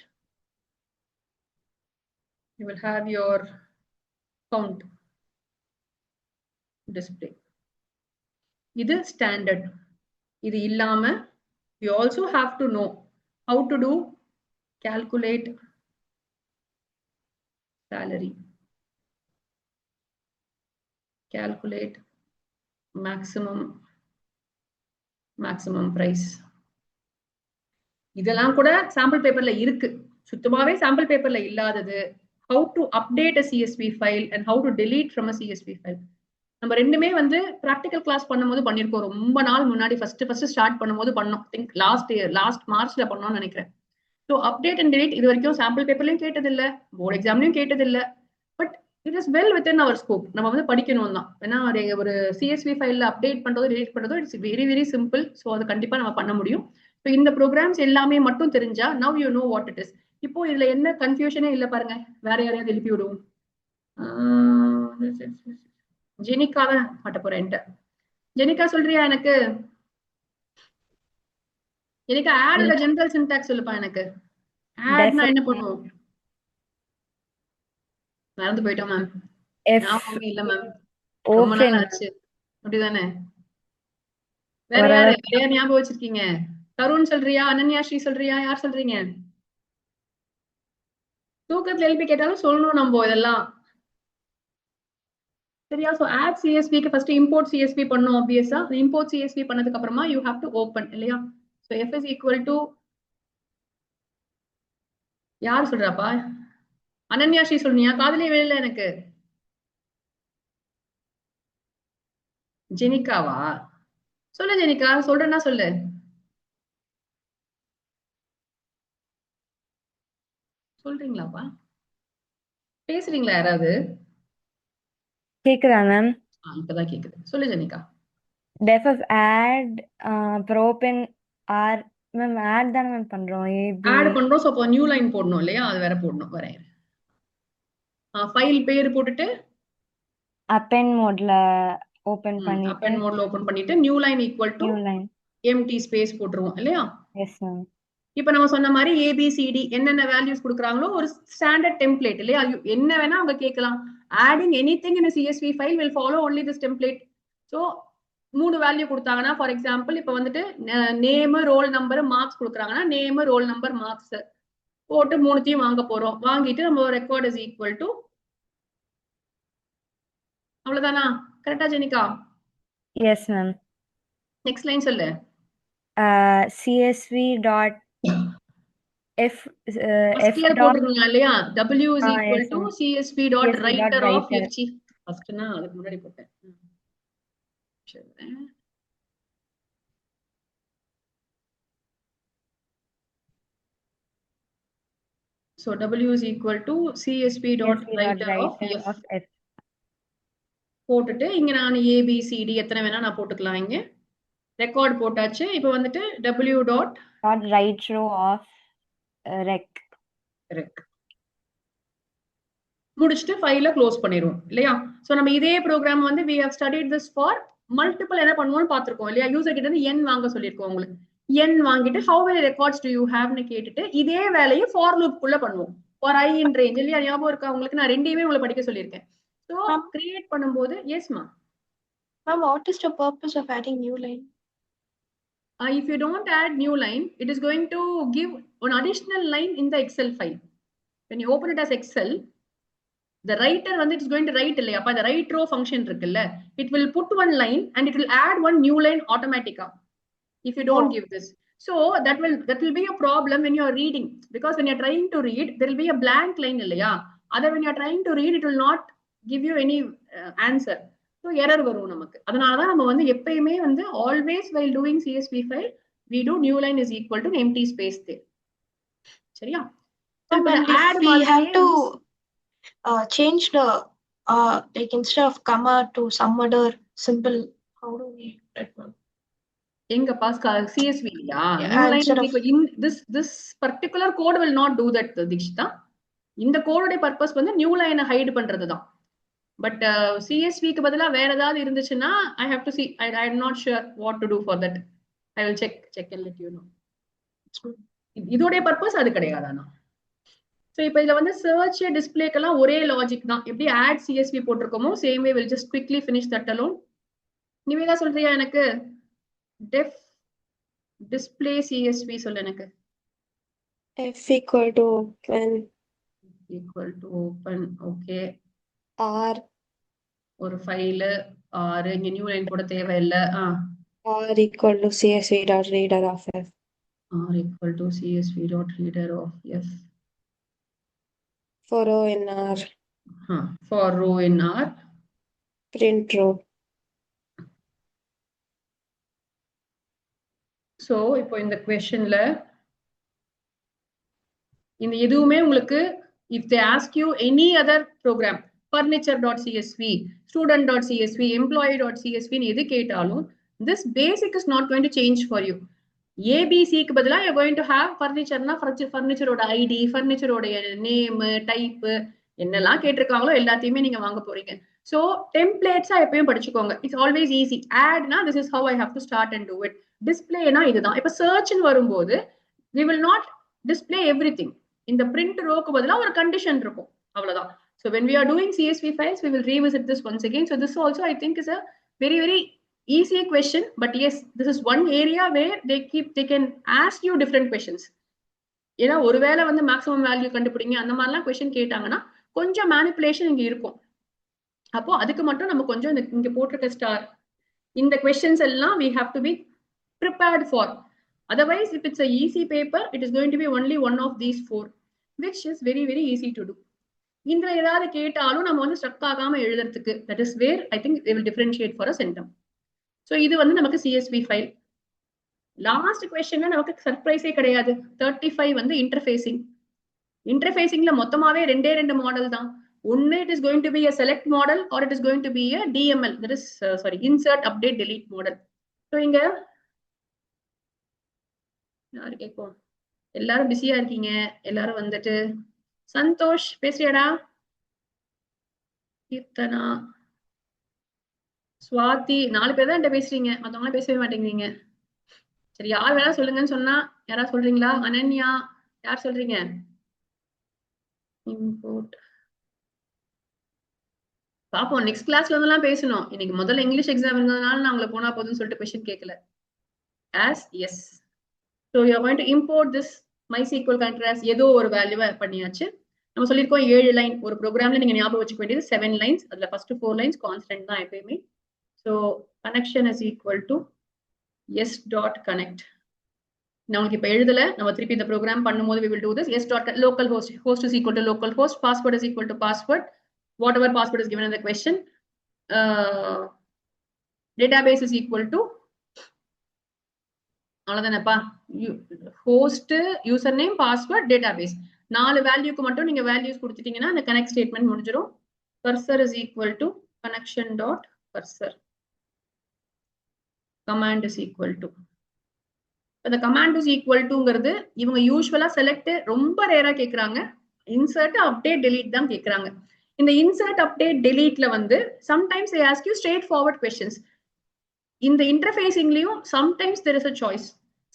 you will have your count, display. இது ஸ்டாண்டர்ட். இது இல்லாம you also have to know how to do calculate salary, calculate maximum price. இதெல்லாம் கூட சாம்பிள் பேப்பர்ல இருக்கு. சுத்தமாவே சாம்பிள் பேப்பர்ல இல்லாதது how to update a CSV file and how to delete from a CSV file. நம்ம ரெண்டுமே வந்து பிராக்டிகல் கிளாஸ் பண்ணும்போது பண்ணிருக்கோம். ரொம்ப நாள் முன்னாடி ஃபர்ஸ்ட் ஸ்டார்ட் பண்ணும்போது பண்ணோம். திங்க் லாஸ்ட் மார்ச்ல பண்ணோம்னு நினைக்கிறேன். ஸோ அப்டேட் அண்ட் டெலீட் இது வரைக்கும் சாம்பிள் பேப்பர்லயும் கேட்டதில்ல, போர்டு எக்ஸாம்லயும் கேட்டதில்ல. But it is well within our scope. நம்ம வந்து படிக்கணும் தான். ஏன்னா ஒரு சிஎஸ்வி ஃபைல்ல அப்டேட் பண்றதோ டெலீட் பண்றதோ it's very very simple. So அது கண்டிப்பா நம்ம பண்ண முடியும். ஸோ இந்த ப்ரோக்ராம்ஸ் எல்லாமே மட்டும் தெரிஞ்சா now you know what it is. இப்போ இதுல என்ன கன்ஃபியூஷனே இல்லை பாருங்க. வேற யாரையாவது எழுப்பி விடுவோம். ஜெனிகா தான் மாட்ட போறேன். ஜெனிகா சொல்றியா எனக்கு? எனக்கு ஆட்ல ஜெனரல் சின்டாக்ஸ் சொல்லுப்பா. எனக்கு ஆட்னா என்ன பண்ணுவோம்? மறந்து போயிட்டோம் மேம். ஞாபகமே இல்ல மேம். ரொம்ப நாள் ஆச்சு. அப்படிதானே? வேற யாரு ஞாபகம் வச்சிருக்கீங்க? தருண் சொல்றியா? அனன்யா ஸ்ரீ சொல்றியா? யார் சொல்றீங்க? தூக்கத்துல எழுப்பி கேட்டாலும் சொல்லணும் நம்ம இதெல்லாம். சரியா? சோ ஆட் சிஎஸ்விக்கு ஃபர்ஸ்ட் இம்போர்ட் சிஎஸ்வி பண்ணோம். ஆப்வியஸா இம்போர்ட் சிஎஸ்வி பண்ணதுக்கு அப்புறமா யூ ஹேவ் டு ஓபன் இல்லையா? So f is equal to யார் சொல்றாப்பா? அனன்யா ஸ்ரீ சொல்றியா? காதுலயே விழல எனக்கு. ஜெனிகாவா? சொல்லு ஜெனிகா, சொல்றேன்னா சொல்லு. சொல்றீங்களாப்பா? பேசுறீங்களா யாராவது? கேக்குதா மேம்? இப்பதான் கேக்குது. சொல்லு ஜெனிகா. def of add அப்புறம் open r மேம் add தான மேம் பண்றோம். ஆட் பண்றோம். சோ அப்போ நியூ லைன் போடணும் இல்லையா? அது வேற போடணும். வரேன். ஃபைல் பேர் போட்டுட்டு append மோட்ல ஓபன் பண்ணிட்டு append மோட்ல ஓபன் பண்ணிட்டு new line equal to new line empty space போட்டுருவோம் இல்லையா? Yes ma'am. இப்ப நம்ம சொன்ன மாதிரி ஏபிசிடி என்னென்ன வேல்யூஸ் கொடுக்குறாங்களோ ஒரு ஸ்டாண்டர்ட் டெம்ப்ளேட் இல்லையா? என்ன வேணா அவங்க கேட்கலாம். Adding anything in CSV file will follow only this template. So 3 value கொடுத்தாங்கன்னா ஃபார் எக்ஸாம்பிள் இப்ப வந்துட்டு நேம், ரோல் நம்பர், மார்க்ஸ் கொடுக்குறாங்கன்னா நேம், ரோல் நம்பர், மார்க்ஸ் போட்டு 3த்தையும் வாங்க போறோம். வாங்கிட்டு நம்ம ரெக்கார்ட் இஸ் ஈக்குவல் டு அவ்வளவுதானா? கரெக்டா Jenika? Yes ma'am. Next line சொல்லு. csv dot f first year போட்டுருங்க இல்லையா? w is equal to csv dot writer of fg. ஃபர்ஸ்ட்னா அதுக்கு முன்னாடி போட்டேன். So w is equal to csv dot writer of f. போட்டுட்டு இங்க நான் abcd எத்தனை வேணா நான் போட்டுக்கலாம். இங்க ரெக்கார்ட் போட்டாச்சு. இப்போ வந்துட்டு w dot right row of rec முடிச்சிட்டு ஃபைல க்ளோஸ் பண்ணிடுவோம் இல்லையா? சோ நம்ம இதே ப்ரோக்ராம் வந்து we have studied this for multiple என்ன பண்ணுவோம்னு பார்த்திருக்கோம் இல்லையா? யூசர் கிட்ட இருந்து n வாங்க சொல்லியிருக்கோம் உங்களுக்கு. n வாங்கிட்டு how many records do you have னு கேட்டுட்டு இதே வேலையை for loop குள்ள பண்ணுவோம். for I in range இல்லையா? ஞாபகம் இருக்கா உங்களுக்கு? நான் ரெண்டையுமே உங்களை படிக்க சொல்லியிருக்கேன். சோ கிரியேட் பண்ணும்போது yes ma. Ma'am, what is the purpose of adding new line? If you don't add new line, it is going to give an additional line in the Excel file. When you open it as Excel, the writer வந்து it's going to right இல்லையா, அப்ப the right row function இருக்குல்ல, it will put one line and it will add one new line automatically if you don't give this. So that will be a problem when you are reading, because when you are trying to read there will be a blank line இல்லையா, other when you are trying to read it will not give you any answer. So error வரும் நமக்கு. அதனால தான் நம்ம வந்து எப்பயுமே வந்து always while doing CSV file we do new line is equal to empty space there. சரியா? So if we have to change the like instead of comma to some other symbol, how do we do that one? எங்க பாஸ்கா CSV yeah, Yeah, new line instead is of- equal in this particular code will not do that Dikshita. இந்த கோடோட purpose வந்து new லைனை height பண்றதுதான். But சிஎஸ்விக்கு பதிலா வேற ஏதாவது இருந்துச்சுன்னா I have to see, I'm not sure what to do for that. I will check and let you know. இதோட purpose அது கிடையாது. ஆனா சோ இப்போ இதுல வந்து சர்ச் டிஸ்ப்ளேக்கெல்லாம் ஒரே லாஜிக் தான். எப்படி ஆட் சிஎஸ்வி போட்டிருக்கோமோ same way will just quickly finish that alone. Nivetha சொல்றியா எனக்கு டெஃப் டிஸ்ப்ளே சிஎஸ்வி சொல்ல எனக்கு. F equal to open equal to open. Okay, R ஒரு ஃபைல் ஆர் இங்க நியூ லைன் போட தேவையில்லை. R equal to CSV dot reader of F. R equal to CSV dot reader of F. For row in R, For row in R. print row. So இப்போ இந்த questionல இந்த எதுவுமே உங்களுக்கு if they ask you any other program, furniture.csv, student.csv, employee.csv ன்னு எது கேட்டாலும் this basic is not going to change for you. ஏபிசிக்கு பதிலா you're going to have furniture-னா furniture-ஓட ஐடி, furniture-ஓட நேம், டைப், என்னெல்லாம் கேட்டிருக்காங்களோ எல்லாத்தையுமே நீங்க வாங்க போறீங்க. So templates-ஆ எப்பயும் படிச்சுக்கோங்க. It's always easy. Add-னா this is how I have to start and do it. Display-னா இதுதான். இப்ப search-ன்னு வரும்போது we will not display everything. இந்த print row-க்கு பதிலா ஒரு condition இருக்கும், அவ்வளவுதான். So when we are doing CSV files we will revisit this once again. So this also I think is a very easy question, but yes, this is one area where they can ask you different questions. ஏன்னா ஒருவேளை வந்து maximum value கண்டுபிடிங்க அந்த மாதிரிலாம் question கேட்டாங்கன்னா கொஞ்சம் manipulation இங்க இருக்கும். அப்போ அதுக்கு மட்டும் நம்ம கொஞ்சம் இங்க போட்டிருக்க ஸ்டார் இந்த questions எல்லாம் we have to be prepared for. Otherwise if it's a easy paper it is going to be only one of these four, which is very easy to do. இந்த ஏதாவது கேட்டாலும் நம்ம வந்து ஸ்ட்ரக் ஆகாம எழுதுறதுக்கு, that is where I think they will differentiate for a centum. So இது வந்து நமக்கு CSV file. லாஸ்ட் கொஸ்டின்ல நமக்கு சர்ப்ரைஸே கிடையாது. 35 வந்து இன்டர்ஃபேசிங். இன்டர்ஃபேசிங்ல மொத்தமாவே ரெண்டு மாடல் தான். ஒன்னு it is going to be a select model or it is going to be a DML, that is insert update delete model. So இங்க யாரு கேட்போம், எல்லாரும் பிஸியா இருக்கீங்க. எல்லாரும் வந்துட்டு சந்தோஷ் பேசுறியாடா, கீர்த்தனா, சுவாதி, 4 பேர் தான் பேசுறீங்க, மத்தவங்க பேசவே மாட்டேங்கிறீங்க. சரி, யார் வேணா சொல்லுங்கன்னு சொன்னா யாரா சொல்றீங்களா? அனன்யா, யார் சொல்றீங்க? இம்போர்ட் பாப்போம். நெக்ஸ்ட் கிளாஸ்ல வந்து பேசணும். இன்னைக்கு முதல்ல இங்கிலீஷ் எக்ஸாம் இருந்ததுனால நான் உங்களை போனா போதுன்னு சொல்லிட்டு கொஸ்டின் கேட்கல. as yes, so you are going to import this MySQL connector as ஏதோ ஒரு வேல்யூவை பண்ணியாச்சு. நம்ம சொல்லியிருக்கோம் 7 லைன் ஒரு ப்ரோக்ராம்ல நீங்க ஞாபகம் வச்சுக்க வேண்டியது 7 லைன்ஸ். அதுல ஃபர்ஸ்ட் 4 லைன்ஸ் கான்ஸ்டன்ட் தான் எப்பயுமே. so connection is equal to s dot connect. நான் உங்களுக்கு இப்ப எழுதல, நம்ம திருப்பி இந்த ப்ரோக்ராம் பண்ணும்போது we will do this. s dot local host is equal to local host, password is equal to password, whatever password is given in the question. Database is equal to அவ்வளவுதானப்பா, host, username, password, database. 4 வேல்யூக்கு மட்டும் நீங்க values கொடுத்துட்டீங்கன்னா அந்த connect statement முடிஞ்சிடும். cursor is equal to connection dot cursor. command is equal to, the command is equal toங்கிறது இவங்க யூசுவலா select ரொம்ப ரேரா கேக்குறாங்க, insert update delete தான் கேக்குறாங்க. இந்த இன்சர்ட் அப்டேட் deleteல வந்து sometimes they ask you straight forward questions. இந்த இன்டர்ஃபேசிங்லயும் sometimes there is a choice,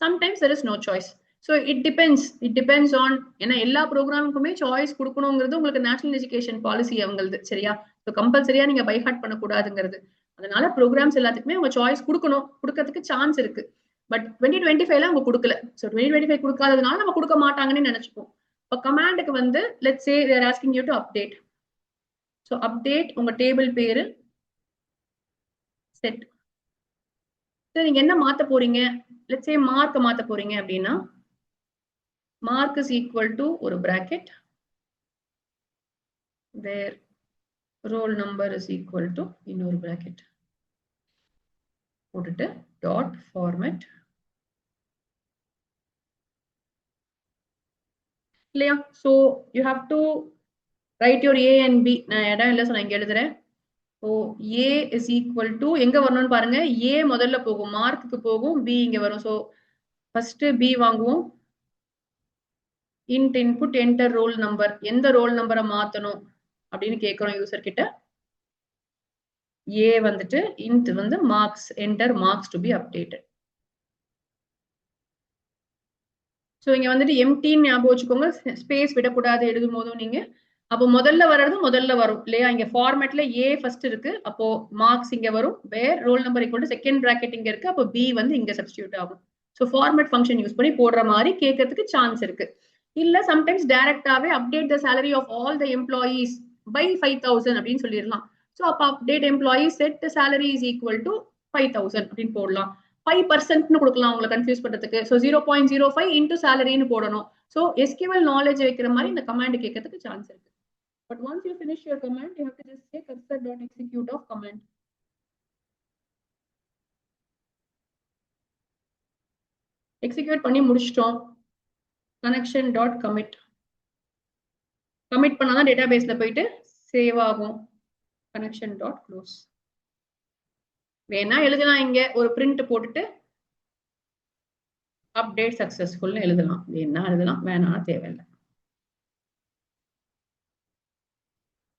sometimes there is no choice. So it depends on, ஏன்னா எல்லா ப்ரோக்ராமுக்குமே சாய்ஸ் கொடுக்கணுங்கிறது உங்களுக்கு நேஷனல் எஜுகேஷன் பாலிசி அவங்களது, சரியா? ஸோ கம்பல்சரியா நீங்க பை ஹார்ட் பண்ணக்கூடாதுங்கிறது. அதனால ப்ரோக்ராம்ஸ் எல்லாத்துக்குமே அவங்க சாய்ஸ் கொடுக்கணும், கொடுக்கறதுக்கு சான்ஸ் இருக்கு. பட் 2025ல அவங்க கொடுக்கல. ஸோ 2025 கொடுக்காததுனால நம்ம கொடுக்க மாட்டாங்கன்னு நினைச்சுப்போம். இப்போ கமாண்டுக்கு வந்து let's say they are asking you to update. So update உங்க டேபிள் பேரு செட். சரி, நீங்க என்ன மாத்த போறீங்க? லெட்ஸ் சே மார்க் மாத்த போறீங்க அப்படின்னா மார்க் இஸ் ஈக்குவல் டு ஒரு bracket where roll number is equal to இன்னொரு பிராக்கெட் போட்டுட்டு டாட் ஃபார்மேட் இல்லையா? So you have to write your A and B. நான் இடம் இல்லை, ஸோ நான் இங்க எழுதுறேன். So A is equal to எங்க வரணும்னு பாருங்க. ஏ முதல்ல போகும், மார்க்குக்கு போகும், பி இங்க வரும். ஸோ ஃபர்ஸ்ட் பி வாங்குவோம். Int input enter roll number. எந்த ரோல் நம்பரை மாத்தணும் அப்படின்னு கேட்கிறோம் யூசர் கிட்ட. ஏ வந்துட்டு இன்ட் வந்து marks, enter marks to be updated. So இங்க வந்துட்டு எம்டின்னு ஞாபகம் வச்சுக்கோங்க, ஸ்பேஸ் விடக்கூடாது எழுதும் போதும் நீங்க. அப்போ முதல்ல வர்றது முதல்ல வரும் இல்லையா? இங்க ஃபார்மேட்ல ஏ ஃபர்ஸ்ட் இருக்கு, அப்போ மார்க்ஸ் இங்க வரும். Where roll number equal to second bracket இங்க இருக்கு, அப்போ பி வந்து இங்க சப்ஸ்டியூட் ஆகும். ஸோ ஃபார்மேட் ஃபங்க்ஷன் யூஸ் பண்ணி போடுற மாதிரி கேட்கறதுக்கு சான்ஸ் இருக்கு. இல்ல சம்டைம்ஸ் டைரக்டாவே update the salary of all the employees by 5,000 அப்படின்னு சொல்லிடலாம். ஸோ அப்போ update employees set the salary is equal to 5,000 அப்படின்னு போடலாம். 5% கொடுக்கலாம் உங்களை கன்ஃபியூஸ் பண்றதுக்கு. ஸோ 0.05 இன்டூ சேலரின்னு போடணும். ஸோ SQL நாலேஜ் வைக்கிற மாதிரி இந்த கமாண்ட் கேட்கறதுக்கு சான்ஸ் இருக்கு. But once you finish your command, you have to just say cursor.execute of command. Execute பண்ணி முடிச்சிட்டோம். connection.commit. commit பண்ணாதான் டேட்டாபேஸ்ல போயிட்டு சேவ் ஆகும். connection.close. வேணா எழுதலாம், இங்க ஒரு பிரிண்ட் போட்டுட்டு அப்டேட் சக்சஸ்ஃபுல்னு எழுதலாம். வேணா எழுதலாம், வேணா தேவையில்லை.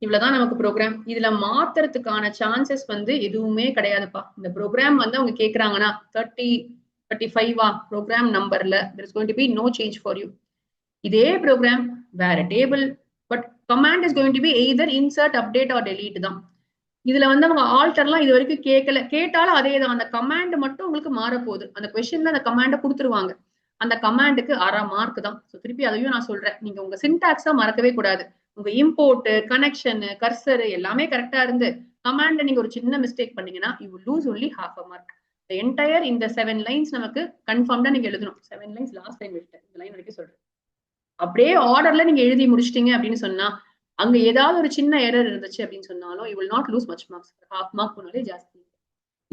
இவ்வளவுதான் நமக்கு ப்ரோக்ராம். இதுல மாத்துறதுக்கான சான்சஸ் வந்து எதுவுமே கிடையாதுப்பா. இந்த ப்ரோக்ராம் வந்து அவங்க கேக்குறாங்கன்னா 35 ப்ரோக்ராம் நம்பர்ல there is going to be no change for you. இதே ப்ரோக்ராம் வேற table, but command is going to be either insert, update or delete தான். இதுல வந்து அவங்க ஆல்டர்லாம் இது வரைக்கும் கேட்கல, கேட்டாலும் அதே தான். அந்த கமாண்ட் மட்டும் உங்களுக்கு மாற போகுது. அந்த கொஸ்டின்ல அந்த கமாண்டை கொடுத்துருவாங்க. அந்த கமாண்டுக்கு 1/2 மார்க் தான். ஸோ திருப்பி அதையும் நான் சொல்றேன், நீங்க உங்க சின்டாக்ஸா மறக்கவே கூடாது. உங்க இம்போர்ட், கனெக்ஷன், கர்சர் எல்லாமே கரெக்டா இருந்து கமாண்ட்ல நீங்க ஒரு சின்ன மிஸ்டேக் பண்ணீங்கன்னா you will lose only half a mark. The entire இந்த 7 லைன்ஸ் நமக்கு கன்ஃபார்ம்டா நீங்க எழுதணும். 7 லைன்ஸ் லாஸ்ட் டைம் விட்டேன், இந்த லைன் வரைக்கும் சொல்றேன். அப்படியே ஆர்டர்ல நீங்க எழுதி முடிச்சிட்டீங்க அப்படின்னு சொன்னா, அங்க ஏதாவது ஒரு சின்ன எரர் இருந்துச்சு அப்படின்னு சொன்னாலும் you will not lose much marks. half mark போனாலே ஜாஸ்தி.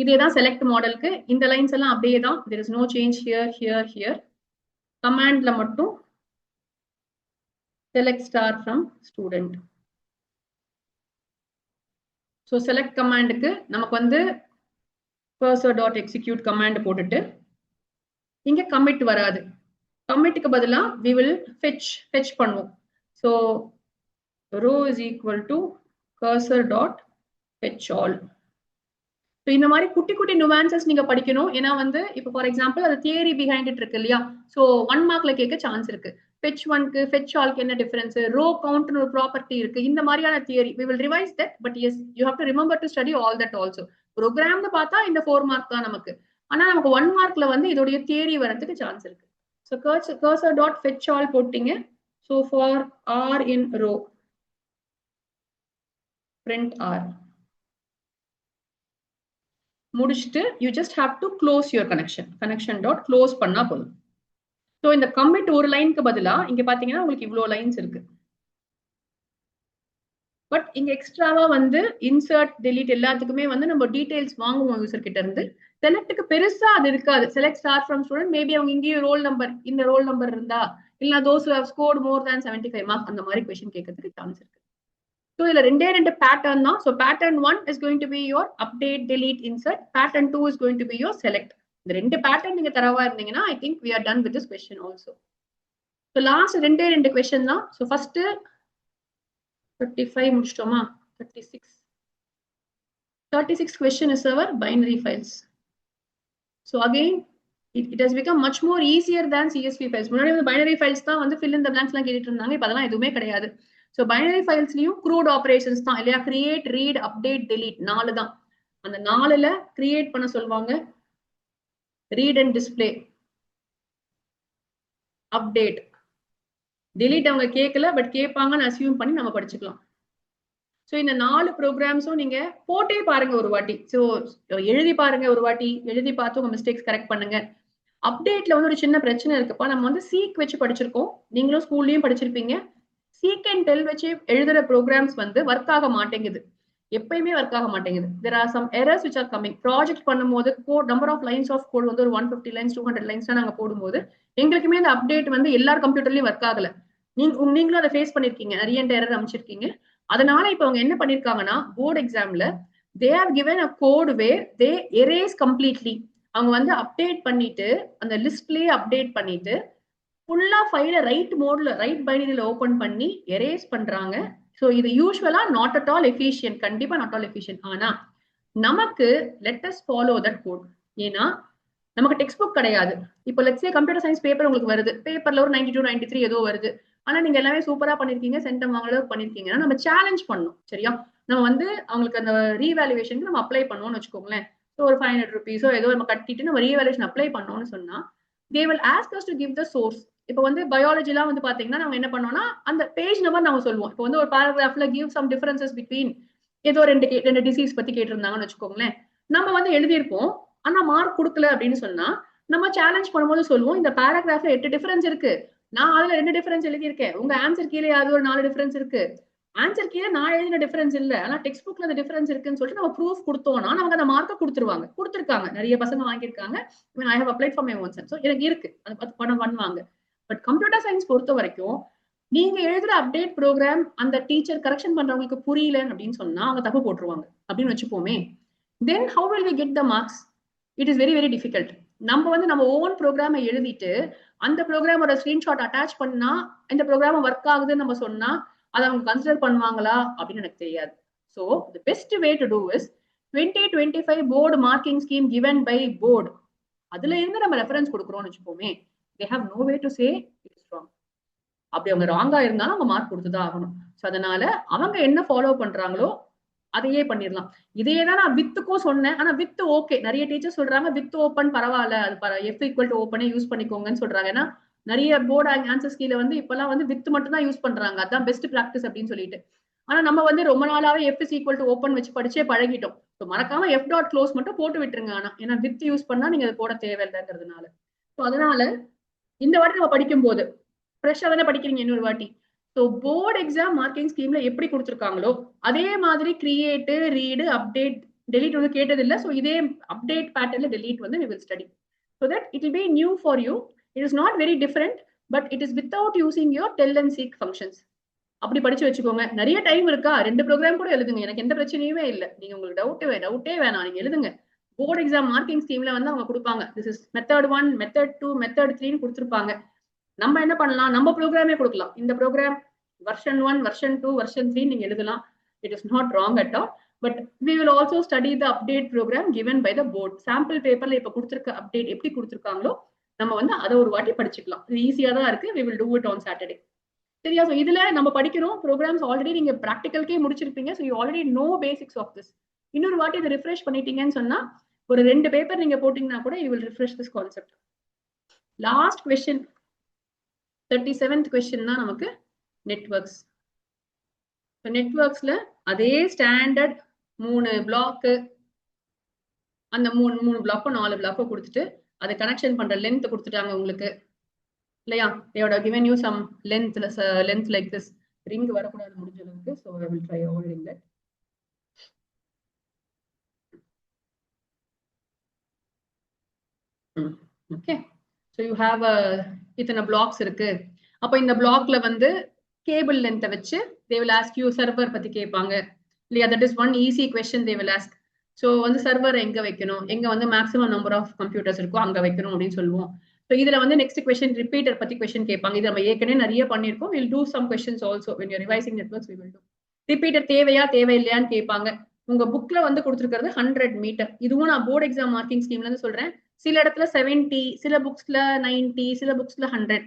இதேதான் செலக்ட் மாடலுக்கு. இந்த லைன்ஸ் எல்லாம் அப்படியே தான். there is no change here. கமாண்ட்ல மட்டும் select star from student. So select commandக்கு நமக்கு வந்து cursor.execute command போட்டுட்டு இங்க commit வராது. commitக்கு பதிலா we will fetch பண்ணுவோம். So row is equal to cursor.fetch all. So இந்த மாதிரி குட்டி குட்டி nuances நீங்க படிக்கணும். ஏன்னா வந்து இப்போ ஃபார் எக்ஸாம்பிள் அது தியரி பிஹைண்ட் இட் இருக்கு இல்லையா? ஸோ 1 மார்க்ல கேட்க சான்ஸ் இருக்கு. fetch 1க்கு fetch allக்கு என்ன டிஃபரன்ஸ், ரோ கவுண்ட்னு ஒரு ப்ராப்பர்ட்டி இருக்கு. இந்த மாதிரியான theory we will revise that, but yes you have to remember to study all that also. ப்ரோக்ராம்னு பார்த்தா இந்த 4 மார்க் தான் நமக்கு. ஆனா நமக்கு 1 மார்க்ல வந்து இதோடைய தியரி வரதுக்கு சான்ஸ் இருக்கு. ஸோ cursor.fetch all போட்டீங்க. So for r in row print r முடிச்சிட்டு you just have to close your connection.close பண்ணா போதும். ஸோ இந்த கமிட் ஒரு லைனுக்கு பதிலா இங்க பாத்தீங்கன்னா உங்களுக்கு இவ்வளவு லைன்ஸ் இருக்கு. பட் இங்க எக்ஸ்ட்ராவா வந்து இன்சர்ட், டெலீட் எல்லாத்துக்குமே வந்து நம்ம டீடைல்ஸ் வாங்குவோம் யூசர் கிட்ட இருந்து. செலக்டுக்கு பெருசா அது இருக்காது. Select star from student, maybe அவங்க இங்கேயும் ரோல் நம்பர், இந்த ரோல் நம்பர் இருந்தா இல்ல those who have scored more than 75 marks அந்த மாதிரி கொஸ்டின் கேட்கறதுக்கு சான்ஸ் இருக்கு. ஸோ இதுல ரெண்டு பேட்டர்ன் தான். So pattern 1 is going to be your update, delete, insert. Pattern 2 is going to be your select. இந்த ரெண்டு பேட்டர்ன் நீங்க தரவா இருந்தீங்கன்னா I think we are done with this question also. So last ரெண்டு question தான். So first 35 முடிச்சிட்டோமா? 36 question is our binary files. So again it has become much more easier than CSV files. முன்னாடி வந்து binary files தான் வந்து fill in the blanks எல்லாம் கேட்டுட்டு இருந்தாங்க. இப்போ அதெல்லாம் எதுவுமே கிடையாது. ஸோ பைனரி ஃபைல்ஸ்லயும் க்ரூட் ஆப்ரேஷன்ஸ் தான் இல்லையா? கிரியேட், ரீட், அப்டேட், டெலீட் 4 தான். அந்த 4ல கிரியேட் பண்ண சொல்லுவாங்க, read and display, update, delete அவங்க கேட்கல பட் கேட்பாங்கன்னு அசியூம் பண்ணி நம்ம படிச்சுக்கலாம். ஸோ இந்த 4 ப்ரோக்ராம்ஸும் நீங்க போட்டே பாருங்க ஒரு வாட்டி. ஸோ எழுதி பாருங்க ஒரு வாட்டி, எழுதி பார்த்து உங்க மிஸ்டேக்ஸ் கரெக்ட் பண்ணுங்க. அப்டேட்ல வந்து ஒரு சின்ன பிரச்சனை இருக்குப்பா. நம்ம வந்து சீக் வச்சு படிச்சிருக்கோம், நீங்களும் ஸ்கூல்லயும் படிச்சிருப்பீங்க. சீக் அண்ட் டெல் வச்சு எழுதுற ப்ரோக்ராம்ஸ் வந்து ஒர்க் ஆக மாட்டேங்குது, எப்பயுமே ஒர்க் ஆக மாட்டேங்குது. there are some errors which are coming. Project பண்ணும்போது code number of lines of code வந்து ஒரு 150 லைன்ஸ் 200 லைன்ஸ் நாங்க போடும்போது எங்களுக்குமே அந்த அப்டேட் வந்து எல்லார் கம்ப்யூட்டர்லயும் ஒர்க் ஆகல. நீங்களும் அதை ஃபேஸ் பண்ணிருக்கீங்க, நிறைய எரர் அமைச்சிருக்கீங்க. அதனால இப்ப அவங்க என்ன பண்ணிருக்காங்கன்னா போர்டு எக்ஸாம்ல they have given a code where they erase completely. அவங்க வந்து அப்டேட் பண்ணிட்டு அந்த லிஸ்ட்லயே அப்டேட் பண்ணிட்டு ஃபுல்லா ஃபைல ரைட் மோட்ல ரைட் பைனரியில ஓபன் பண்ணி எரேஸ் பண்றாங்க. ஸோ இது யூஸ்வலா நாட் அட் ஆல் எஃபிஷியன்ட், கண்டிப்பா நாட் ஆல் எஃபிஷியன்ட். ஆனா நமக்கு let us follow that code. ஏன்னா நமக்கு டெக்ஸ்ட் புக் கிடையாது. இப்போ let's say computer science paper உங்களுக்கு வருது, பேப்பர்ல ஒரு 92 93 ஏதோ வருது. ஆனா நீங்க எல்லாமே சூப்பரா பண்ணிருக்கீங்க, சென்டம் வாங்கல பண்ணிருக்கீங்கன்னா நம்ம சேலஞ்ச் பண்ணணும். சரியா? நம்ம வந்து அவங்களுக்கு அந்த ரீவேல்யூவேஷனுக்கு நம்ம அப்ளை பண்ணோம்னு வச்சுக்கோங்களேன். ஸோ ஒரு 500 ருபீஸோ ஏதோ நம்ம கட்டிட்டு நம்ம ரீவேல்யூவேஷன் அப்ளை பண்ணோம்னு சொன்னா they will ask us to give the source. இப்போ வந்து பயாலஜிலாம் வந்து பாத்தீங்கன்னா நம்ம என்ன பண்ணோம்னா அந்த பேஜ் நம்பர் நம்ம சொல்லுவோம். இப்போ வந்து ஒரு பேராகிராஃப்ல கிவ் சம் டிஃபரன்சஸ் பிட்வீன் ஏதோ ரெண்டு டிசீஸ் பத்தி கேட்டிருந்தாங்கன்னு வச்சுக்கோங்களேன். நம்ம வந்து எழுதியிருப்போம், ஆனா மார்க் கொடுக்கல அப்படின்னு சொன்னா நம்ம சேலஞ்ச் பண்ணும்போது சொல்லுவோம் இந்த பேராகிராஃப்ல 8 டிஃபரன்ஸ் இருக்கு, நான் அதுல 2 டிஃபரன்ஸ் எழுதியிருக்கேன், உங்க ஆன்சர் கீழே அது ஒரு 4 டிஃபரன்ஸ் இருக்கு. ஆன்சர் கீழே நான் எழுதின டிஃபரன்ஸ் இல்ல, ஆனா டெக்ஸ்ட் புக்ல அந்த டிஃபரன்ஸ் இருக்குன்னு சொல்லிட்டு நம்ம ப்ரூஃப் கொடுத்தோம்னா நமக்கு அந்த மார்க்கை கொடுத்துருக்காங்க. நிறைய பசங்க வாங்கியிருக்காங்க. I have applied for my own son. So எனக்கு இருக்கு, அது பண்ணுவாங்க. பட் கம்ப்யூட்டர் சயின்ஸ் பொறுத்த வரைக்கும் நீங்க எழுதுற அப்டேட் ப்ரோக்ராம் அந்த டீச்சர் கரெக்ஷன் பண்றவங்களுக்கு புரியல அப்படின்னு சொன்னா அவங்க தப்பு போட்டுருவாங்க அப்படின்னு வச்சுப்போமே. Then how will we get the marks? It is very very difficult. நம்ம வந்து நம்ம ஓன் ப்ரோக்ராமை எழுதிட்டு அந்த ப்ரோக்ராமோட ஸ்கிரீன்ஷாட் அட்டாச் பண்ணா இந்த ப்ரோக்ராம் ஒர்க் ஆகுதுன்னு நம்ம சொன்னா அதை அவங்க கன்சிடர் பண்ணுவாங்களா அப்படின்னு எனக்கு தெரியாது. So the best way to do is 2025 board marking scheme given by board, அதுல இருந்து நம்ம ரெஃபரன்ஸ் கொடுக்குறோம்னு வச்சுப்போமே. they have no way to say it is wrong. அப்படி அவங்க ராங்கா இருந்தாலும் அவங்க மார்க் கொடுத்துதான் ஆகணும். ஸோ அதனால அவங்க என்ன ஃபாலோ பண்றாங்களோ அதையே பண்ணிடலாம். இதையே தான் நான் வித்துக்கும் சொன்னேன். ஆனா வித் ஓகே, நிறைய டீச்சர் சொல்றாங்க வித் ஓப்பன் பரவாயில்ல, அது எஃப் ஈக்குவல் டு ஓப்பனே யூஸ் பண்ணிக்கோங்கன்னு சொல்றாங்க. ஏன்னா நிறைய போர்டு ஆன்சர் கீழ வந்து இப்பெல்லாம் வந்து வித் மட்டும் தான் யூஸ் பண்றாங்க, அதான் பெஸ்ட் பிராக்டிஸ் அப்படின்னு சொல்லிட்டு. ஆனா நம்ம வந்து ரொம்ப நாளாவே F is equal to open வச்சு படிச்சே பழகிட்டோம். ஸோ மறக்காம எஃப் டாட் க்ளோஸ் மட்டும் போட்டு விட்டுருங்க. ஆனா ஏன்னா வித் யூஸ் பண்ணா நீங்க அதை போட தேவையில்லைங்கிறதுனால. ஸோ அதனால இந்த வாட்டி நம்ம படிக்கும் போது ஃப்ரெஷ்ஷா தானே படிக்கிறீங்க இன்னொரு வாட்டி. ஸோ போர்டு எக்ஸாம் மார்க்கிங் ஸ்கீம்ல எப்படி கொடுத்துருக்காங்களோ அதே மாதிரி கிரியேட், ரீடு, அப்டேட், டெலீட் வந்து கேட்டது இல்லை. ஸோ இதே அப்டேட் பேட்டர்ல டெலீட் வந்து we will study so that it will be new for you. It is not very different, but it is without using your tell and seek functions. அப்படி படிச்சு வச்சுக்கோங்க. நிறைய time இருக்கா, 2 ப்ரோக்ராம் கூட எழுதுங்க, எனக்கு எந்த பிரச்சனையுமே இல்லை. நீங்க உங்களுக்கு டவுட்டே வேணாம், நீங்க எழுதுங்க. போர்டு எக்ஸாம் மார்க்கிங் ஸ்கீம்ல வந்து அவங்க கொடுப்பாங்க this is method 1, method 2, method 3 கொடுத்துருப்பாங்க. நம்ம என்ன பண்ணலாம், நம்ம ப்ரோக்ராமே கொடுக்கலாம். இந்த ப்ரோக்ராம் வெர்ஷன் 1, வெர்ஷன் 2, வெர்ஷன் 3 நீங்க எழுதலாம். It is not wrong at all. But we will also study the update program given by the board. Sample பேப்பர்ல இப்ப கொடுத்துருக்க அப்டேட் எப்படி கொடுத்துருக்காங்களோ நம்ம வந்து அதை ஒரு வாட்டி படிச்சுக்கலாம். இது ஈஸியா தான் இருக்கு. we will do it on Saturday. சரியா? ஸோ இதுல நம்ம படிக்கிறோம் ப்ரோக்ராம்ஸ் ஆல்ரெடி நீங்க ப்ராக்டிகல்கே முடிச்சிருப்பீங்க. So you already know basics of this. இன்னொரு வாட்டி இதை ரிஃப்ரெஷ் பண்ணிட்டீங்கன்னு சொன்னா ஒரு 2 பேப்பர் நீங்க போட்டீங்கன்னா கூட you will refresh this concept. Last question 37th question தான் நமக்கு நெட்வொர்க்ஸ். நெட்வொர்க்ஸ்ல அதே ஸ்டாண்டர்ட் 3 பிளாக், அந்த 3 பிளாக்கோ 4 பிளாக்கோ கொடுத்துட்டு அதை கனெக்ஷன் பண்ற லென்த் கொடுத்துட்டாங்க உங்களுக்கு இல்லையா? they would have given you some length like this. ring வரக்கூடாது முடிஞ்ச அளவுக்கு. so I will try avoiding that. okay, so you have இத்தனை பிளாக்ஸ் இருக்கு. அப்ப இந்த பிளாக்ல வந்து கேபிள் லென்த்தை வச்சு they will ask you server பத்தி கேட்பாங்க இல்லையா? that is one easy question they will ask. So வந்து சர்வர் எங்க வைக்கணும், எங்க வந்து மேக்ஸிமம் நம்பர் ஆஃப் கம்ப்யூட்டர்ஸ் இருக்கோ அங்க வைக்கணும் அப்படின்னு சொல்லுவோம். ஸோ இதுல வந்து நெக்ஸ்ட் கொஸ்டின் ரிப்பீட்டர் பத்தி கொஸ்டின் கேட்பாங்க. இது நம்ம ஏற்கனவே நிறைய பண்ணிருக்கோம். we'll do some questions also when you're revising networks. we will do repeater தேவையா தேவையில்லையான்னு கேட்பாங்க. உங்க புக்ல வந்து கொடுத்துருக்கிறது 100 மீட்டர். இதுவும் நான் போர்டு எக்ஸாம் மார்க்கிங் ஸ்கீம்ல இருந்து சொல்றேன். சில இடத்துல 70, சில புக்ஸ்ல 90, சில புக்ஸ்ல 100.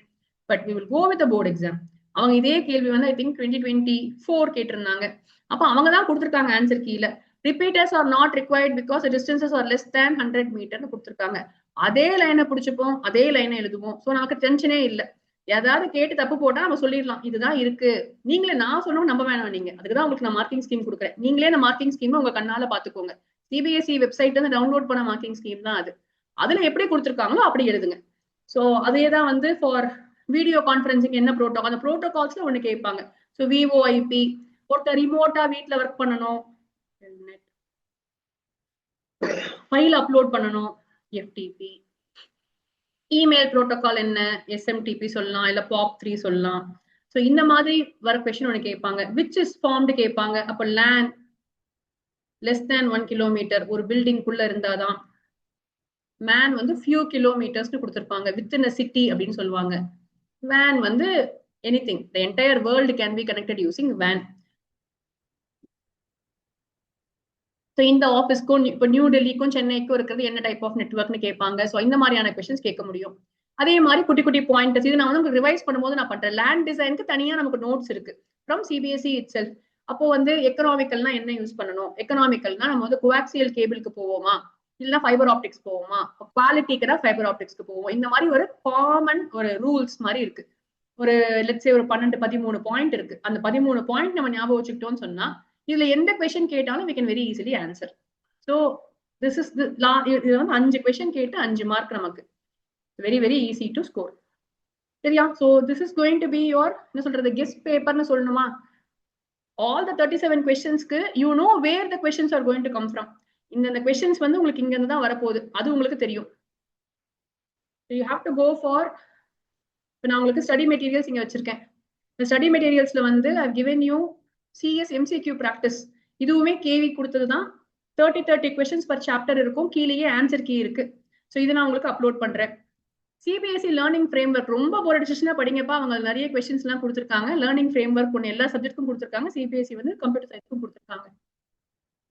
But we will go with the board exam. அவங்க இதே கேள்வி வந்து ஐ திங்க் 2024 கேட்டிருந்தாங்க. அப்ப அவங்க தான் கொடுத்துருக்காங்க ஆன்சர் கீழே. Repeaters are not required because distances are less than 100 மீட்டர்னு கொடுத்துருக்காங்க. அதே லைனை பிடிச்சிப்போம், அதே லைனை எழுதுவோம். ஸோ நமக்கு டென்ஷனே இல்லை. ஏதாவது கேட்டு தப்பு போட்டா நம்ம சொல்லிடலாம் இதுதான் இருக்கு. நீங்களே நான் சொன்னோம் நம்ப வேணாம் நீங்க. அதுக்குதான் உங்களுக்கு நான் மார்க்கிங் ஸ்கீம் கொடுக்குறேன். நீங்களே அந்த மார்க்கிங் ஸ்கீம் உங்க கண்ணால பாத்துக்கோங்க. சிபிஎஸ்இ வெப்சைட்ல இருந்து டவுன்லோட் பண்ண மார்க்கிங் ஸ்கீம் தான் அது. அதுல எப்படி கொடுத்துருக்காங்களோ அப்படி எழுதுங்க. ஸோ அதே தான் வந்து ஃபார் வீடியோ கான்ஃபரன்சிங் என்ன ப்ரோட்டோகால், அந்த ப்ரோட்டோகால்ஸ்ல ஒண்ணு கேட்பாங்க. ஸோ விஓஐபி, ஒருத்தர் ரிமோட்டா வீட்டுல ஒர்க் பண்ணணும், ஃபைல் அப்லோட் பண்ணணும், எஃப்டிபி. இமெயில் ப்ரோட்டோகால் என்ன, எஸ்எம்டிபி சொல்லலாம், இல்ல POP3 சொல்லலாம். ஸோ இந்த மாதிரி வர கொஸ்டின் ஒன்று கேட்பாங்க. விச் இஸ் ஃபார்ம்டு கேட்பாங்க. அப்போ லேண்ட் லெஸ் தேன் 1 கிலோமீட்டர் ஒரு பில்டிங்குள்ள இருந்தாதான். மேன் வந்து ஃபியூ கிலோமீட்டர்ஸ்னு கொடுத்துருப்பாங்க. வித்தின் அ சிட்டி அப்படின்னு சொல்லுவாங்க. வேன் வந்து anything, the entire world can be connected using van. So இந்த ஆஃபீஸ்க்கும் இப்போ நியூ டெல்லிக்கும் சென்னைக்கும் இருக்கிறது என்ன டைப் ஆஃப் நெட்ஒர்க்னு கேட்பாங்க. ஸோ இந்த மாதிரியான கொஸ்டின்ஸ் கேட்க முடியும். அதே மாதிரி குட்டி குட்டி பாயிண்ட்ஸ் இது நான் வந்து உங்களுக்கு ரிவைஸ் பண்ணும்போது நான் பண்றேன். லேண்ட் டிசைனுக்கு தனியா நமக்கு நோட்ஸ் இருக்கு ஃப்ரம் சிபிஎஸ்இ இட் செல்ஃப். அப்போ வந்து எக்கனாமிக்கல்னா என்ன யூஸ் பண்ணணும், எக்கனாமிக்கல்னா நம்ம வந்து கோஆக்சியல் கேபிளுக்கு போவோமா, இல்லைன்னா ஃபைபர் ஆப்டிக்ஸ் போவோமா, குவாலிட்டிக்கு ஃபைபர் ஆப்டிக்ஸ்க்கு போவோம். இந்த மாதிரி ஒரு காமன் ஒரு ரூல்ஸ் மாதிரி இருக்கு. ஒரு லெட்ஸே ஒரு 12-13 பாயிண்ட் இருக்கு. அந்த 13 பாயிண்ட் நம்ம ஞாபகம் வச்சுக்கிட்டோம்னு சொன்னா இதுல எந்த கொஸ்டின் கேட்டாலும் we can very easily answer. So this is the இது வந்து 5 கொஸ்டின் கேட்டு 5 மார்க் நமக்கு. Very very easy to score. சரியா? So this is going to be your என்ன சொல்றது guest paperன்னு சொல்லணுமா? All the 37 questions-க்கு you know where the questions are going to come from. இந்த questions வந்து உங்களுக்கு இங்க இருந்து தான் வரப்போகுது. அது உங்களுக்கு தெரியும். So you have to go for, இப்போ நான் உங்களுக்கு ஸ்டடி மெட்டீரியல்ஸ் இங்க வச்சிருக்கேன். இந்த ஸ்டடி மெட்டீரியல்ஸ்ல வந்து I've given you CS MCQ practice. இதுவுமே கேவி கொடுத்தது தான். 30 questions per chapter இருக்கும். கீழேயே ஆன்சர் கீ இருக்கு. ஸோ இதை நான் உங்களுக்கு அப்லோட் பண்றேன். சிபிஎஸ்இ லேர்னிங் ஃப்ரேம்வொர்க் ரொம்ப போர் அடிச்சுன்னா படிங்கப்பா. அவங்க நிறைய கொஸ்டின்ஸ் எல்லாம் கொடுத்துருக்காங்க. லேர்னிங் ஃப்ரேம்வொர்க் ஒன்று எல்லா சப்ஜெக்ட்க்கும் கொடுத்துருக்காங்க. சிபிஎஸ்இ வந்து கம்ப்யூட்டர் சயின்ஸ்க்கும் கொடுத்துருக்காங்க.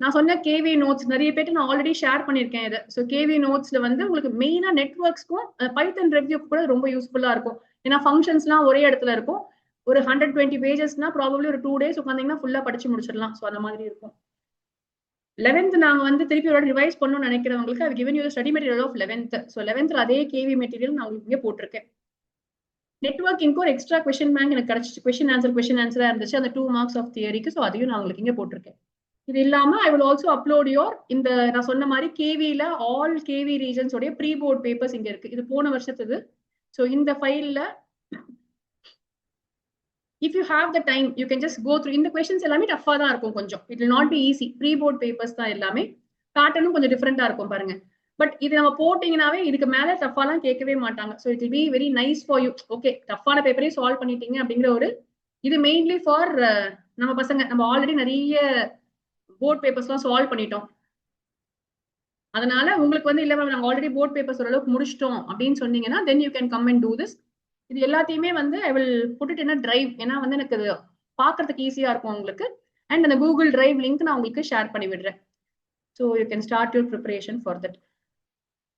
நான் சொன்ன கேவி நோட்ஸ் நிறைய பேருக்கு நான் ஆல்ரெடி ஷேர் பண்ணியிருக்கேன் இதை. ஸோ கேவி நோட்ஸ்ல வந்து உங்களுக்கு மெயினா நெட்வொர்க்ஸ்க்கும் பைத்தன் ரெவ்யூக்கு கூட ரொம்ப யூஸ்ஃபுல்லா இருக்கும். ஏன்னா ஃபங்க்ஷன்ஸ்லாம் ஒரே இடத்துல இருக்கும். ஒரு 120 பேஜஸ்னா ப்ராபப்ளி ஒரு 2 days உட்காந்தீங்கன்னா ஃபுல்லா படிச்சு முடிச்சிடலாம். ஸோ அந்த மாதிரி இருக்கும். 11th நாங்க வந்து திருப்பி ஒரு ரிவைஸ் பண்ணணும்னு நினைக்கிறவங்களுக்கு I've given you the study material of 11th. So 11th அதே கேவி மெட்டீரியல் நான் உங்களுக்கு இங்கே போட்டிருக்கேன். நெட்வொர்க்கிங்க்கு ஒரு எக்ஸ்ட்ரா கொஸ்டின் பேங்க் எனக்கு கிடைச்சிச்சு. கொஸ்டின் ஆன்சரா இருந்துச்சு. அந்த 2 marks of தியரிக்கு. ஸோ அதையும் நான் உங்களுக்கு இங்கே போட்டிருக்கேன். இது இல்லாம I will also upload your இந்த நான் சொன்ன மாதிரி கேவில ஆல் கேவி ரீஜன்ஸ் உடைய ப்ரீ போர்ட் பேப்பர்ஸ் இங்க இருக்கு. இது போன வருஷத்துது. ஸோ இந்த ஃபைல்ல if you have the time you can just go through. இந்த questions எல்லாமே டஃபா தான் இருக்கும் கொஞ்சம். It will not be easy. Pre board papers தான் எல்லாமே. பேட்டர்னும் கொஞ்சம் டிஃபரெண்டா இருக்கும் பாருங்க. பட் இது நம்ம போட்டீங்கன்னாவே இதுக்கு மேல டஃபாலாம் கேட்கவே மாட்டாங்க. So it will be very nice for you. Okay டஃபான பேப்பரையும் சால்வ் பண்ணிட்டீங்க அப்படிங்கிற ஒரு இது மெயின்லி ஃபார் நம்ம பசங்க. நம்ம ஆல்ரெடி நிறைய போர்ட் பேப்பர்ஸ்லாம் சால்வ் பண்ணிட்டோம். அதனால உங்களுக்கு வந்து இல்ல நாங்க ஆல்ரெடி போர்ட் பேப்பர்ஸ் ஓரளவுக்கு முடிச்சிட்டோம் அப்படின்னு சொன்னீங்கன்னா then you can come and do this. இது எல்லாத்தையுமே வந்து I will put it in a drive. ஏன்னா வந்து எனக்கு அது பார்க்கறதுக்கு ஈஸியா இருக்கும் உங்களுக்கு. அண்ட் அந்த கூகுள் டிரைவ் லிங்க் நான் உங்களுக்கு ஷேர் பண்ணி விடுறேன். So you can start your preparation for that.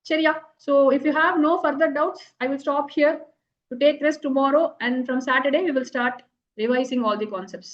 சரியா? So if you have no further doubts, I will stop here to take rest tomorrow, and from Saturday we will start revising all the concepts.